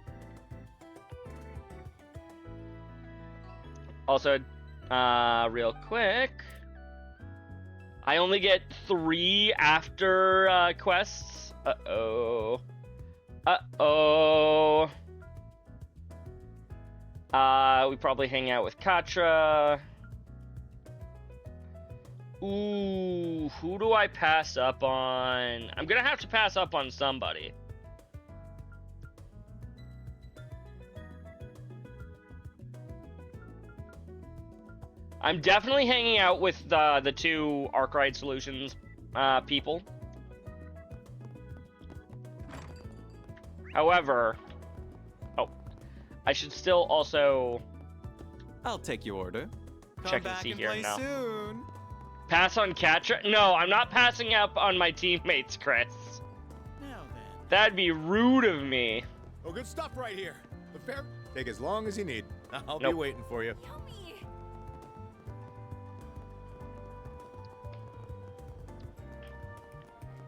Also, real quick, I only get 3 after quests. Uh-oh. Uh-oh. We probably hang out with Katra. Ooh, who do I pass up on? I'm gonna have to pass up on somebody. I'm definitely hanging out with the 2 Arkwright Solutions people. However, I should still also I'll take your order. check and see here now. Soon. Pass on Katra? No, I'm not passing up on my teammates, Chris. Now then. That'd be rude of me. Oh, good stuff right here. The fair. Take as long as you need. I'll be Nope. waiting for you.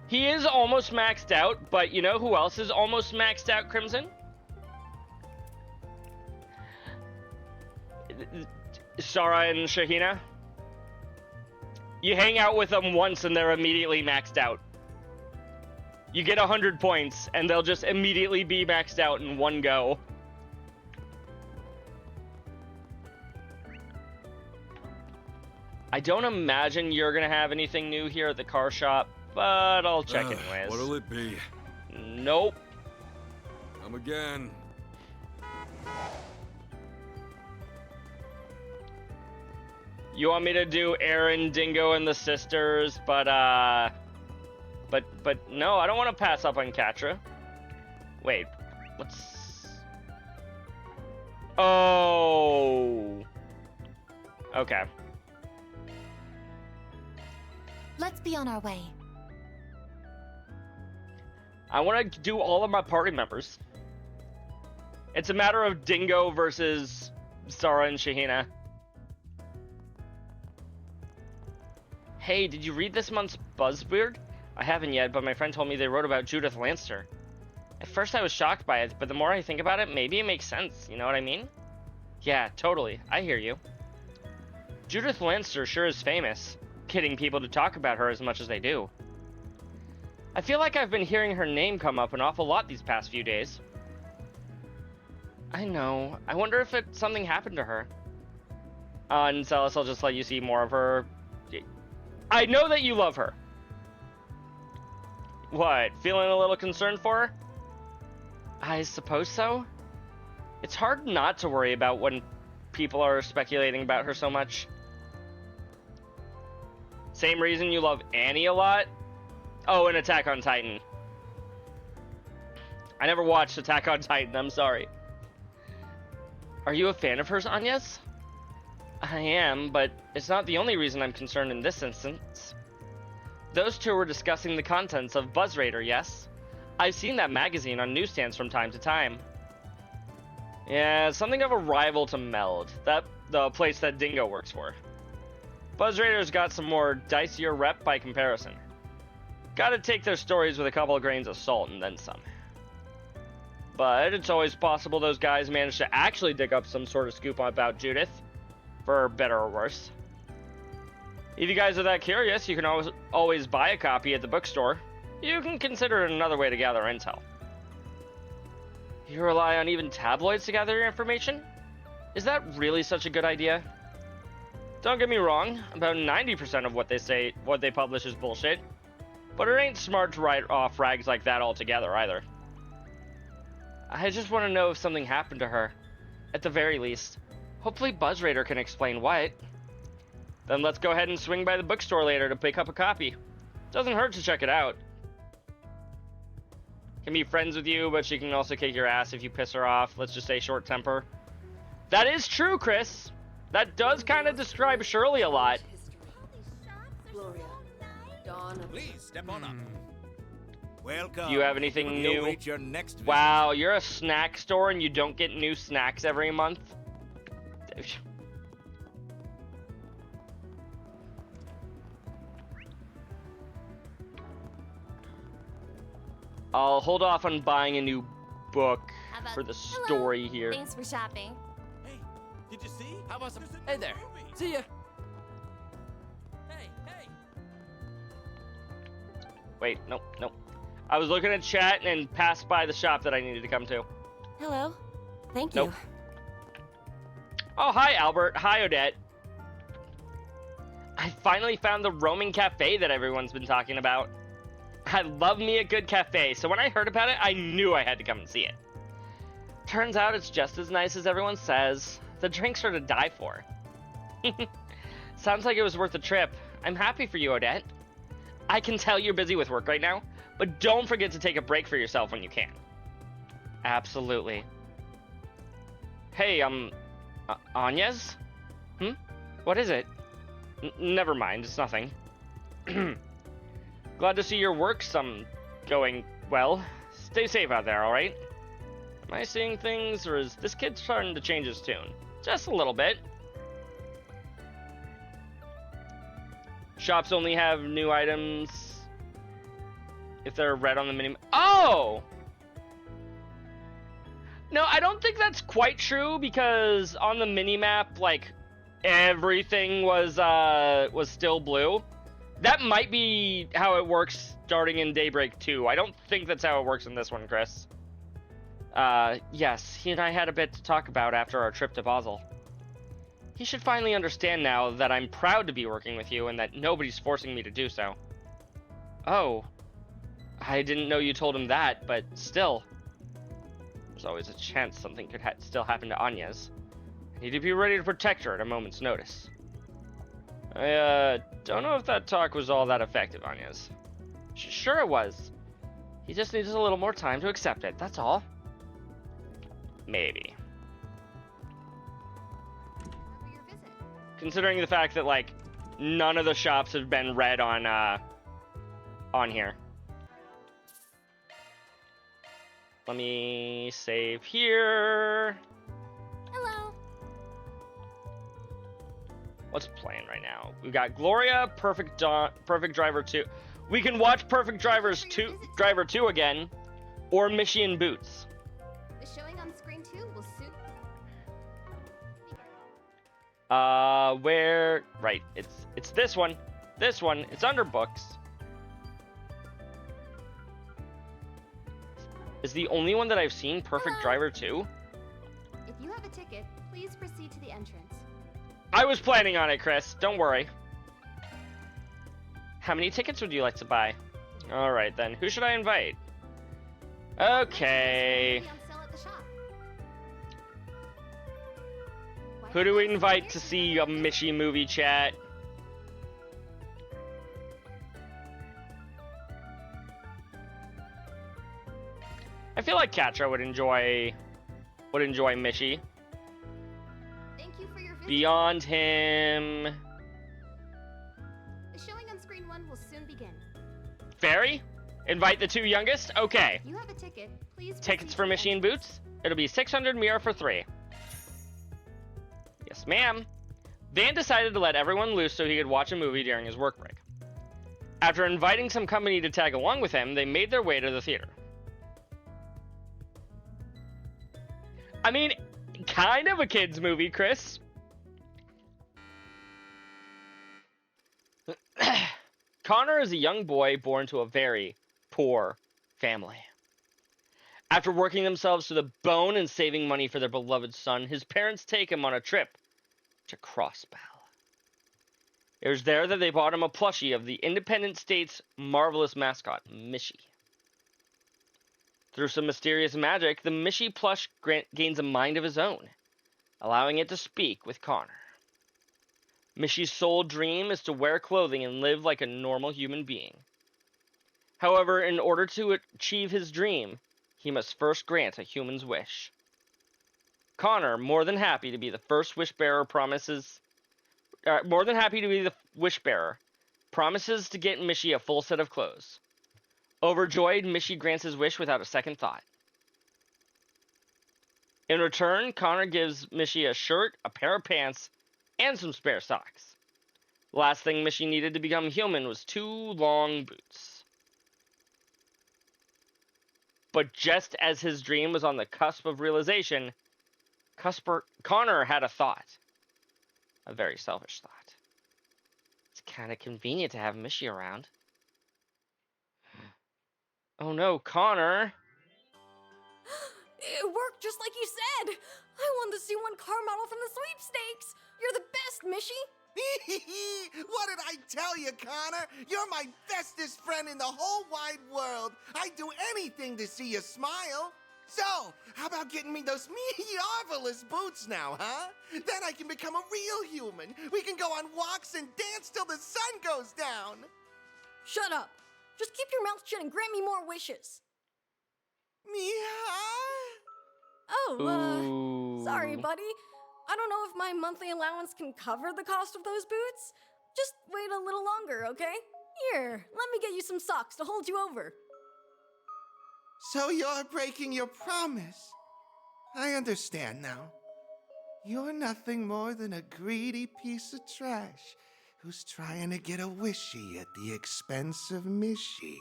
He is almost maxed out, but you know who else is almost maxed out, Crimson? Sarah and Shahina. You hang out with them once and they're immediately maxed out. You get 100 points and they'll just immediately be maxed out in one go. I don't imagine you're gonna have anything new here at the car shop, but I'll check anyways. What'll it be? Nope. Come again. You want me to do Aaron, Dingo, and the sisters, but no, I don't want to pass up on Katra. Wait, what's... Oh. Okay. Let's be on our way. I want to do all of my party members. It's a matter of Dingo versus Sarah and Shahina. Hey, did you read this month's Buzzword? I haven't yet, but my friend told me they wrote about Judith Lancer. At first I was shocked by it, but the more I think about it, maybe it makes sense, you know what I mean? Yeah, totally, I hear you. Judith Lancer sure is famous, getting people to talk about her as much as they do. I feel like I've been hearing her name come up an awful lot these past few days. I know, I wonder if something happened to her. And Celis, I'll just let you see more of her. I know that you love her. What, feeling a little concerned for her? I suppose so. It's hard not to worry about when people are speculating about her so much. Same reason you love Annie a lot? Oh, and Attack on Titan. I never watched Attack on Titan, I'm sorry. Are you a fan of hers, Anya's? I am, but it's not the only reason I'm concerned in this instance. Those two were discussing the contents of Buzz Raider, yes? I've seen that magazine on newsstands from time to time. Yeah, something of a rival to Meld, the place that Dingo works for. Buzz Raider's got some more dicier rep by comparison. Gotta take their stories with a couple of grains of salt and then some. But it's always possible those guys managed to actually dig up some sort of scoop about Judith, for better or worse. If you guys are that curious, you can always buy a copy at the bookstore. You can consider it another way to gather intel. You rely on even tabloids to gather your information? Is that really such a good idea? Don't get me wrong, about 90% of what they publish is bullshit. But it ain't smart to write off rags like that altogether either. I just want to know if something happened to her. At the very least. Hopefully BuzzRaider can explain what. Then let's go ahead and swing by the bookstore later to pick up a copy. Doesn't hurt to check it out. Can be friends with you, but she can also kick your ass if you piss her off. Let's just say short temper. That is true, Chris. That does kind of describe Shirley a lot. Gloria, Dawn. Please step on up. Welcome. Do you have anything new? Await your next visit. Wow, you're a snack store and you don't get new snacks every month? I'll hold off on buying a new book for the story here. Thanks for shopping. Hey, did you see? How about some? Hey there. See ya. Hey. Wait, nope. I was looking at chat and passed by the shop that I needed to come to. Hello. Thank you. Nope. Oh, hi, Albert. Hi, Odette. I finally found the roaming cafe that everyone's been talking about. I love me a good cafe, so when I heard about it, I knew I had to come and see it. Turns out it's just as nice as everyone says. The drinks are to die for. Sounds like it was worth the trip. I'm happy for you, Odette. I can tell you're busy with work right now, but don't forget to take a break for yourself when you can. Absolutely. Hey, Anya's? What is it? Never mind, it's nothing. Glad to see your work's, going well. Stay safe out there, alright? Am I seeing things, or is this kid starting to change his tune? Just a little bit. Shops only have new items if they're red on the mini. Oh! No, I don't think that's quite true, because on the mini-map, like, everything was still blue. That might be how it works starting in Daybreak 2. I don't think that's how it works in this one, Chris. Yes, he and I had a bit to talk about after our trip to Basel. He should finally understand now that I'm proud to be working with you and that nobody's forcing me to do so. Oh, I didn't know you told him that, but still. There's always a chance something could still happen to Anya's. I need to be ready to protect her at a moment's notice. I don't know if that talk was all that effective, Anya's. Sure it was. He just needs a little more time to accept it, that's all. Maybe. Considering the fact that, like, none of the shops have been red on here. Let me save here. Hello. What's playing right now? We've got Gloria, Perfect Driver 2. We can watch Perfect Driver 2 again, or Mishy and Boots. The showing on screen 2 will soon. Where? Right, it's this one. This one. It's under books. Is the only one that I've seen Perfect Driver 2? If you have a ticket, please proceed to the entrance. I was planning on it, Chris. Don't worry. How many tickets would you like to buy? Alright then, who should I invite? Okay. Who do we invite to see a Mishy movie, chat? I feel like Katra would enjoy Mishy. Thank you for your visit. Beyond him. The showing on screen 1 will soon begin. Fairy? Invite the two youngest? Okay. If you have a ticket, please. Tickets for Mishy and Boots? It'll be 600 Mira for 3. Yes, ma'am. Van decided to let everyone loose so he could watch a movie during his work break. After inviting some company to tag along with him, they made their way to the theater. I mean, kind of a kid's movie, Chris. Connor is a young boy born to a very poor family. After working themselves to the bone and saving money for their beloved son, his parents take him on a trip to Crossbell. It was there that they bought him a plushie of the Independent State's marvelous mascot, Mishy. Through some mysterious magic, the Mishy plush gains a mind of his own, allowing it to speak with Connor. Mishy's sole dream is to wear clothing and live like a normal human being. However, in order to achieve his dream, he must first grant a human's wish. Connor, more than happy to be the wish bearer, promises to get Mishy a full set of clothes. Overjoyed, Mishy grants his wish without a second thought. In return, Connor gives Mishy a shirt, a pair of pants, and some spare socks. The last thing Mishy needed to become human was 2 long boots. But just as his dream was on the cusp of realization, Connor had a thought. A very selfish thought. It's kind of convenient to have Mishy around. Oh no, Connor! It worked just like you said! I won the C1 car model from the sweepstakes! You're the best, Mishy! What did I tell you, Connor? You're my bestest friend in the whole wide world. I'd do anything to see you smile. So, how about getting me those marvelous boots now, huh? Then I can become a real human. We can go on walks and dance till the sun goes down. Shut up! Just keep your mouth shut and grant me more wishes. Sorry, buddy. I don't know if my monthly allowance can cover the cost of those boots. Just wait a little longer, okay? Here, let me get you some socks to hold you over. So you're breaking your promise. I understand now. You're nothing more than a greedy piece of trash who's trying to get a wishy at the expense of Mishy.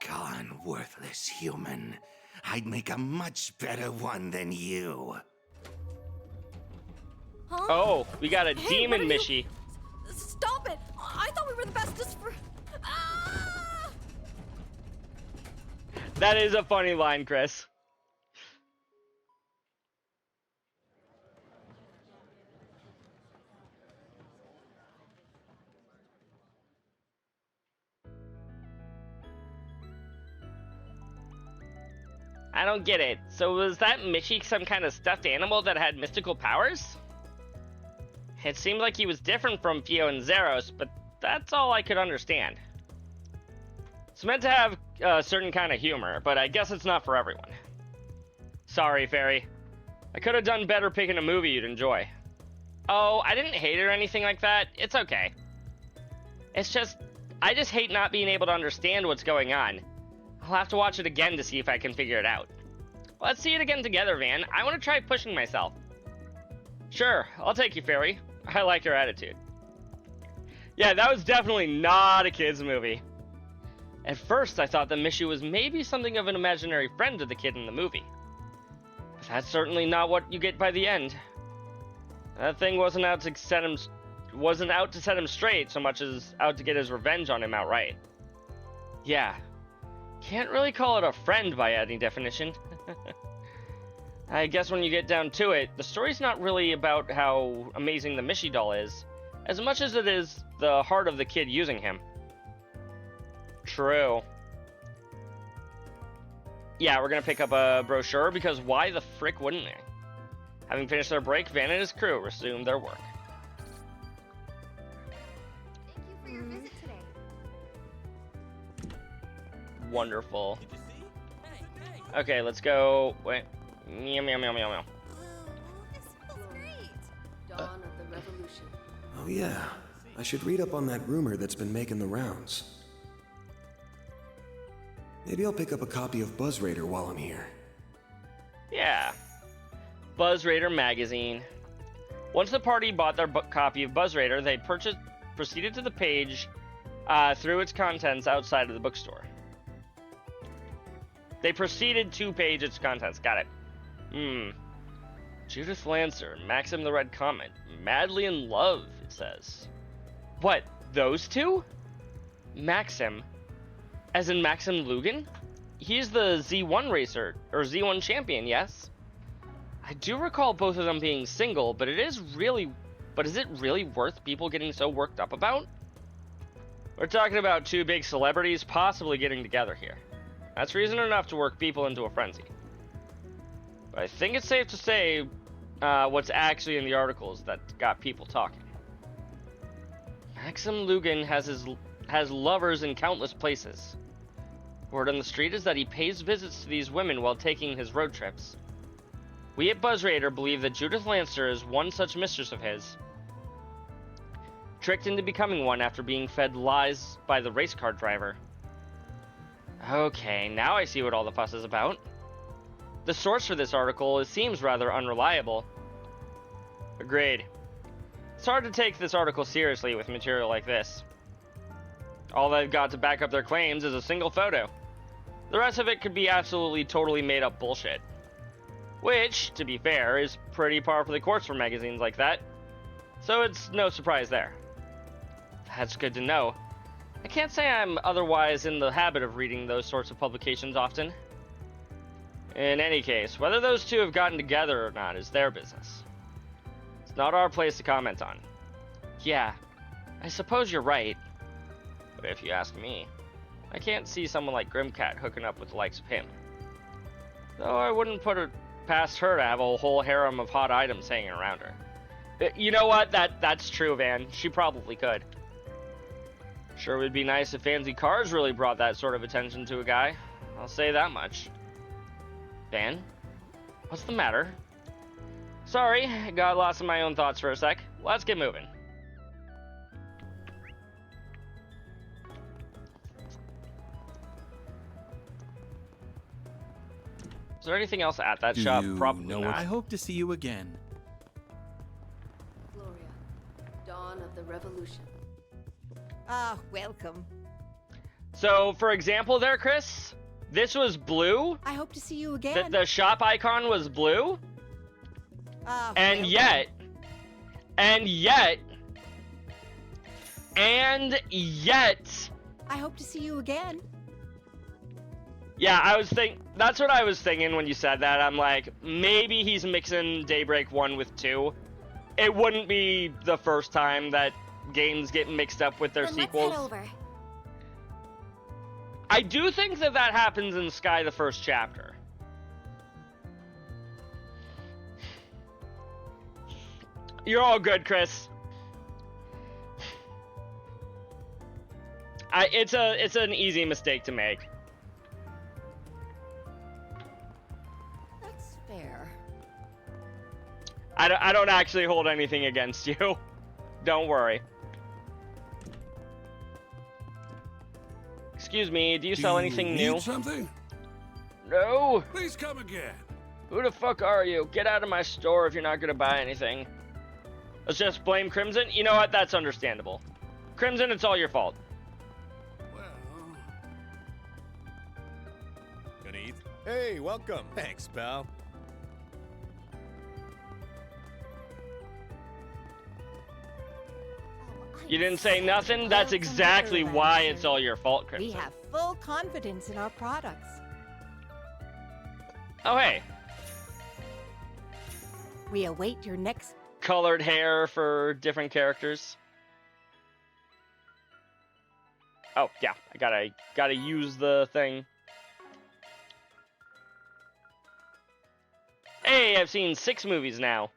Begone, worthless human. I'd make a much better one than you. Huh? Oh, we got a Hey, demon what are Mishy. Stop it! I thought we were the bestest for... Ah! That is a funny line, Chris. I don't get it. So was that Mishy some kind of stuffed animal that had mystical powers? It seemed like he was different from Fio and Zeros, but that's all I could understand. It's meant to have a certain kind of humor, but I guess it's not for everyone. Sorry, Fairy. I could have done better picking a movie you'd enjoy. Oh, I didn't hate it or anything like that. It's okay. It's just, I just hate not being able to understand what's going on. I'll have to watch it again to see if I can figure it out. Let's see it again together, Van. I want to try pushing myself. Sure, I'll take you, Fairy. I like your attitude. Yeah, that was definitely not a kid's movie. At first, I thought that Mishy was maybe something of an imaginary friend to the kid in the movie. But that's certainly not what you get by the end. That thing wasn't out to set him straight so much as out to get his revenge on him outright. Yeah, can't really call it a friend by any definition. I guess when you get down to it, the story's not really about how amazing the Mishy doll is, as much as it is the heart of the kid using him. True. Yeah, we're gonna pick up a brochure, because why the frick wouldn't they? Having finished their break, Van and his crew resumed their work. Thank you for your visit today. Wonderful. Okay, let's go. Wait. Meow, meow, meow, meow, meow. This feels great. Dawn of the Revolution. Oh yeah, I should read up on that rumor that's been making the rounds. Maybe I'll pick up a copy of Buzz Raider while I'm here. Yeah. Buzz Raider magazine. Once the party bought their copy of Buzz Raider, they proceeded to the page threw its contents outside of the bookstore. They proceeded to page its contents. Got it. Judith Lancer, Maxim the Red Comet, madly in love, it says. What, those two? Maxim? As in Maxim Lugan? He's the Z1 racer, or Z1 champion, yes? I do recall both of them being single, but is it really worth people getting so worked up about? We're talking about two big celebrities possibly getting together here. That's reason enough to work people into a frenzy. But I think it's safe to say what's actually in the articles that got people talking. Maxim Lugan has lovers in countless places. Word on the street is that he pays visits to these women while taking his road trips. We at BuzzRaider believe that Judith Lancer is one such mistress of his. Tricked into becoming one after being fed lies by the race car driver. Okay, now I see what all the fuss is about. The source for this article seems rather unreliable. Agreed. It's hard to take this article seriously with material like this. All they've got to back up their claims is a single photo. The rest of it could be absolutely totally made up bullshit. Which, to be fair, is pretty par for the course for magazines like that. So it's no surprise there. That's good to know. I can't say I'm otherwise in the habit of reading those sorts of publications often. In any case, whether those two have gotten together or not is their business. It's not our place to comment on. Yeah, I suppose you're right. But if you ask me, I can't see someone like Grimcat hooking up with the likes of him. Though I wouldn't put it past her to have a whole harem of hot items hanging around her. You know what? That's true, Van. She probably could. Sure would be nice if fancy cars really brought that sort of attention to a guy. I'll say that much. Van? What's the matter? Sorry, I got lost in my own thoughts for a sec. Let's get moving. Is there anything else at that shop? Probably not. I hope to see you again. Gloria, dawn of the revolution. Ah, welcome. So, for example there, Chris, this was blue. I hope to see you again. The shop icon was blue. Ah, and yet, I hope to see you again. Yeah, that's what I was thinking when you said that. I'm like, maybe he's mixing Daybreak 1 with 2. It wouldn't be the first time that games get mixed up with their sequels. Let's head over. I do think that happens in Sky the First Chapter. You're all good, Chris. It's an easy mistake to make. That's fair. I don't actually hold anything against you. Don't worry. Excuse me, do you sell anything new? Need something? No. Please come again. Who the fuck are you? Get out of my store if you're not gonna buy anything. Let's just blame Crimson? You know what? That's understandable. Crimson, it's all your fault. Well... Gonna eat? Hey, welcome. Thanks, pal. You didn't say nothing? That's exactly why it's all your fault, Crimson. We have full confidence in our products. Oh, hey. We await your next... Colored hair for different characters. Oh, yeah. I gotta use the thing. Hey, I've seen 6 movies now.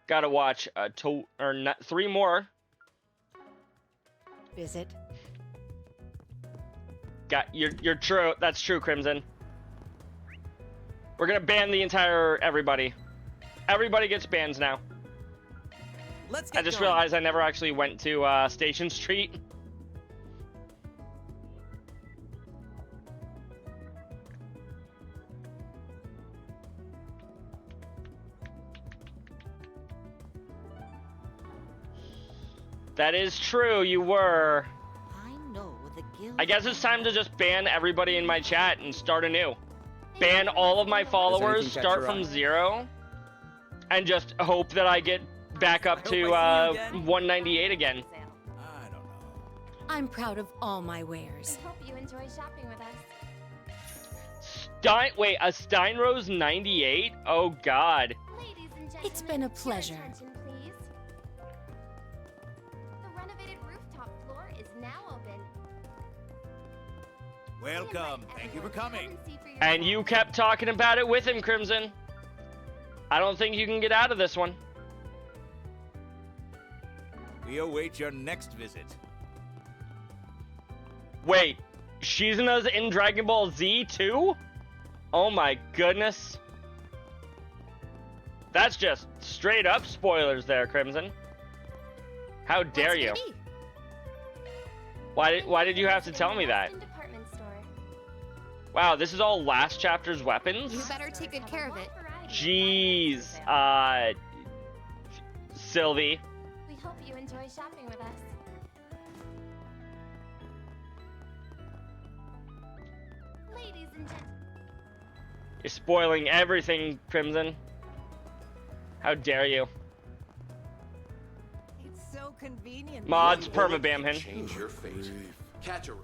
Gotta watch 3 more. Visit. You're true. That's true, Crimson. We're gonna ban the entire everybody. Everybody gets bans now. I just realized I never actually went to Station Street. That is true, you were. I know the guild. I guess it's time to just ban everybody in my chat and start anew. Ban all of my followers, start from 0, and just hope that I get back up to 198 again. I'm proud of all my wares. We hope you enjoy shopping with us. Wait, a Steinrose 98? Oh god. Ladies and gentlemen, It's been a pleasure. your attention, please. The renovated rooftop floor is now open. Welcome. Thank you for coming. And you kept talking about it with him, Crimson. I don't think you can get out of this one. We await your next visit. Wait, Shizuna's in Dragon Ball Z too? Oh my goodness. That's just straight up spoilers there, Crimson. How dare you? Why did you have to tell me that? Department store. Wow, this is all last chapter's weapons? You better take good care of it. Jeez, Sylvie. We hope you enjoy shopping with us. Ladies and gentlemen. You're spoiling everything, Crimson. How dare you? It's so convenient. Mods permabam him. Change your fate. Catch a...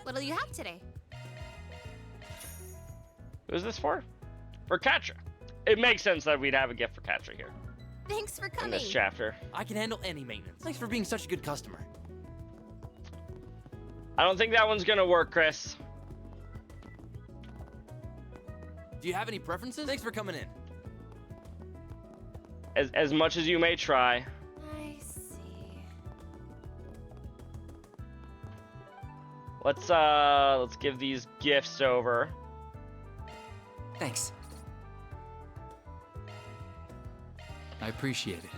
What'll you have today? Who's this for? For Katra. It makes sense that we'd have a gift for Katra here Thanks for in coming. this chapter. I can handle any maintenance. Thanks for being such a good customer. I don't think that one's gonna work, Chris. Do you have any preferences? Thanks for coming in. As much as you may try. I see. Let's give these gifts over. Thanks. I appreciate it.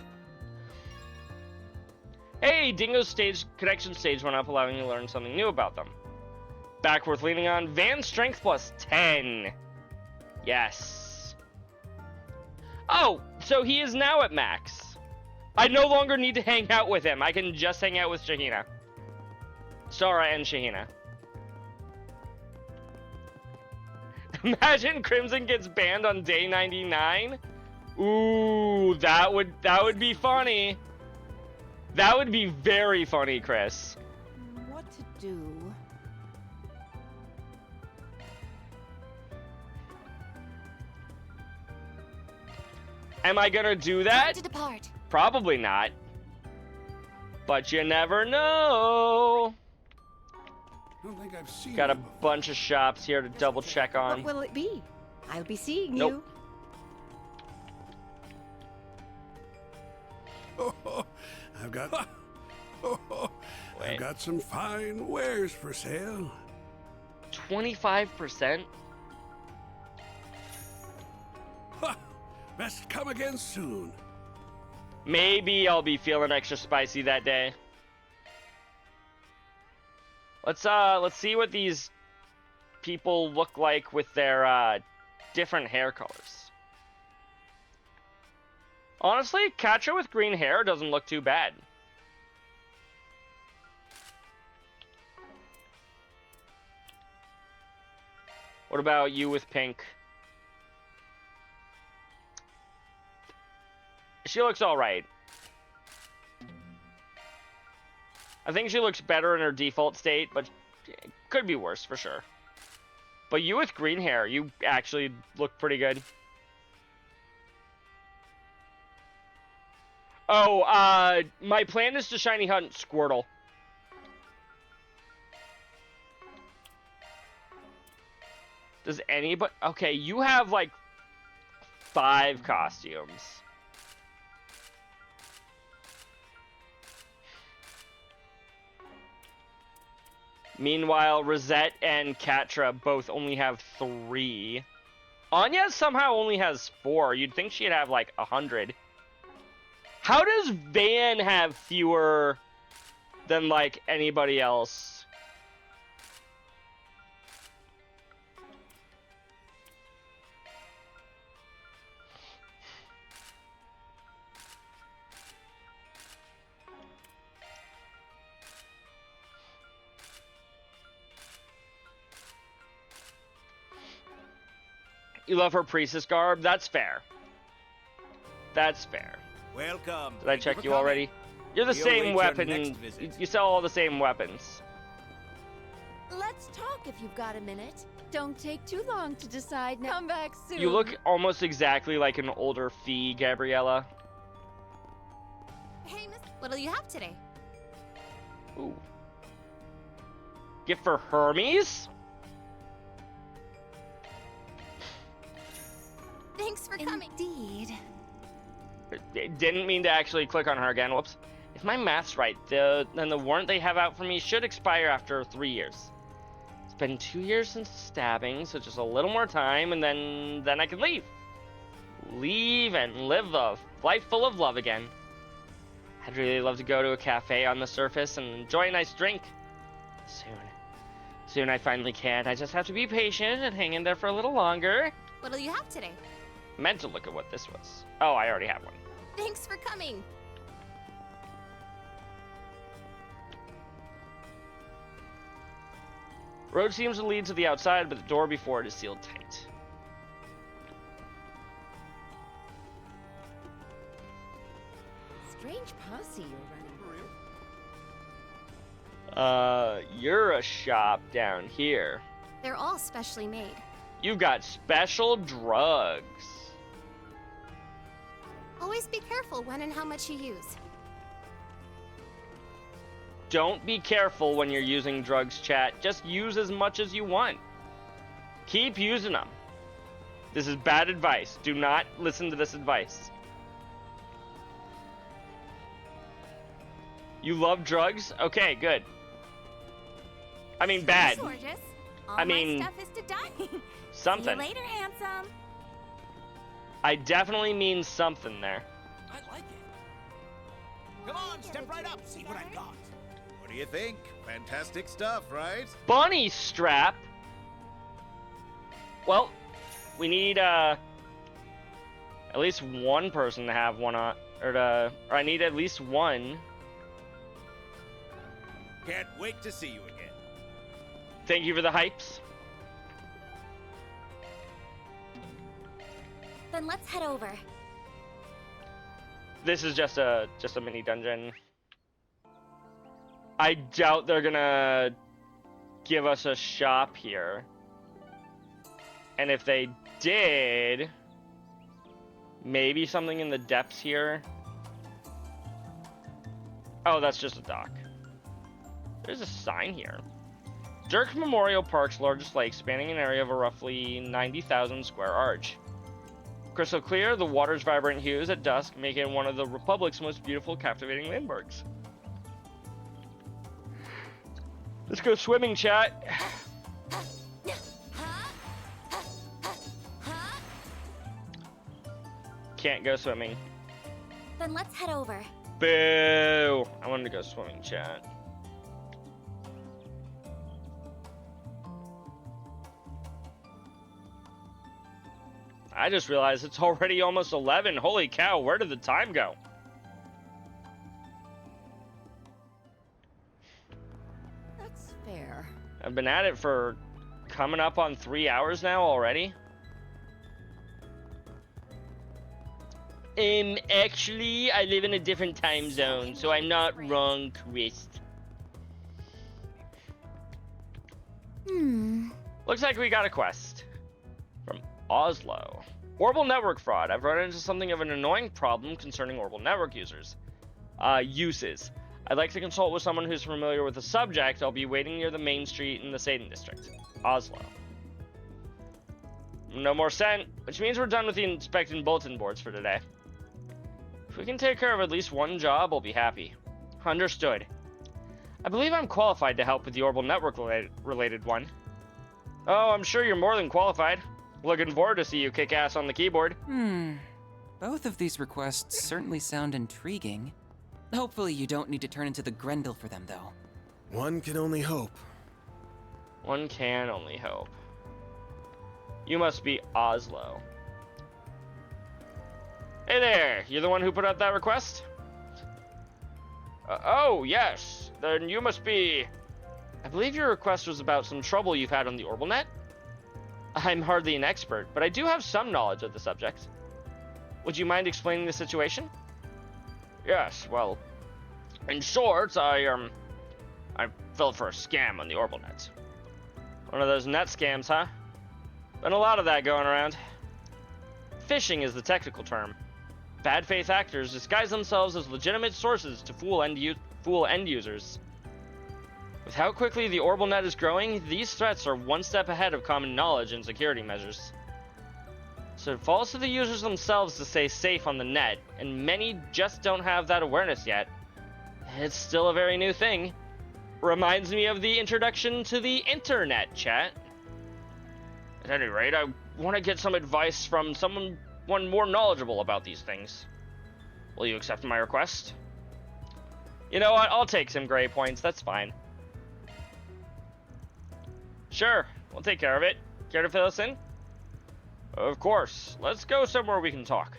Hey, Dingo's stage connection stage went up, allowing you to learn something new about them. Back worth leaning on. Van strength plus 10. Yes. Oh, so he is now at max. I no longer need to hang out with him. I can just hang out with Shahina. Sora and Shahina. Imagine Crimson gets banned on day 99. Ooh, that would be funny. That would be very funny, Chris. What to do? Am I gonna do that? To depart. Probably not. But you never know. I don't think I've seen Got a you before. bunch of shops here to double check on. What will it be? I'll be seeing Nope. I've got I've got some fine wares for sale. 25%? Best come again soon. Maybe I'll be feeling extra spicy that day. Let's see what these people look like with their different hair colors. Honestly, Katra with green hair doesn't look too bad. What about you with pink? She looks alright. I think she looks better in her default state, but it could be worse for sure. But you with green hair, you actually look pretty good. Oh, my plan is to shiny hunt Squirtle. Does anybody... Okay, you have like 5 costumes. Meanwhile, Rosette and Katra both only have 3. Anya somehow only has 4. You'd think she'd have like 100. How does Van have fewer than like anybody else? You love her priestess garb. That's fair. That's fair. Welcome. Did I check you already? You're the same weapon. You sell all the same weapons. Let's talk if you've got a minute. Don't take too long to decide. Come back soon. You look almost exactly like an older Fee, Gabriella. Hey, miss, what'll you have today? Ooh. Gift for Hermes? Thanks for coming. Indeed. Didn't mean to actually click on her again. Whoops. If my math's right, then the warrant they have out for me should expire after 3 years. It's been 2 years since the stabbing, so just a little more time, and then I can leave. Leave and live a life full of love again. I'd really love to go to a cafe on the surface and enjoy a nice drink. Soon I finally can. I just have to be patient and hang in there for a little longer. What'll you have today? Meant to look at what this was. Oh, I already have one. Thanks for coming. Road seems to lead to the outside, but the door before it is sealed tight. Strange posse you're running. You're a shop down here. They're all specially made. You've got special drugs. Always be careful when and how much you use. Don't be careful when you're using drugs, chat. Just use as much as you want. Keep using them. This is bad advice. Do not listen to this advice. You love drugs? Okay, good. I mean, bad. Gorgeous. All I mean, my stuff is to die. something. See you later, handsome. I definitely mean something there. I like it. Come on, step right up. See what I've got. What do you think? Fantastic stuff, right? Bunny strap? Well, we need at least one person to have one on, or I need at least one. Can't wait to see you again. Thank you for the hypes. Then let's head over. This is just a mini dungeon. I doubt they're gonna give us a shop here. And if they did, maybe something in the depths here. Oh, that's just a dock. There's a sign here. Dirk Memorial Park's largest lake, spanning an area of a roughly 90,000 square arch. Crystal clear, the water's vibrant hues at dusk make it one of the Republic's most beautiful, captivating landmarks. Let's go swimming, chat. Can't go swimming. Then let's head over. Boo! I wanted to go swimming, chat. I just realized it's already almost 11. Holy cow, where did the time go? That's fair. I've been at it for coming up on 3 hours now already. Actually, I live in a different time zone, so I'm not wrong, Chris. Looks like we got a quest from Oslo. Orbital network fraud. I've run into something of an annoying problem concerning orbital network users. Uses. I'd like to consult with someone who's familiar with the subject. I'll be waiting near the main street in the Satan district. Oslo. No more sent, which means we're done with the inspecting bulletin boards for today. If we can take care of at least one job, I'll be happy. Understood. I believe I'm qualified to help with the orbital network related one. Oh, I'm sure you're more than qualified. Looking forward to see you kick ass on the keyboard. Both of these requests certainly sound intriguing. Hopefully you don't need to turn into the Grendel for them, though. One can only hope. One can only hope. You must be Oslo. Hey there, you're the one who put out that request? Oh, yes. Then you must be... I believe your request was about some trouble you've had on the Orbital Net? I'm hardly an expert, but I do have some knowledge of the subject. Would you mind explaining the situation? Yes, well, in short, I fell for a scam on the Orbital Net. One of those net scams, huh? Been a lot of that going around. Phishing is the technical term. Bad faith actors disguise themselves as legitimate sources to fool end users. With how quickly the Orbital Net is growing, these threats are one step ahead of common knowledge and security measures. So it falls to the users themselves to stay safe on the net, and many just don't have that awareness yet. It's still a very new thing. Reminds me of the introduction to the internet, chat. At any rate, I want to get some advice from someone more knowledgeable about these things. Will you accept my request? You know what, I'll take some gray points, that's fine. Sure, we'll take care of it. Care to fill us in? Of course. Let's go somewhere we can talk.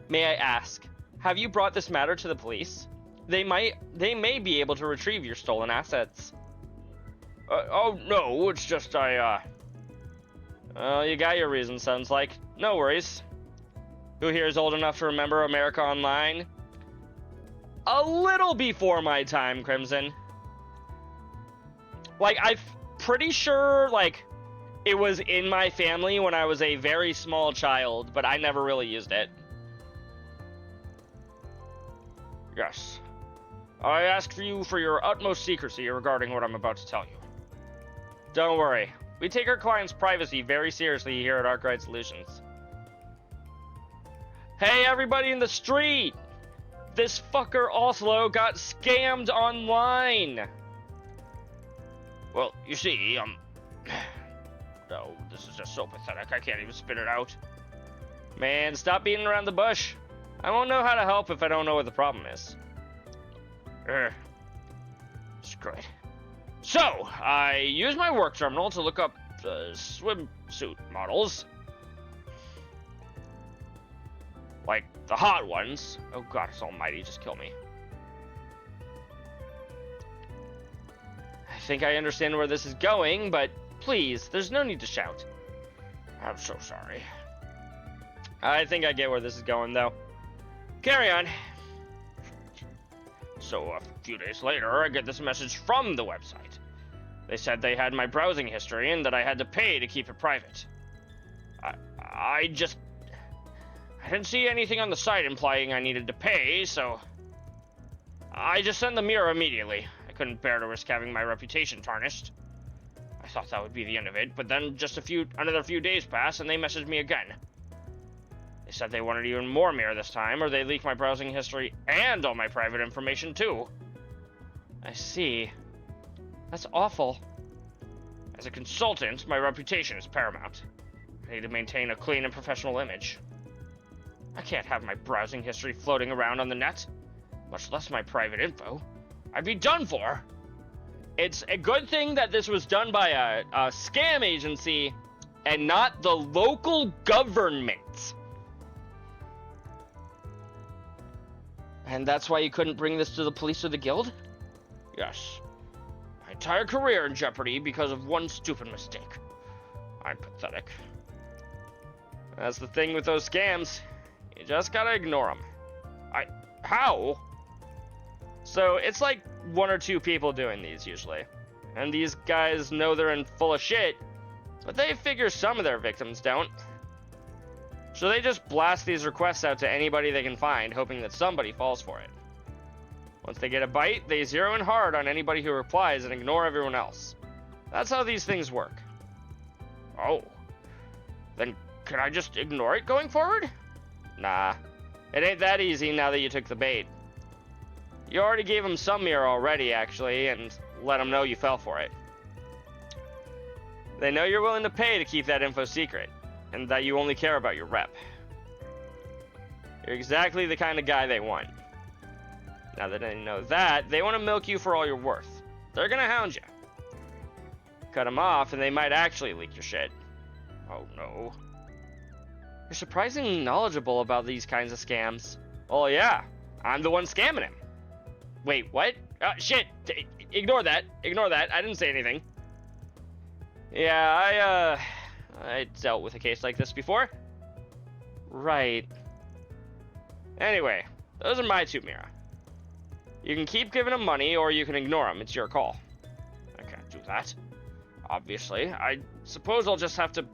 May I ask, have you brought this matter to the police? They may be able to retrieve your stolen assets. Oh no, it's just you got your reason, sounds like. No worries. Who here is old enough to remember America Online? A little before my time, Crimson. Like, I'm pretty sure, like, it was in my family when I was a very small child, but I never really used it. Yes. I ask you for your utmost secrecy regarding what I'm about to tell you. Don't worry. We take our clients' privacy very seriously here at Arkwright Solutions. Hey, everybody in the street! This fucker Oslo got scammed online! Well, you see, no, this is just so pathetic, I can't even spit it out. Man, stop beating around the bush. I won't know how to help if I don't know what the problem is. Screw it. So, I use my work terminal to look up swimsuit models. Like, the hot ones. Oh God, it's almighty, just kill me. I think I understand where this is going, but please, there's no need to shout. I'm so sorry. I think I get where this is going, though. Carry on. So, a few days later, I get this message from the website. They said they had my browsing history and that I had to pay to keep it private. I didn't see anything on the site implying I needed to pay, so I just sent the mirror immediately. I couldn't bear to risk having my reputation tarnished. I thought that would be the end of it, but then just another few days passed and they messaged me again. They said they wanted even more mirror this time, or they'd leak my browsing history and all my private information too. I see. That's awful. As a consultant, my reputation is paramount. I need to maintain a clean and professional image. I can't have my browsing history floating around on the net, much less my private info. I'd be done for. It's a good thing that this was done by a scam agency and not the local government. And that's why you couldn't bring this to the police or the guild? Yes. My entire career in jeopardy because of one stupid mistake. I'm pathetic. That's the thing with those scams. You just gotta ignore them. How? So, it's like one or two people doing these, usually. And these guys know they're in full of shit, but they figure some of their victims don't. So they just blast these requests out to anybody they can find, hoping that somebody falls for it. Once they get a bite, they zero in hard on anybody who replies and ignore everyone else. That's how these things work. Oh. Then can I just ignore it going forward? Nah. It ain't that easy now that you took the bait. You already gave them some mirror already, actually, and let them know you fell for it. They know you're willing to pay to keep that info secret, and that you only care about your rep. You're exactly the kind of guy they want. Now that they know that, they want to milk you for all you're worth. They're gonna hound you. Cut them off, and they might actually leak your shit. Oh no. You're surprisingly knowledgeable about these kinds of scams. Well, yeah. I'm the one scamming him. Wait, what? Shit! Ignore that. Ignore that. I didn't say anything. Yeah, I dealt with a case like this before. Right. Anyway, those are my 2, Mira. You can keep giving them money, or you can ignore them. It's your call. I can't do that. Obviously. I suppose I'll just have to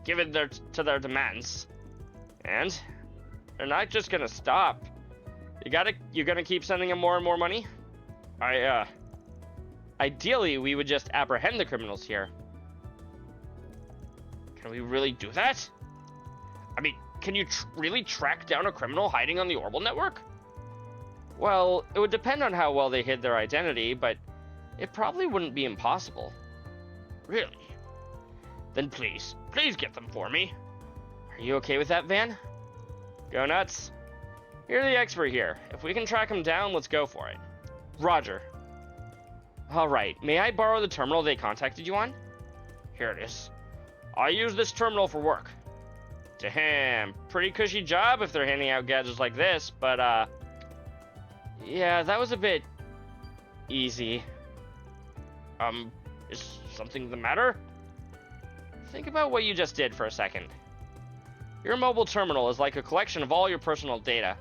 give it to their demands. And they're not just gonna stop. You're gonna keep sending them more and more money? Ideally, we would just apprehend the criminals here. Can we really do that? I mean, can you really track down a criminal hiding on the Orbital network? Well, it would depend on how well they hid their identity, but it probably wouldn't be impossible. Really? Then please get them for me. Are you okay with that, Van? Go nuts. You're the expert here. If we can track them down, let's go for it. Roger. Alright, may I borrow the terminal they contacted you on? Here it is. I use this terminal for work. Damn, pretty cushy job if they're handing out gadgets like this, but yeah, that was a bit easy. Is something the matter? Think about what you just did for a second. Your mobile terminal is like a collection of all your personal data,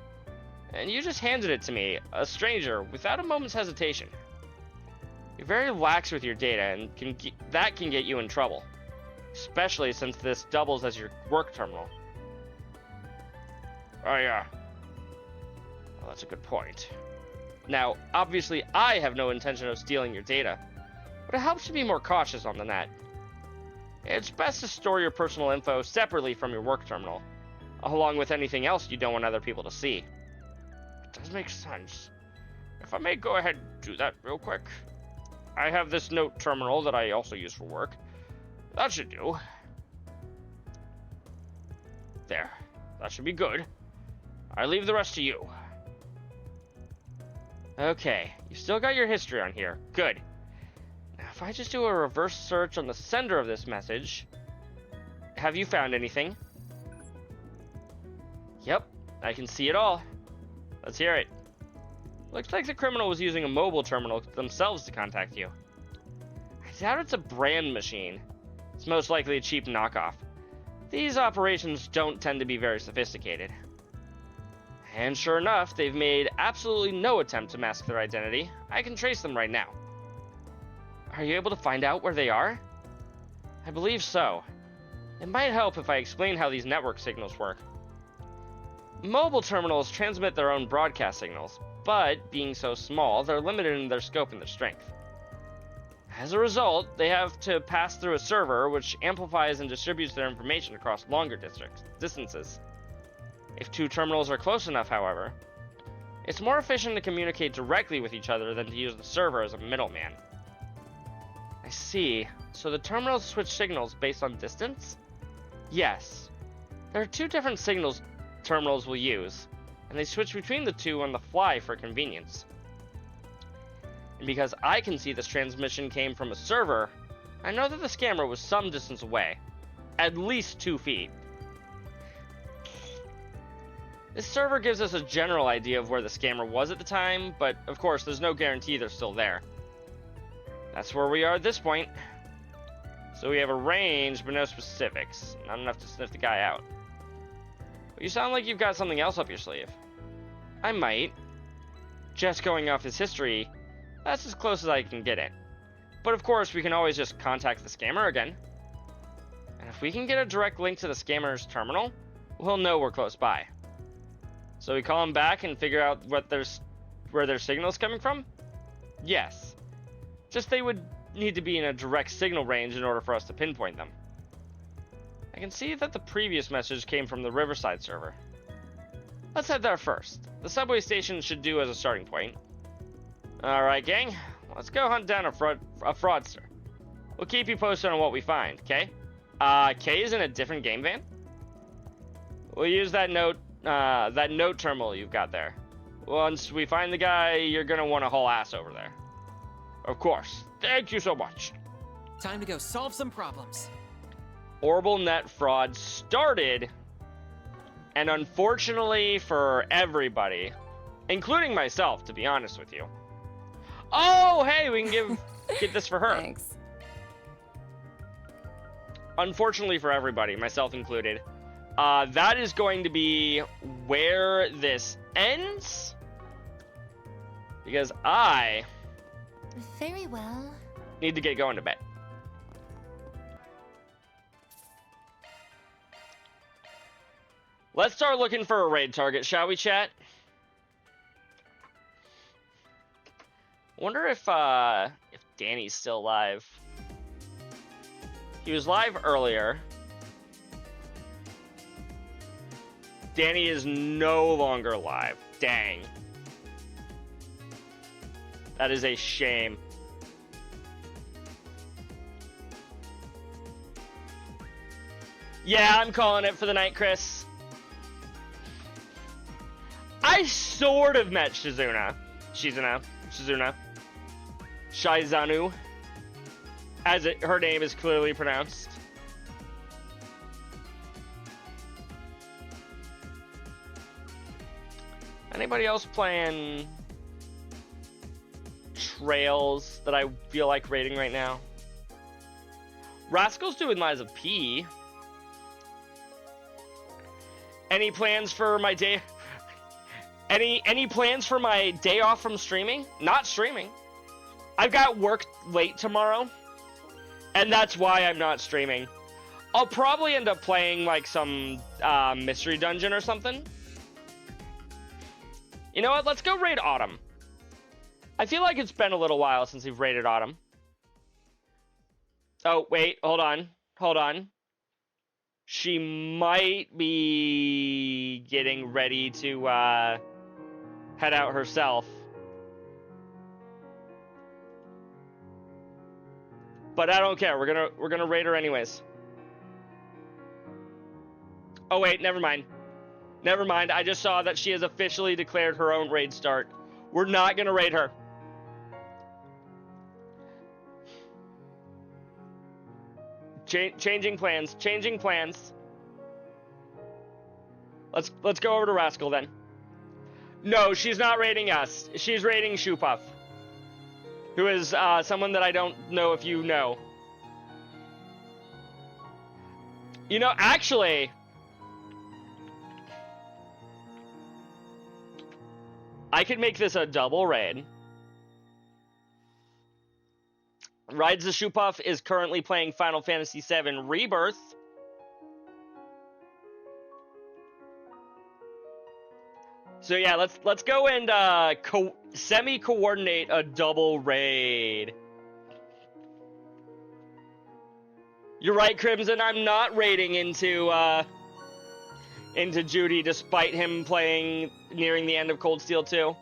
and you just handed it to me, a stranger, without a moment's hesitation. You're very lax with your data, and that can get you in trouble. Especially since this doubles as your work terminal. Oh yeah. Well, that's a good point. Now, obviously I have no intention of stealing your data, but it helps to be more cautious on the net. It's best to store your personal info separately from your work terminal, along with anything else you don't want other people to see. It does make sense. If I may go ahead and do that real quick. I have this note terminal that I also use for work. That should do. There. That should be good. I leave the rest to you. Okay. You still got your history on here. Good. Now, if I just do a reverse search on the sender of this message... Have you found anything? Yep. I can see it all. Let's hear it. Looks like the criminal was using a mobile terminal themselves to contact you. I doubt it's a brand machine. It's most likely a cheap knockoff. These operations don't tend to be very sophisticated. And sure enough, they've made absolutely no attempt to mask their identity. I can trace them right now. Are you able to find out where they are? I believe so. It might help if I explain how these network signals work. Mobile terminals transmit their own broadcast signals, but being so small, they're limited in their scope and their strength. As a result, they have to pass through a server which amplifies and distributes their information across longer distances. If 2 terminals are close enough, however, it's more efficient to communicate directly with each other than to use the server as a middleman. I see. So the terminals switch signals based on distance? Yes. There are 2 different signals terminals will use, and they switch between the 2 on the fly for convenience. And because I can see this transmission came from a server, I know that the scammer was some distance away. At least 2 feet. This server gives us a general idea of where the scammer was at the time, but of course there's no guarantee they're still there. That's where we are at this point. So we have a range, but no specifics. Not enough to sniff the guy out. But you sound like you've got something else up your sleeve. I might. Just going off his history, that's as close as I can get it. But of course, we can always just contact the scammer again. And if we can get a direct link to the scammer's terminal, we'll know we're close by. So we call him back and figure out where their signal's coming from? Yes. Just they would need to be in a direct signal range in order for us to pinpoint them. I can see that the previous message came from the Riverside server. Let's head there first. The subway station should do as a starting point. Alright, gang. Let's go hunt down a fraudster. We'll keep you posted on what we find, okay? Kay is in a different game van? We'll use that note terminal you've got there. Once we find the guy, you're gonna want to haul ass over there. Of course. Thank you so much. Time to go solve some problems. Orbital net fraud started, and unfortunately for everybody, including myself, to be honest with you. Oh, hey, we can get this for her. Thanks. Unfortunately for everybody, myself included, that is going to be where this ends. Because I Very well. need to get going to bed. Let's start looking for a raid target, shall we, chat? Wonder if Danny's still alive. He was live earlier. Danny is no longer live. Dang. That is a shame. Yeah, I'm calling it for the night, Chris. I sort of met Shizuna. Shizanu. As her name is clearly pronounced. Anybody else playing Trails that I feel like raiding right now? Rascal's doing Liza P. Any plans for my day? Any plans for my day off from streaming? Not streaming. I've got work late tomorrow, and that's why I'm not streaming. I'll probably end up playing like some mystery dungeon or something. You know what? Let's go raid Autumn. I feel like it's been a little while since we've raided Autumn. Oh, wait. Hold on. She might be getting ready to head out herself. But I don't care. We're gonna raid her anyways. Oh wait, never mind. I just saw that she has officially declared her own raid start. We're not gonna raid her. Changing plans. Let's go over to Rascal then. No, she's not raiding us. She's raiding Shoepuff, who is someone that I don't know if you know. You know, actually, I could make this a double raid. Rides the Shoepuff is currently playing Final Fantasy VII Rebirth. So yeah, let's go and semi-coordinate a double raid. You're right, Crimson. I'm not raiding into Judy, despite him playing nearing the end of Cold Steel 2.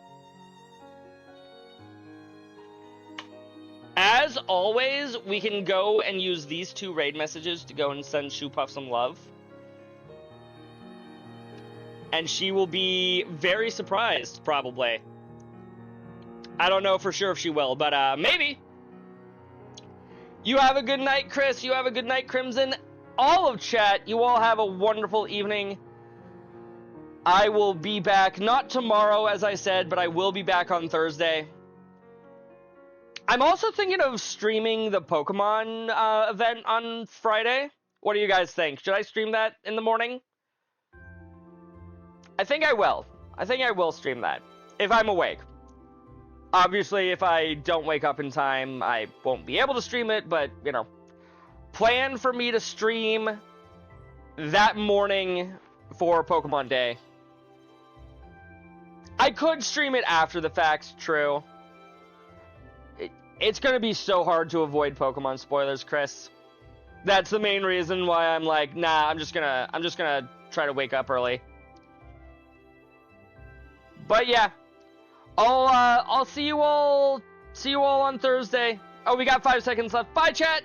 As always, we can go and use these two raid messages to go and send Shoepuff some love. And she will be very surprised, probably. I don't know for sure if she will, but maybe. You have a good night, Chris. You have a good night, Crimson. All of chat, you all have a wonderful evening. I will be back, not tomorrow, as I said, but I will be back on Thursday. I'm also thinking of streaming the Pokemon event on Friday. What do you guys think? Should I stream that in the morning? I think I will. I think I will stream that, if I'm awake. Obviously, if I don't wake up in time, I won't be able to stream it, but, you know. Plan for me to stream that morning for Pokemon Day. I could stream it after the fact, true. It's gonna be so hard to avoid Pokemon spoilers, Chris. That's the main reason why I'm like, nah, I'm just gonna try to wake up early. But yeah, I'll see you all on Thursday. Oh, we got 5 seconds left. Bye, chat.